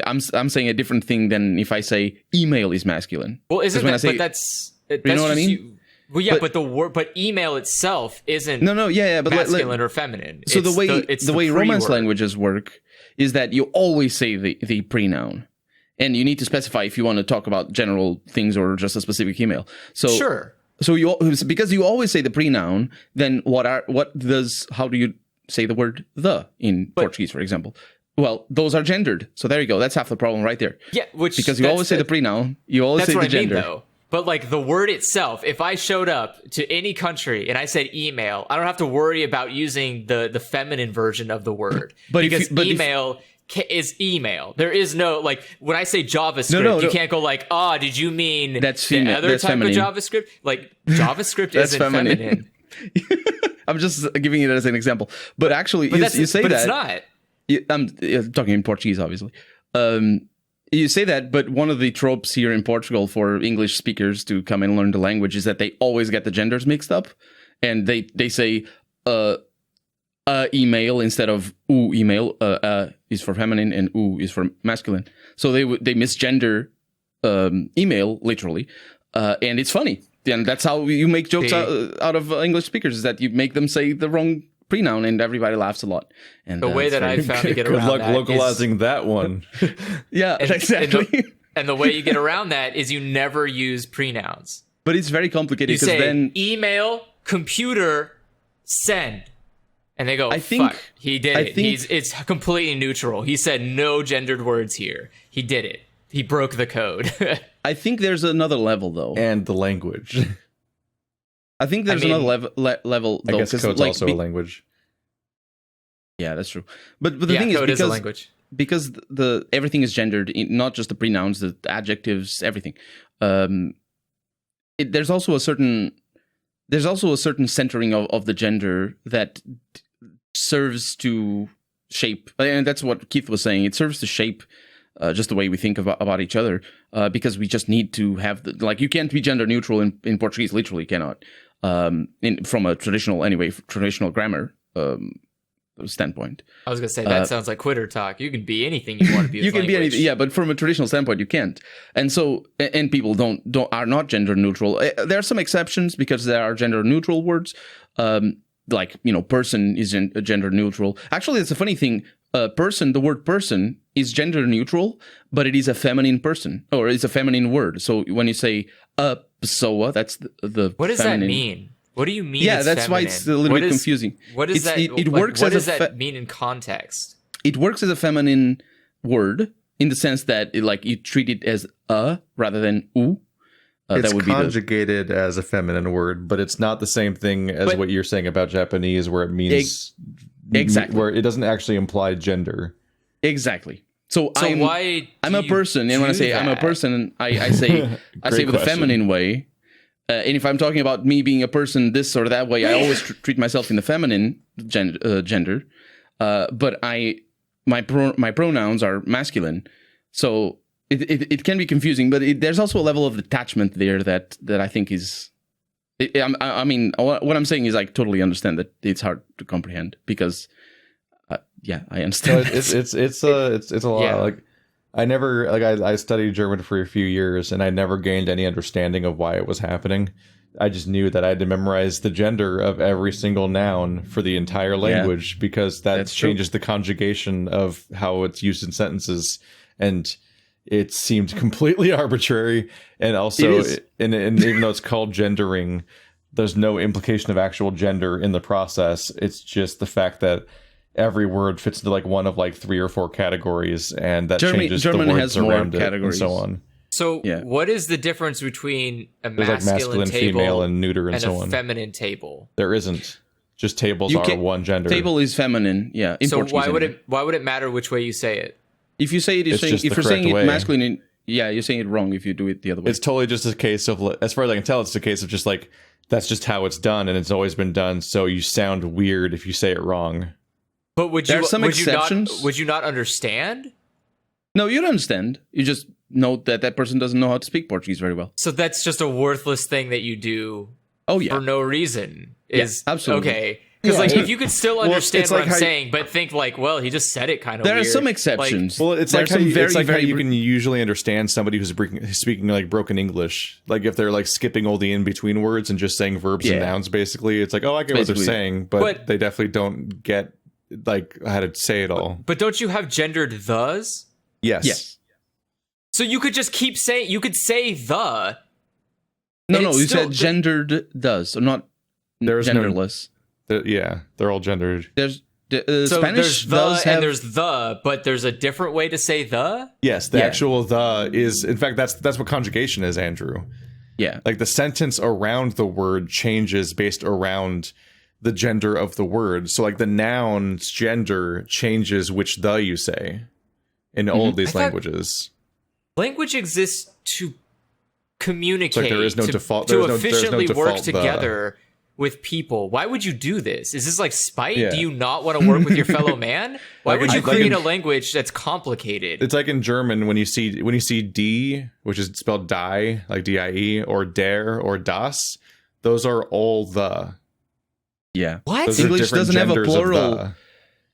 Speaker 3: I'm saying a different thing than if I say email is masculine.
Speaker 4: Well, isn't that? But that's
Speaker 3: you know what I mean?
Speaker 4: But the word, but email itself isn't.
Speaker 3: But
Speaker 4: masculine or feminine.
Speaker 3: So the way Romance languages work is that you always say the pronoun. And you need to specify if you want to talk about general things or just a specific email. So
Speaker 4: sure.
Speaker 3: So because you always say the pronoun, then how do you say the word the in Portuguese, for example? Well, those are gendered. So there you go. That's half the problem right there.
Speaker 4: Yeah,
Speaker 3: because you always say the pronoun, you always say the gender.
Speaker 4: That's what I mean, though. But like the word itself, if I showed up to any country and I said email, I don't have to worry about using the feminine version of the word. Because email is email. There is no, like, when I say JavaScript, you can't go like, did you mean
Speaker 3: that's
Speaker 4: the other
Speaker 3: that's
Speaker 4: type
Speaker 3: feminine.
Speaker 4: of JavaScript? Like, JavaScript isn't feminine.
Speaker 3: I'm just giving it as an example. But actually, you say that.
Speaker 4: But it's not.
Speaker 3: I'm talking in Portuguese, obviously. You say that, but one of the tropes here in Portugal for English speakers to come and learn the language is that they always get the genders mixed up. And they say, email instead of email. Is for feminine and is for masculine. So they misgender email literally, and it's funny. And that's how you make jokes out of English speakers, is that you make them say the wrong pronoun and everybody laughs a lot. And
Speaker 4: the way that I found to get around
Speaker 2: good luck localizing that one.
Speaker 3: Yeah, exactly.
Speaker 4: And the way you get around that is you never use pronouns.
Speaker 3: But it's very complicated.
Speaker 4: You say then email, computer, send. And they go, fuck, he did it. It's completely neutral. He said no gendered words here. He did it. He broke the code.
Speaker 3: I think there's another level, though.
Speaker 2: And the language.
Speaker 3: I think there's another level, though.
Speaker 2: I guess code's also a language.
Speaker 3: Yeah, that's true. But the thing is,
Speaker 4: code is a language.
Speaker 3: Because everything is gendered, not just the pronouns, the adjectives, everything. There's also a certain centering of the gender that serves to shape, and that's what Keith was saying. It serves to shape just the way we think about each other, because we just need to have you can't be gender neutral in Portuguese. Literally cannot, from a traditional grammar standpoint.
Speaker 4: I was gonna say that sounds like quitter talk. You can be anything you want to be.
Speaker 3: You can be anything, yeah, but from a traditional standpoint, you can't. And so, and people are not gender neutral. There are some exceptions because there are gender neutral words. Person isn't gender neutral. Actually, it's a funny thing. The word person is gender neutral, but it is a feminine person, or it's a feminine word. So when you say pessoa, that's the
Speaker 4: what does
Speaker 3: feminine.
Speaker 4: That mean? What do you mean?
Speaker 3: Yeah, that's
Speaker 4: feminine?
Speaker 3: Why it's a little bit confusing.
Speaker 4: What is that?
Speaker 3: It works
Speaker 4: what
Speaker 3: as
Speaker 4: does that mean in context?
Speaker 3: It works as a feminine word in the sense that you treat it as rather than u.
Speaker 2: It's conjugated as a feminine word, but it's not the same thing as what you're saying about Japanese, where it means
Speaker 3: exactly,
Speaker 2: where it doesn't actually imply gender.
Speaker 3: Exactly. So I'm a person, and when I say I'm a person, I say with a feminine way. And if I'm talking about me being a person this or that way, I always treat myself in the feminine gender. But my pronouns are masculine, so it can be confusing. But there's also a level of detachment there that I think is. I mean, what I'm saying is I totally understand that it's hard to comprehend because, I understand.
Speaker 2: No, it's a lot. I studied German for a few years, and I never gained any understanding of why it was happening. I just knew that I had to memorize the gender of every single noun for the entire language because that changes the conjugation of how it's used in sentences. And it seemed completely arbitrary. And also, and even though it's called gendering, there's no implication of actual gender in the process. It's just the fact that every word fits into like one of like 3 or 4 categories, and that changes
Speaker 3: German
Speaker 2: the words
Speaker 3: has more
Speaker 2: around
Speaker 3: categories.
Speaker 2: it and so on.
Speaker 4: So what is the difference between a
Speaker 2: There's like masculine,
Speaker 4: table
Speaker 2: female, and neuter, and so
Speaker 4: a
Speaker 2: on.
Speaker 4: feminine table?
Speaker 2: There isn't. Just tables are one gender.
Speaker 3: Table is feminine. Yeah. In
Speaker 4: So
Speaker 3: Portuguese,
Speaker 4: why would it matter which way you say it?
Speaker 3: if you say it,
Speaker 2: It's just
Speaker 3: if
Speaker 2: the
Speaker 3: you're saying
Speaker 2: correct
Speaker 3: it
Speaker 2: way.
Speaker 3: masculine, you're saying it wrong if you do it the other way.
Speaker 2: It's totally just a case of, as far as I can tell, it's a case of just like, that's just how it's done, and it's always been done, so you sound weird if you say it wrong.
Speaker 4: But would
Speaker 3: There
Speaker 4: you
Speaker 3: are some exceptions.
Speaker 4: would you not understand?
Speaker 3: No, you don't understand. You just note that person doesn't know how to speak Portuguese very well.
Speaker 4: So that's just a worthless thing that you do
Speaker 3: Oh yeah.
Speaker 4: for no reason.
Speaker 3: Yeah,
Speaker 4: Is
Speaker 3: absolutely.
Speaker 4: okay. Because like if you could still understand
Speaker 2: it's
Speaker 4: what
Speaker 2: like
Speaker 4: I'm
Speaker 2: how
Speaker 4: saying, but think like, well, he just said it kind of
Speaker 3: There
Speaker 4: weird.
Speaker 3: are some exceptions.
Speaker 2: Well, it's
Speaker 3: There
Speaker 2: like
Speaker 3: are
Speaker 2: how
Speaker 3: some
Speaker 2: you,
Speaker 3: very,
Speaker 2: it's like how
Speaker 3: very
Speaker 2: you can usually understand somebody who's speaking like broken English. Like if they're like skipping all the in between words and just saying verbs and nouns, basically, it's like, oh, I get what they're
Speaker 3: Basically.
Speaker 2: saying, but they definitely don't get like how to say it all.
Speaker 4: But don't you have gendered thes?
Speaker 2: Yes.
Speaker 3: Yes.
Speaker 4: So you could just keep saying, you could say the.
Speaker 3: No,
Speaker 4: and
Speaker 3: no,
Speaker 4: it's
Speaker 3: you
Speaker 4: still-
Speaker 3: said gendered does, so not
Speaker 2: There's no-
Speaker 3: genderless.
Speaker 2: They're all gendered.
Speaker 3: There's
Speaker 4: So
Speaker 3: Spanish
Speaker 4: there's the
Speaker 3: does have
Speaker 4: and there's the, but there's a different way to say the.
Speaker 2: Yes, the
Speaker 3: Yeah.
Speaker 2: actual the is, in fact, that's what conjugation is, Andrew.
Speaker 3: yeah.
Speaker 2: Like the sentence around the word changes based around the gender of the word. So like the noun's gender changes which the you say in all of these
Speaker 4: I thought-
Speaker 2: languages.
Speaker 4: Language exists to communicate.
Speaker 2: there is no
Speaker 4: to,
Speaker 2: default-
Speaker 4: to
Speaker 2: there is no- there's no
Speaker 4: efficiently work
Speaker 2: default the.
Speaker 4: together with people. Why would you do this? Is this like spite?
Speaker 2: Yeah.
Speaker 4: Do you not want to work with your fellow man? Why would you
Speaker 2: like
Speaker 4: create
Speaker 2: in-
Speaker 4: a language that's complicated?
Speaker 2: It's like in German when you see D, which is spelled die, like DIE, or der or das, those are all the.
Speaker 3: Yeah.
Speaker 4: What?
Speaker 2: Those are
Speaker 3: English
Speaker 2: different
Speaker 3: doesn't have a
Speaker 2: genders of
Speaker 3: plural.
Speaker 2: the.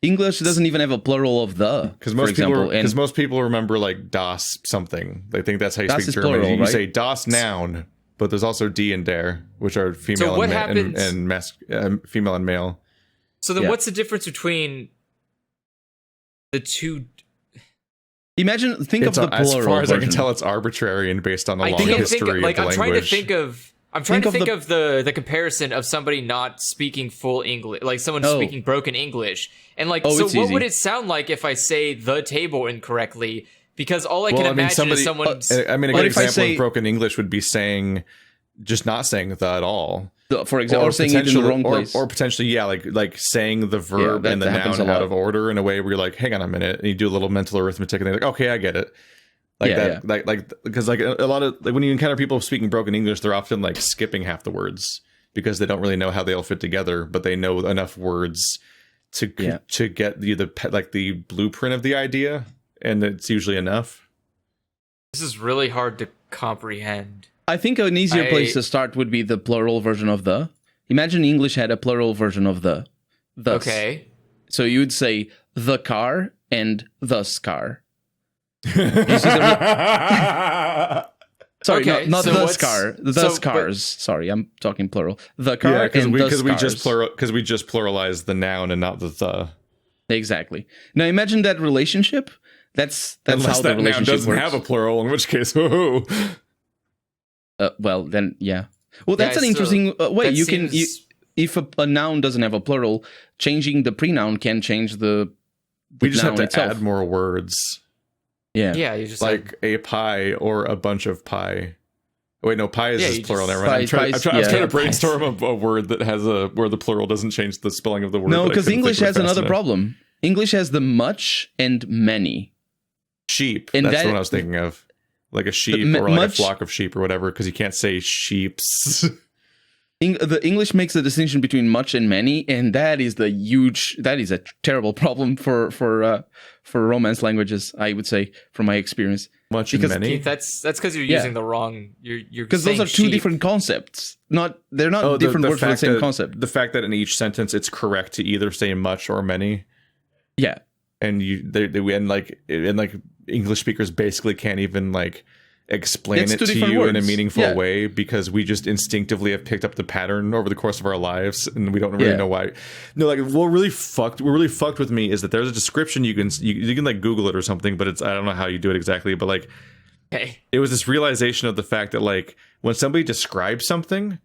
Speaker 3: English doesn't even have a plural of the.
Speaker 2: Because
Speaker 3: for example,
Speaker 2: most people remember like das something. They think that's how you
Speaker 3: Das
Speaker 2: speak
Speaker 3: is
Speaker 2: German.
Speaker 3: plural,
Speaker 2: You
Speaker 3: right?
Speaker 2: say das noun, but there's also die and der, which are female
Speaker 4: So what
Speaker 2: and,
Speaker 4: happens-
Speaker 2: female and male.
Speaker 4: So then
Speaker 3: Yeah.
Speaker 4: what's the difference between the two?
Speaker 3: imagine, think of
Speaker 2: It's,
Speaker 3: the
Speaker 2: as
Speaker 3: plural
Speaker 2: far as I can
Speaker 3: version.
Speaker 2: tell, it's arbitrary and based on a long
Speaker 4: can't
Speaker 2: history
Speaker 4: think of, like
Speaker 2: of the
Speaker 4: I'm trying to
Speaker 2: language.
Speaker 4: think of. I'm trying to think of the comparison of somebody not speaking full English, like someone speaking broken English, and like, so
Speaker 3: it's
Speaker 4: what
Speaker 3: easy.
Speaker 4: would it sound like if I say the table incorrectly? Because all I can imagine is someone's.
Speaker 2: I mean, a
Speaker 3: What
Speaker 2: good
Speaker 3: if I
Speaker 2: example
Speaker 3: say-
Speaker 2: of broken English would be saying, just not saying the at all.
Speaker 3: For example, or saying it in the wrong place.
Speaker 2: Or potentially, like saying the verb
Speaker 3: that
Speaker 2: and the
Speaker 3: happens
Speaker 2: noun
Speaker 3: a lot.
Speaker 2: out of order in a way where you're like, hang on a minute, and you do a little mental arithmetic, and they're like, okay, I get it. Like
Speaker 3: Yeah,
Speaker 2: that, like because like a lot of like when you encounter people speaking broken English, they're often like skipping half the words because they don't really know how they all fit together, but they know enough words to get the blueprint of the idea, and it's usually enough.
Speaker 4: This is really hard to comprehend.
Speaker 3: I think an easier place to start would be the plural version of the. Imagine English had a plural version of the. Thus.
Speaker 4: Okay.
Speaker 3: So you would say the car and thus car. Sorry,
Speaker 4: Okay,
Speaker 3: not
Speaker 4: so
Speaker 3: the
Speaker 4: what's-
Speaker 3: car. The
Speaker 4: so-
Speaker 3: cars. Sorry, I'm talking plural. The car
Speaker 2: Yeah,
Speaker 3: and
Speaker 2: because we
Speaker 3: cars.
Speaker 2: just pluralized the noun and not the.
Speaker 3: Exactly. Now imagine that relationship. That's
Speaker 2: Unless
Speaker 3: how the
Speaker 2: that noun
Speaker 3: relationship
Speaker 2: doesn't
Speaker 3: works.
Speaker 2: have a plural, in which case, woohoo.
Speaker 3: Well, then, yeah. Well, that's
Speaker 4: Yeah,
Speaker 3: an interesting way.
Speaker 4: that
Speaker 3: You can,
Speaker 4: seems-
Speaker 3: if a noun doesn't have a plural, changing the pronoun can change the
Speaker 2: We just have
Speaker 3: noun
Speaker 2: to
Speaker 3: itself.
Speaker 2: add more words,
Speaker 3: Yeah.
Speaker 4: Yeah, you just
Speaker 2: like a pie or a bunch of pie. Wait, no, pie is
Speaker 4: Yeah,
Speaker 2: just
Speaker 4: you
Speaker 2: plural.
Speaker 4: just-
Speaker 2: Never mind. I was trying
Speaker 3: yeah.
Speaker 2: to brainstorm a word that has where the plural doesn't change the spelling of the word.
Speaker 3: No,
Speaker 2: but I
Speaker 3: because
Speaker 2: couldn't
Speaker 3: English
Speaker 2: think of it
Speaker 3: has
Speaker 2: fast
Speaker 3: another
Speaker 2: enough.
Speaker 3: problem. English has the much and many.
Speaker 2: Sheep.
Speaker 3: And
Speaker 2: That's
Speaker 3: that-
Speaker 2: what I was thinking of. Like a sheep or like a flock of sheep or whatever, because you can't say sheeps.
Speaker 3: The English makes a distinction between much and many, and that is a terrible problem for Romance languages, I would say, from my experience.
Speaker 2: Much
Speaker 3: Because
Speaker 2: and many.
Speaker 4: Keith, that's because you're
Speaker 3: Yeah.
Speaker 4: using the wrong. You're
Speaker 3: Because those
Speaker 4: saying
Speaker 3: are two
Speaker 4: sheep.
Speaker 3: different concepts. They're not different words for the
Speaker 2: fact
Speaker 3: same
Speaker 2: that-
Speaker 3: concept.
Speaker 2: The fact that in each sentence it's correct to either say much or many.
Speaker 3: Yeah.
Speaker 2: And English speakers basically can't even like explain it to you in a meaningful way, because we just instinctively have picked up the pattern over the course of our lives, and we don't really know why. No, like what really fucked with me is that there's a description you can like Google it or something, but I don't know how you do it exactly, but like it was this realization of the fact that like when somebody describes something,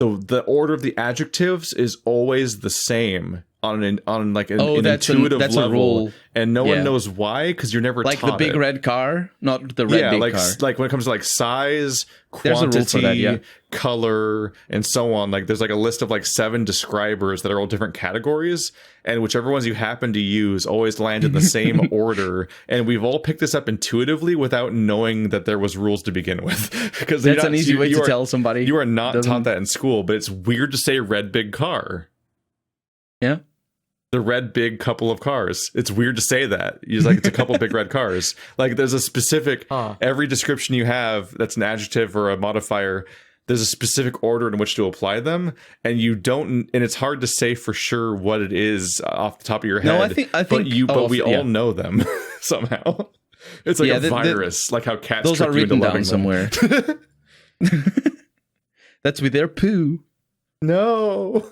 Speaker 2: the order of the adjectives is always the same on an intuitive level, and no one knows why, because you're never
Speaker 3: like
Speaker 2: taught
Speaker 3: the big red car, not the red big car.
Speaker 2: Like when it comes to like size, quantity, color, and so on. Like there's like a list of like 7 describers that are all different categories, and whichever ones you happen to use always land in the same order. And we've all picked this up intuitively without knowing that there was rules to begin with. Because
Speaker 3: that's an easy way to tell somebody.
Speaker 2: You are not taught that in school, but it's weird to say red big car.
Speaker 3: Yeah.
Speaker 2: The red big couple of cars. It's weird to say that. It's like it's a couple big red cars. Like there's a specific every description you have that's an adjective or a modifier, there's a specific order in which to apply them, and you don't, and it's hard to say for sure what it is off the top of your head.
Speaker 3: No, I think
Speaker 2: but we all know them somehow. It's like a virus, like how cats
Speaker 3: those are written down somewhere. That's with their poo.
Speaker 2: No.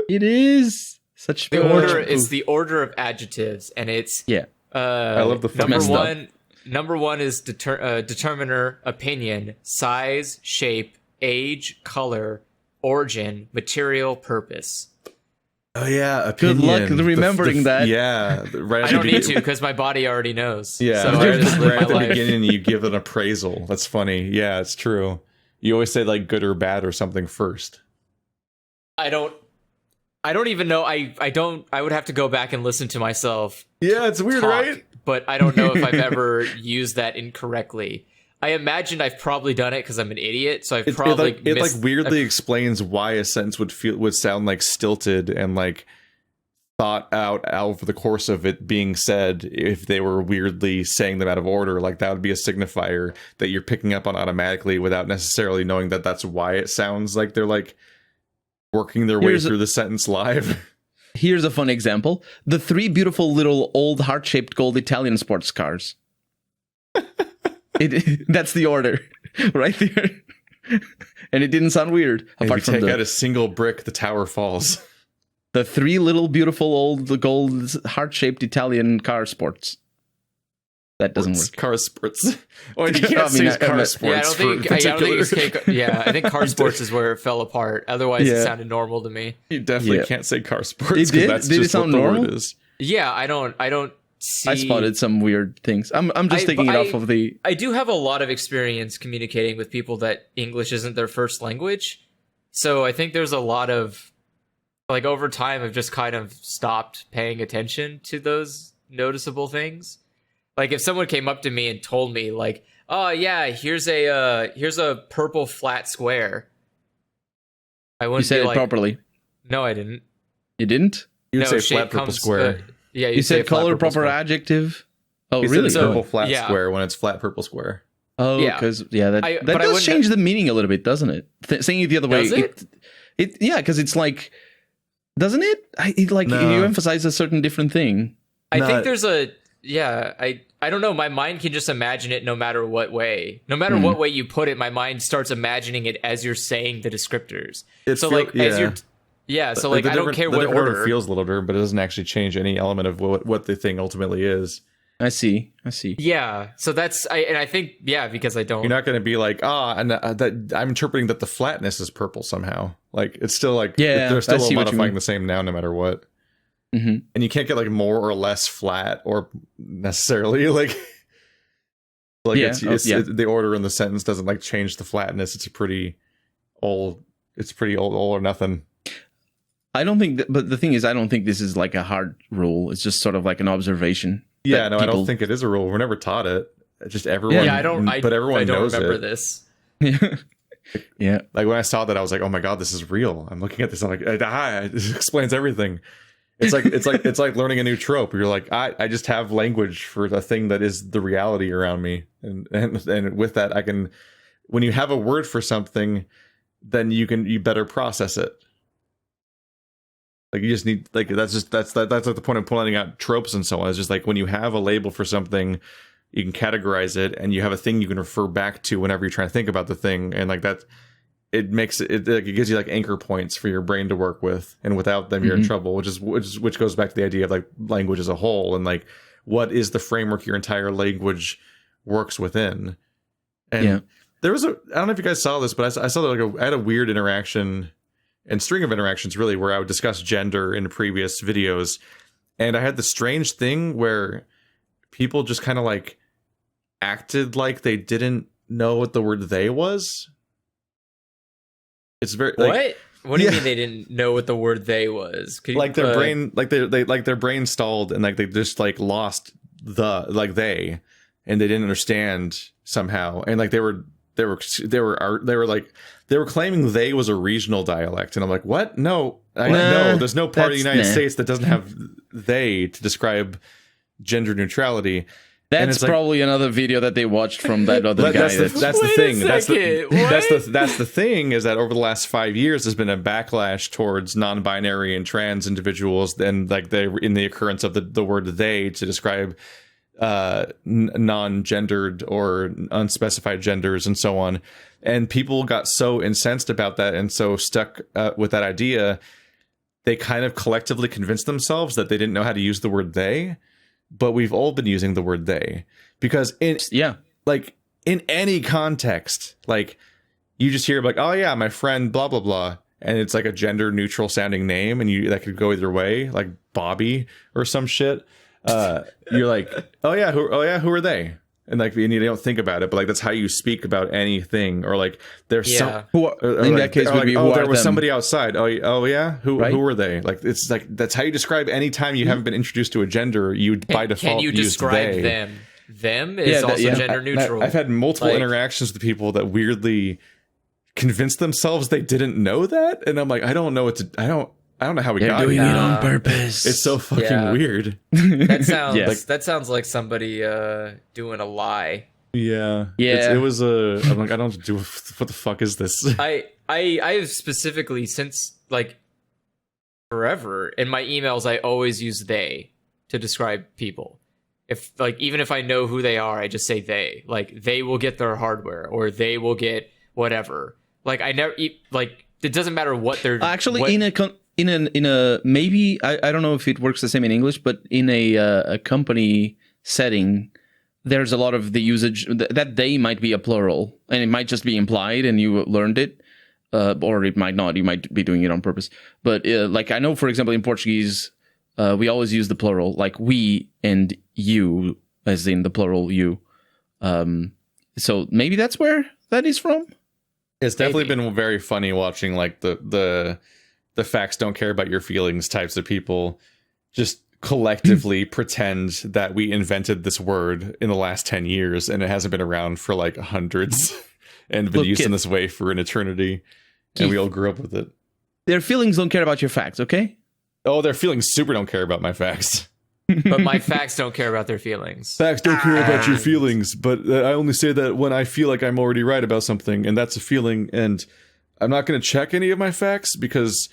Speaker 3: It is. Such
Speaker 4: the order. It's the order of adjectives, and it's
Speaker 2: I love the
Speaker 4: number one. Number one is determiner, opinion, size, shape, age, color, origin, material, purpose.
Speaker 2: Oh yeah, opinion.
Speaker 3: Good luck remembering that.
Speaker 2: Yeah, right.
Speaker 4: I don't need to, because my body already knows.
Speaker 2: Yeah,
Speaker 4: so I just live
Speaker 2: right at the
Speaker 4: my life.
Speaker 2: beginning, you give an appraisal. That's funny. Yeah, it's true. You always say like good or bad or something first.
Speaker 4: I don't even know. I would have to go back and listen to myself.
Speaker 2: Yeah, it's weird, right?
Speaker 4: But I don't know if I've ever used that incorrectly. I imagine I've probably done it because I'm an idiot. So I've probably
Speaker 2: it weirdly explains why a sentence would sound like stilted and like thought out over the course of it being said. If they were weirdly saying them out of order, like that would be a signifier that you're picking up on automatically without necessarily knowing that that's why it sounds like they're like working their way through the sentence live.
Speaker 3: Here's a fun example. The 3 beautiful little old heart-shaped gold Italian sports cars. That's the order right there. And it didn't sound weird.
Speaker 2: Apart from take out a single brick, the tower falls.
Speaker 3: The 3 little beautiful old gold heart-shaped Italian car sports. That doesn't work.
Speaker 2: Car sports. Oh, you can't say car sports.
Speaker 4: Yeah, I think car sports is where it fell apart. Otherwise, it sounded normal to me.
Speaker 2: You definitely can't say car sports.
Speaker 3: It did?
Speaker 2: That's
Speaker 3: did
Speaker 2: just
Speaker 3: it sound
Speaker 2: what
Speaker 3: normal?
Speaker 2: The word is.
Speaker 4: Yeah, I don't see.
Speaker 3: I spotted some weird things. I'm just taking it off of the.
Speaker 4: I do have a lot of experience communicating with people that English isn't their first language, so I think there's a lot of like over time I've just kind of stopped paying attention to those noticeable things. Like if someone came up to me and told me like, "Oh yeah, here's a purple flat square," I wouldn't.
Speaker 3: You said
Speaker 4: be
Speaker 3: it
Speaker 4: like,
Speaker 3: properly.
Speaker 4: No, I didn't.
Speaker 3: You didn't?
Speaker 2: You say flat purple square.
Speaker 4: Yeah,
Speaker 3: you said color proper adjective. Oh, really?
Speaker 2: Said purple flat square when it's flat purple square.
Speaker 3: Oh, because that does change the meaning a little bit, doesn't it? Saying it the other way, it because it's like, doesn't it? You emphasize a certain different thing.
Speaker 4: I think there's I don't know. My mind can just imagine it no matter what way. No matter what way you put it, my mind starts imagining it as you're saying the descriptors. So I don't care what order.
Speaker 2: It feels a little different, but it doesn't actually change any element of what the thing ultimately is.
Speaker 3: I see.
Speaker 4: Yeah. So I think because I don't.
Speaker 2: You're not going to be like, that I'm interpreting that the flatness is purple somehow. Like it's still like they're still modifying the same noun no matter what. Mm-hmm. And you can't get like more or less flat or necessarily like the order in the sentence doesn't like change the flatness. It's pretty all or nothing.
Speaker 3: I don't think but the thing is, I don't think this is like a hard rule. It's just sort of like an observation.
Speaker 2: Yeah, no, I don't think it is a rule. We're never taught it. It's just everyone.
Speaker 4: Yeah, everyone knows
Speaker 2: it.
Speaker 4: This.
Speaker 3: Yeah.
Speaker 2: Like when I saw that, I was like, oh my God, this is real. I'm looking at this. I'm like, this explains everything. It's like learning a new trope. You're like, I just have language for the thing that is the reality around me, and with that, I can. When you have a word for something, then you better process it. Like you just need like that's like the point of pointing out tropes and so on. It's just like when you have a label for something, you can categorize it, and you have a thing you can refer back to whenever you're trying to think about the thing, and like that, it makes it gives you like anchor points for your brain to work with, and without them you're in trouble. Which goes back to the idea of like language as a whole, and like what is the framework your entire language works within. And there was I don't know if you guys saw this, but I saw like I had a weird interaction. And string of interactions, really, where I would discuss gender in previous videos. And I had the strange thing where people just kind of like acted like they didn't know what the word they was. It's very like,
Speaker 4: what do you mean they didn't know what the word they was?
Speaker 2: Like their brain, like they like their brain stalled, and like they just like lost the like they, and they didn't understand somehow, and like they were claiming they was a regional dialect, and I'm like, what? No, no, there's no part of the United States that doesn't have they to describe gender neutrality.
Speaker 3: That's probably another video that they watched from that other guy.
Speaker 2: That's the thing. That's the thing is that over the last 5 years, there's been a backlash towards non-binary and trans individuals, and like they in the occurrence of the word they to describe non-gendered or unspecified genders and so on, and people got so incensed about that and so stuck with that idea, they kind of collectively convinced themselves that they didn't know how to use the word they. But we've all been using the word they, because in any context, like you just hear like, oh yeah, my friend blah blah blah, and it's like a gender neutral sounding name, and that could go either way, like Bobby or some shit. You're like, oh yeah, who are they? And like you don't think about it, but like that's how you speak about anything. Or like there's some in that case would be there was somebody outside. Oh yeah, who were they? Like it's like that's how you describe any time you haven't been introduced to a gender. You by default
Speaker 4: can you
Speaker 2: use
Speaker 4: describe
Speaker 2: they.
Speaker 4: them? Them is also gender neutral.
Speaker 2: I've had multiple interactions with people that weirdly convinced themselves they didn't know that, and I'm like, I don't know what to. I don't know how we got
Speaker 3: doing it on purpose.
Speaker 2: It's so fucking weird.
Speaker 4: That sounds like somebody doing a lie.
Speaker 2: Yeah. It was I'm like, I don't do. What the fuck is this?
Speaker 4: I have specifically since like forever in my emails, I always use they to describe people. If like even if I know who they are, I just say they. Like they will get their hardware or they will get whatever. Like I never like it doesn't matter what they're
Speaker 3: actually in a maybe I don't know if it works the same in English, but in a company setting, there's a lot of the usage that they might be a plural, and it might just be implied, and you learned it, or it might not. You might be doing it on purpose. But like I know, for example, in Portuguese, we always use the plural, like we and you, as in the plural you. So maybe that's where that is from.
Speaker 2: It's definitely been very funny watching like the facts don't care about your feelings types of people just collectively pretend that we invented this word in the last 10 years and it hasn't been around for like hundreds and been used in this way for an eternity. Keith, and we all grew up with it.
Speaker 3: Their feelings don't care about your facts, okay?
Speaker 2: Oh, their feelings super don't care about my facts.
Speaker 4: But my facts don't care about their feelings.
Speaker 2: Facts don't care about your feelings, but I only say that when I feel like I'm already right about something, and that's a feeling, and I'm not going to check any of my facts because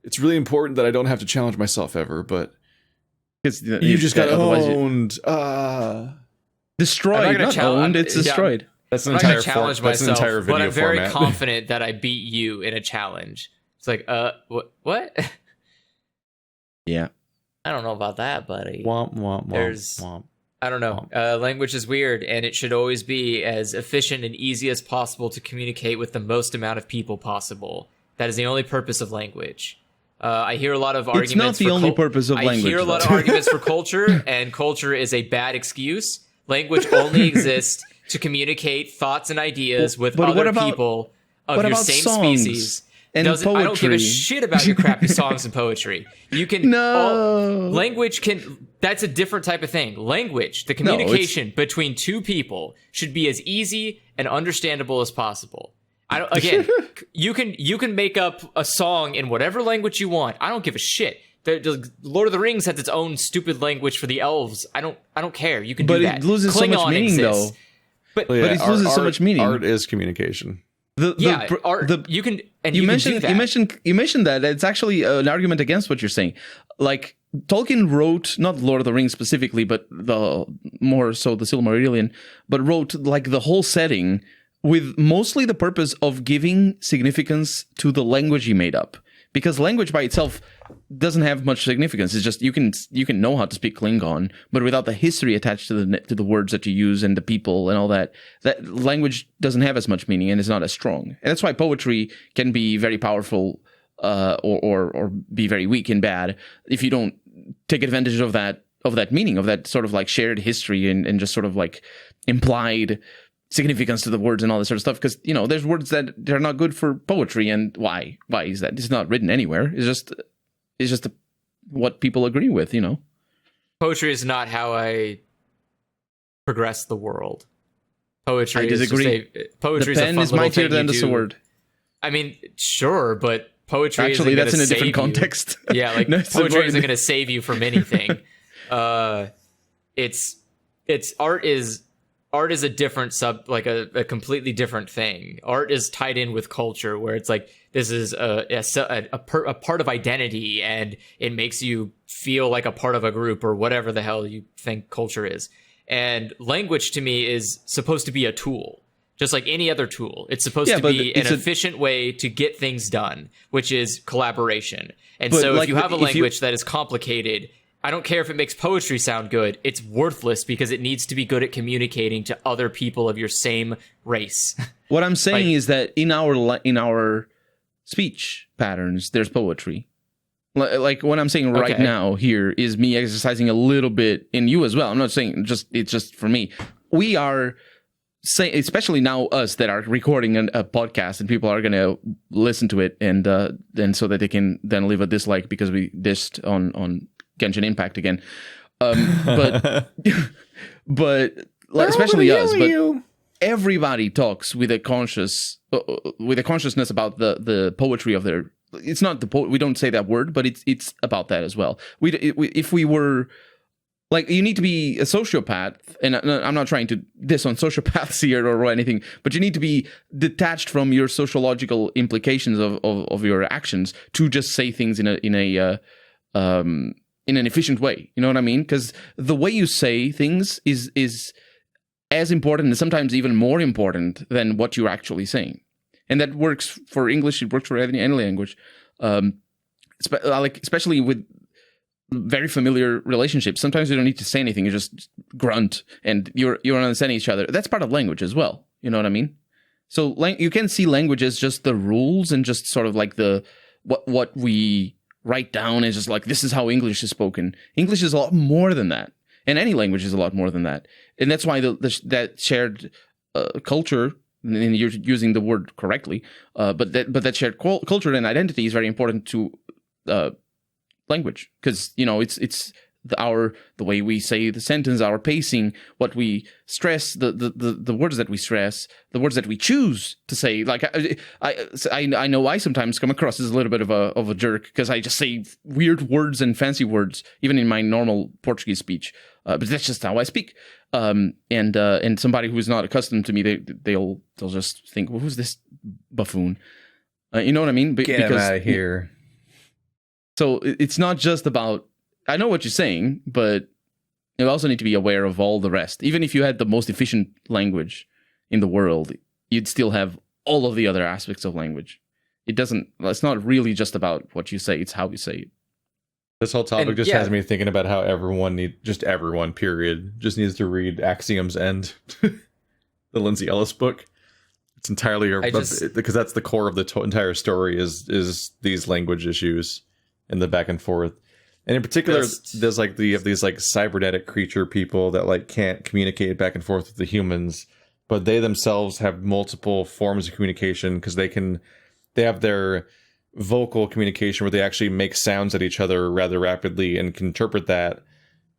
Speaker 2: it's really important that I don't have to challenge myself ever, but you just got owned.
Speaker 3: Destroyed, not owned, it's destroyed.
Speaker 2: That's an entire
Speaker 4: challenge myself,
Speaker 2: that's an entire video
Speaker 4: but I'm very
Speaker 2: format.
Speaker 4: confident that I beat you in a challenge. It's like, what?
Speaker 3: Yeah.
Speaker 4: I don't know about that, buddy.
Speaker 2: Womp, womp, womp.
Speaker 4: I don't know. Language is weird, and it should always be as efficient and easy as possible to communicate with the most amount of people possible. That is the only purpose of language. I hear a lot of arguments.
Speaker 3: It's not the only purpose of language.
Speaker 4: I hear a lot of arguments for culture, and culture is a bad excuse. Language only exists to communicate thoughts and ideas with other people of your same species.
Speaker 3: And poetry.
Speaker 4: I don't give a shit about your crappy songs and poetry. You can language can. That's a different type of thing. Language, the communication between two people, should be as easy and understandable as possible. You can make up a song in whatever language you want. I don't give a shit. The Lord of the Rings has its own stupid language for the elves. I don't care. You can do that.
Speaker 3: But it loses so much meaning, though.
Speaker 4: But
Speaker 3: it loses so much meaning.
Speaker 2: Art is communication.
Speaker 4: art. You can, and
Speaker 3: you
Speaker 4: can
Speaker 3: mentioned
Speaker 4: do that.
Speaker 3: you mentioned that it's actually an argument against what you're saying. Like Tolkien wrote not Lord of the Rings specifically, but the more so the Silmarillion, but wrote like the whole setting with mostly the purpose of giving significance to the language he made up. Because language by itself doesn't have much significance. It's just you can know how to speak Klingon, but without the history attached to the words that you use and the people and all that language doesn't have as much meaning and is not as strong. And that's why poetry can be very powerful or be very weak and bad if you don't take advantage of that meaning, of that sort of like shared history and just sort of like implied significance to the words and all this sort of stuff. Because, you know, there's words that they're not good for poetry. And why is that? It's not written anywhere. It's just what people agree with, you know.
Speaker 4: Poetry is not how I progress the world. Poetry
Speaker 3: I disagree.
Speaker 4: Poetry
Speaker 3: the pen is mightier than the sword.
Speaker 4: I mean, sure, but poetry
Speaker 3: actually that's in a different
Speaker 4: you.
Speaker 3: Context.
Speaker 4: Yeah, like poetry isn't going to save you from anything. It's art is a different a completely different thing. Art is tied in with culture, where it's like this is a part of identity, and it makes you feel like a part of a group or whatever the hell you think culture is. And language to me is supposed to be a tool, just like any other tool. It's supposed to be an efficient way to get things done, which is collaboration. And so if you have a language that is complicated, I don't care if it makes poetry sound good. It's worthless because it needs to be good at communicating to other people of your same race.
Speaker 3: What I'm saying is that in our speech patterns, there's poetry. Like what I'm saying right now here is me exercising a little bit in you as well. I'm not saying it's just for me. We are saying, especially now us that are recording a podcast and people are going to listen to it and so that they can then leave a dislike because we dissed on Genshin Impact again. But like, especially us, but everybody talks with a consciousness about the poetry of their. It's not we don't say that word, but it's about that as well. If we were like, you need to be a sociopath, and I'm not trying to diss on sociopaths here or anything, but you need to be detached from your sociological implications of your actions to just say things in an efficient way. You know what I mean? Because the way you say things is as important and sometimes even more important than what you're actually saying. And that works for English. It works for any language, especially with very familiar relationships. Sometimes you don't need to say anything; you just grunt, and you're understanding each other. That's part of language as well. You know what I mean? So you can see language as just the rules and just sort of like what we write down is just like, this is how English is spoken. English is a lot more than that, and any language is a lot more than that. And that's why that shared culture. And you're using the word correctly, but that shared culture and identity is very important to language, because you know it's the way we say the sentence, our pacing, what we stress, the words that we stress, the words that we choose to say. Like I know I sometimes come across as a little bit of a jerk because I just say weird words and fancy words even in my normal Portuguese speech, but that's just how I speak. And somebody who is not accustomed to me, they'll just think, well, who's this buffoon? You know what I mean?
Speaker 2: Get him out of here.
Speaker 3: So it's not just about, I know what you're saying, but you also need to be aware of all the rest. Even if you had the most efficient language in the world, you'd still have all of the other aspects of language. It's not really just about what you say, it's how you say it.
Speaker 2: This whole topic has me thinking about how everyone period, just needs to read Axiom's End, the Lindsay Ellis book. It's entirely because that's the core of the entire story is these language issues and the back and forth. And in particular, there's like you have these like cybernetic creature people that like can't communicate back and forth with the humans, but they themselves have multiple forms of communication because they have their vocal communication where they actually make sounds at each other rather rapidly and can interpret that,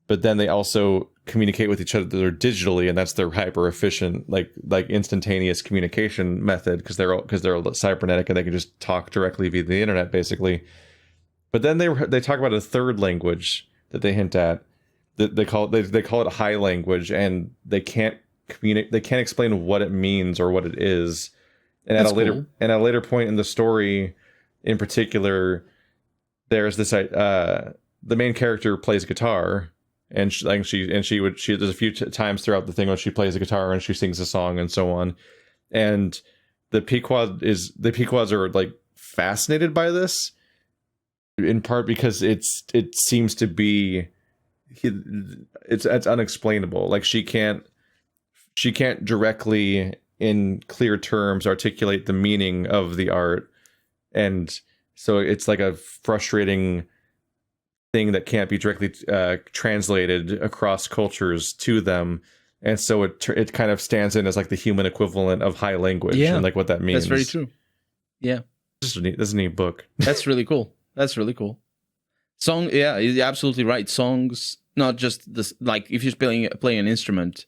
Speaker 2: but then they also communicate with each other digitally, and that's their hyper efficient like instantaneous communication method because they're cybernetic and they can just talk directly via the internet basically. But then they talk about a third language that they hint at that they call it high language, and they can't explain what it means or what it is. And at a later point in the story, in particular, there's this the main character plays guitar, and there's a few times throughout the thing when she plays the guitar and she sings a song and so on, and the Pequods are like fascinated by this, in part because it seems to be it's unexplainable. Like she can't directly in clear terms articulate the meaning of the art, and so it's like a frustrating thing that can't be directly translated across cultures to them, and so it kind of stands in as like the human equivalent of high language, and like what that means.
Speaker 3: That's very true. Yeah,
Speaker 2: this is a neat book.
Speaker 3: That's really cool. Song, yeah, you're absolutely right. Songs, not just this. Like if you're playing an instrument,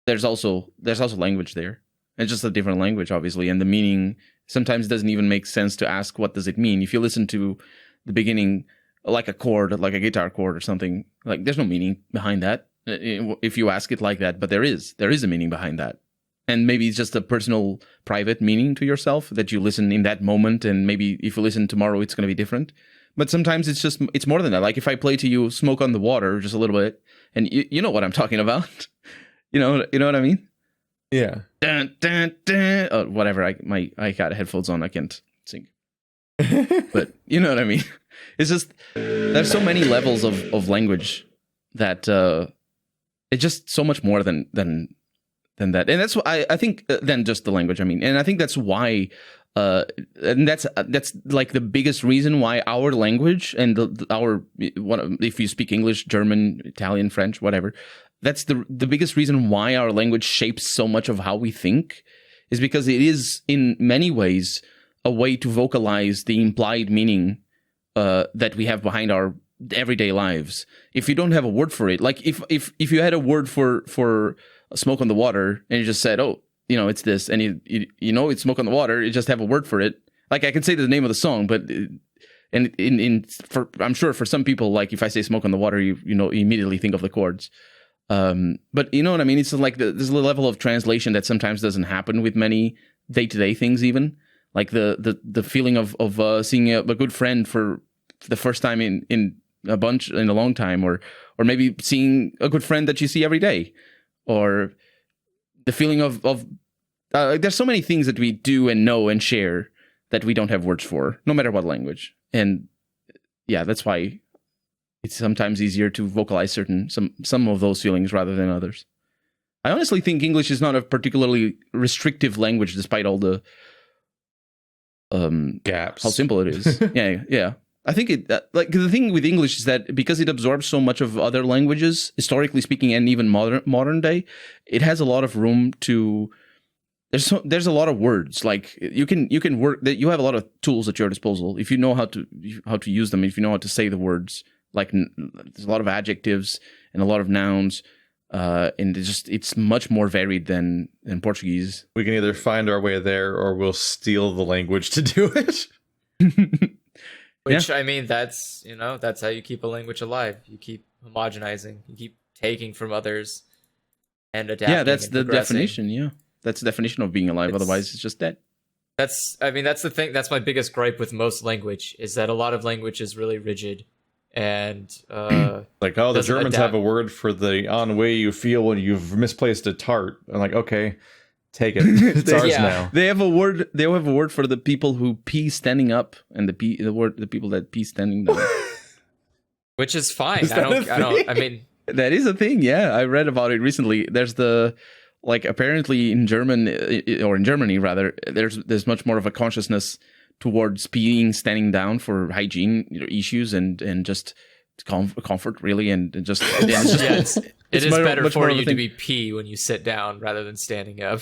Speaker 3: there's also language there. It's just a different language, obviously, and the meaning sometimes doesn't even make sense to ask what does it mean. If you listen to the beginning, like a chord, like a guitar chord or something, like there's no meaning behind that if you ask it like that, but there is a meaning behind that. And maybe it's just a personal, private meaning to yourself that you listen in that moment, and maybe if you listen tomorrow, it's going to be different. But sometimes it's more than that. Like if I play to you "Smoke on the Water" just a little bit, and you know what I'm talking about. you know what I mean?
Speaker 2: Yeah.
Speaker 3: Dun, dun, dun. Oh, whatever. I got headphones on. I can't sing. But you know what I mean? It's just there's so many levels of language that it's just so much more than that, and that's why I think than just the language. I mean, and I think that's why, and that's like the biggest reason why our language and if you speak English, German, Italian, French, whatever, that's the biggest reason why our language shapes so much of how we think, is because it is in many ways a way to vocalize the implied meaning that we have behind our everyday lives. If you don't have a word for it, like if you had a word for "Smoke on the Water" and you just said, "Oh, it's this," and you know it's "Smoke on the Water," you just have a word for it. Like I can say the name of the song, but I'm sure for some people, like if I say "Smoke on the Water," you immediately think of the chords. But you know what I mean? It's like there's a level of translation that sometimes doesn't happen with many day-to-day things, even like the feeling of seeing a good friend for the first time in a long time, or maybe seeing a good friend that you see every day, or the feeling of there's so many things that we do and know and share that we don't have words for, no matter what language. And yeah, that's why it's sometimes easier to vocalize some of those feelings rather than others. I honestly think English is not a particularly restrictive language, despite all the
Speaker 2: gaps.
Speaker 3: How simple it is. Yeah. I think like the thing with English is that because it absorbs so much of other languages, historically speaking, and even modern day, it has a lot of room to. There's a lot of words. Like you can work. That you have a lot of tools at your disposal if you know how to use them. If you know how to say the words, like there's a lot of adjectives and a lot of nouns, and it's much more varied than Portuguese.
Speaker 2: We can either find our way there, or we'll steal the language to do it.
Speaker 4: Which, I mean, that's how you keep a language alive. You keep homogenizing. You keep taking from others and adapting.
Speaker 3: Yeah, that's the definition. Yeah, that's the definition of being alive. Otherwise, it's just dead.
Speaker 4: That's the thing. That's my biggest gripe with most language, is that a lot of language is really rigid. And
Speaker 2: like, the Germans have a word for the way you feel when you've misplaced a tart. I'm like, okay, take it. It's ours now.
Speaker 3: They have a word. They have a word for the people who pee standing up, and the people that pee standing down.
Speaker 4: Which is fine. I mean,
Speaker 3: that is a thing. Yeah, I read about it recently. There's apparently in Germany rather, there's much more of a consciousness towards peeing standing down for hygiene issues and just comfort, really, and just
Speaker 4: it is better for you to be pee when you sit down rather than standing up.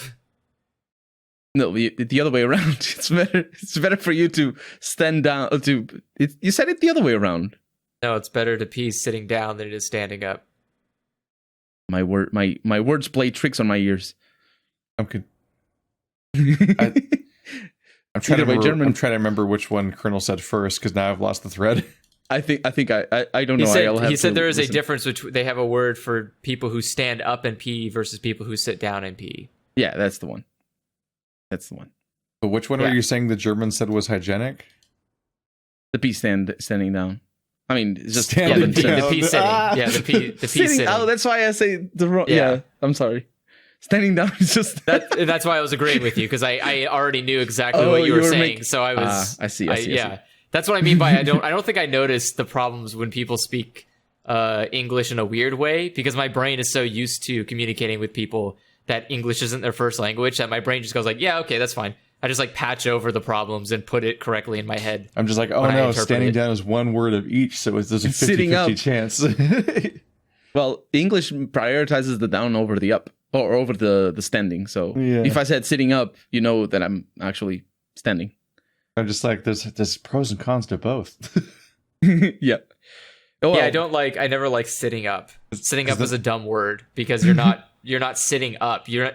Speaker 3: No, the other way around. It's better for you to stand down. You said it the other way around.
Speaker 4: No, it's better to pee sitting down than it is standing up.
Speaker 3: My words play tricks on my ears.
Speaker 2: I'm good. I'm trying to remember which one Colonel said first, because now I've lost the thread.
Speaker 3: I think I don't know.
Speaker 4: He said there is a difference between, they have a word for people who stand up and pee versus people who sit down and pee.
Speaker 3: Yeah, that's the one.
Speaker 2: But which one were you saying the German said was hygienic?
Speaker 3: The P standing down. I mean, it's just
Speaker 2: standing down.
Speaker 4: The P sitting. Yeah, the P sitting.
Speaker 3: Oh, that's why I say the wrong. Yeah, I'm sorry. Standing down is just
Speaker 4: that's why I was agreeing with you, because I already knew exactly what you were saying. So I was.
Speaker 3: I see.
Speaker 4: That's what I mean by I don't think I noticed the problems when people speak English in a weird way, because my brain is so used to communicating with people that English isn't their first language that my brain just goes like, yeah, okay, that's fine. I just like patch over the problems and put it correctly in my head.
Speaker 2: I'm just like, oh no, standing down is one word of each, so there's a 50-50 chance.
Speaker 3: Well, English prioritizes the down over the up, or over the standing. So if I said sitting up, you know that I'm actually standing.
Speaker 2: I'm just like, there's pros and cons to both.
Speaker 3: Yeah.
Speaker 4: Well, yeah, I never like sitting up. Sitting up is a dumb word, because you're not sitting up. You're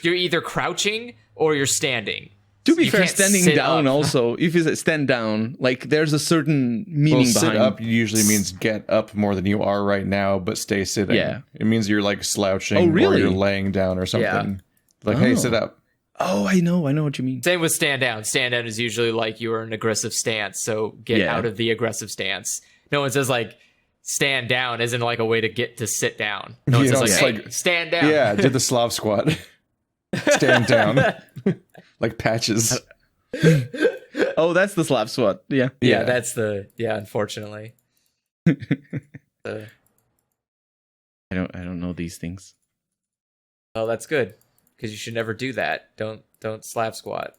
Speaker 4: either crouching or you're standing.
Speaker 3: To be fair, standing down also, if you stand down, like there's a certain meaning behind.
Speaker 2: Sit up usually means get up more than you are right now, but stay sitting. Yeah. It means you're like slouching or you're laying down or something. Yeah. Like, hey, sit up.
Speaker 3: Oh, I know what you mean.
Speaker 4: Same with stand down. Stand down is usually like you are in an aggressive stance, so get out of the aggressive stance. No one says like stand down isn't like a way to get to sit down. No one says like, hey, stand down.
Speaker 2: Yeah, do the Slav squat. Stand down. Like patches.
Speaker 3: Oh, that's the Slav squat. Yeah.
Speaker 4: Yeah, that's unfortunately. I
Speaker 3: don't know these things.
Speaker 4: Oh, that's good. Because you should never do that. Don't Slav squat.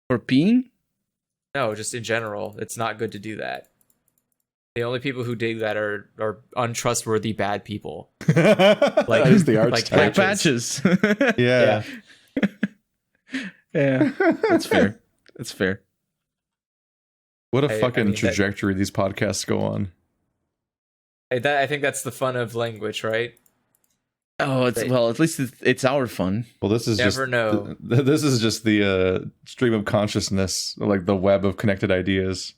Speaker 3: For peeing?
Speaker 4: No, just in general. It's not good to do that. The only people who do that are untrustworthy bad people.
Speaker 2: Like is the archetype.
Speaker 3: Like patches.
Speaker 2: Yeah.
Speaker 3: Yeah. That's fair. That's fair.
Speaker 2: What a fucking trajectory these podcasts go on.
Speaker 4: I think that's the fun of language, right?
Speaker 3: Oh, at least it's our fun.
Speaker 2: Well, this is
Speaker 4: never know.
Speaker 2: This is just the stream of consciousness, like the web of connected ideas.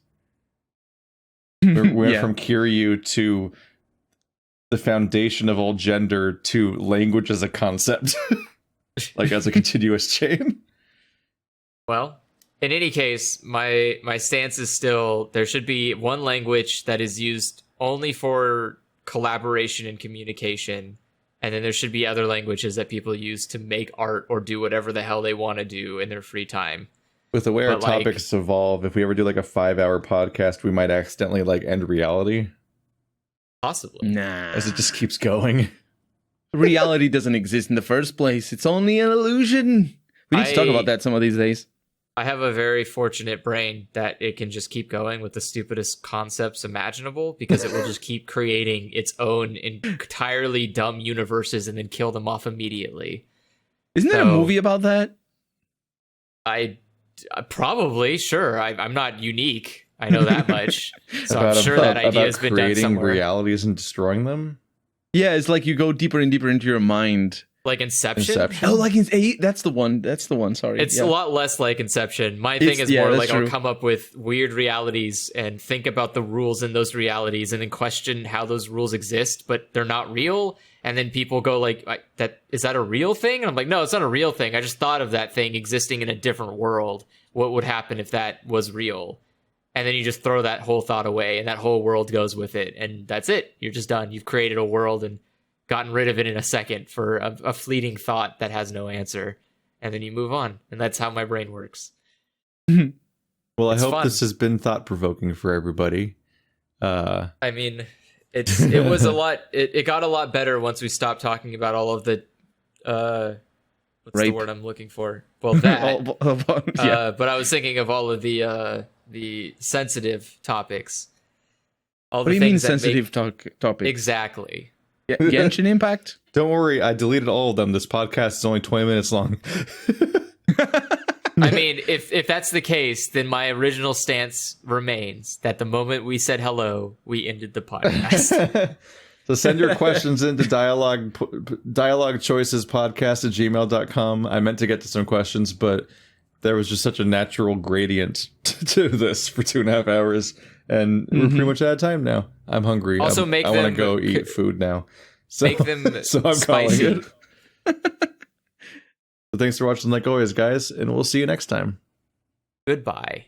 Speaker 2: We went from Kiryu to the foundation of all gender to language as a concept, like as a continuous chain.
Speaker 4: Well, in any case, my stance is still there should be one language that is used only for collaboration and communication, and then there should be other languages that people use to make art or do whatever the hell they want to do in their free time.
Speaker 2: With the way our topics evolve, if we ever do like a 5-hour podcast, we might accidentally like end reality.
Speaker 4: Possibly.
Speaker 3: Nah.
Speaker 2: As it just keeps going.
Speaker 3: Reality doesn't exist in the first place. It's only an illusion. We need to talk about that some of these days.
Speaker 4: I have a very fortunate brain that it can just keep going with the stupidest concepts imaginable, because it will just keep creating its own entirely dumb universes and then kill them off immediately.
Speaker 3: Isn't there a movie about that?
Speaker 4: Probably, sure. I'm not unique. I know that much. So I'm sure that idea has been done somewhere.
Speaker 2: Creating realities and destroying them?
Speaker 3: Yeah, it's like you go deeper and deeper into your mind.
Speaker 4: Like Inception?
Speaker 3: Oh, like that's the one. That's the one. Sorry.
Speaker 4: It's a lot less like Inception. My thing is more like I'll come up with weird realities and think about the rules in those realities and then question how those rules exist, but they're not real. And then people go like, is that a real thing? And I'm like, no, it's not a real thing. I just thought of that thing existing in a different world. What would happen if that was real? And then you just throw that whole thought away and that whole world goes with it. And that's it. You're just done. You've created a world and gotten rid of it in a second for a fleeting thought that has no answer. And then you move on. And that's how my brain works.
Speaker 2: Well, I hope this has been thought-provoking for everybody.
Speaker 4: I mean, it was a lot. It got a lot better once we stopped talking about all of the what's the word I'm looking for? Well, that. Yeah. But I was thinking of all of the sensitive topics.
Speaker 3: What do you mean sensitive topics?
Speaker 4: Exactly.
Speaker 3: Genshin Impact?
Speaker 2: Don't worry, I deleted all of them. This podcast is only 20 minutes long.
Speaker 4: I mean, if that's the case, then my original stance remains that the moment we said hello, we ended the podcast.
Speaker 2: So send your questions into Dialog Choices Podcast at gmail.com. I meant to get to some questions, but there was just such a natural gradient to this for 2.5 hours. And we're pretty much out of time now. I'm hungry.
Speaker 4: Also,
Speaker 2: I want to go eat food now. So,
Speaker 4: make them
Speaker 2: so I'm
Speaker 4: spicy.
Speaker 2: calling it. But thanks for watching like always, guys, and we'll see you next time.
Speaker 4: Goodbye.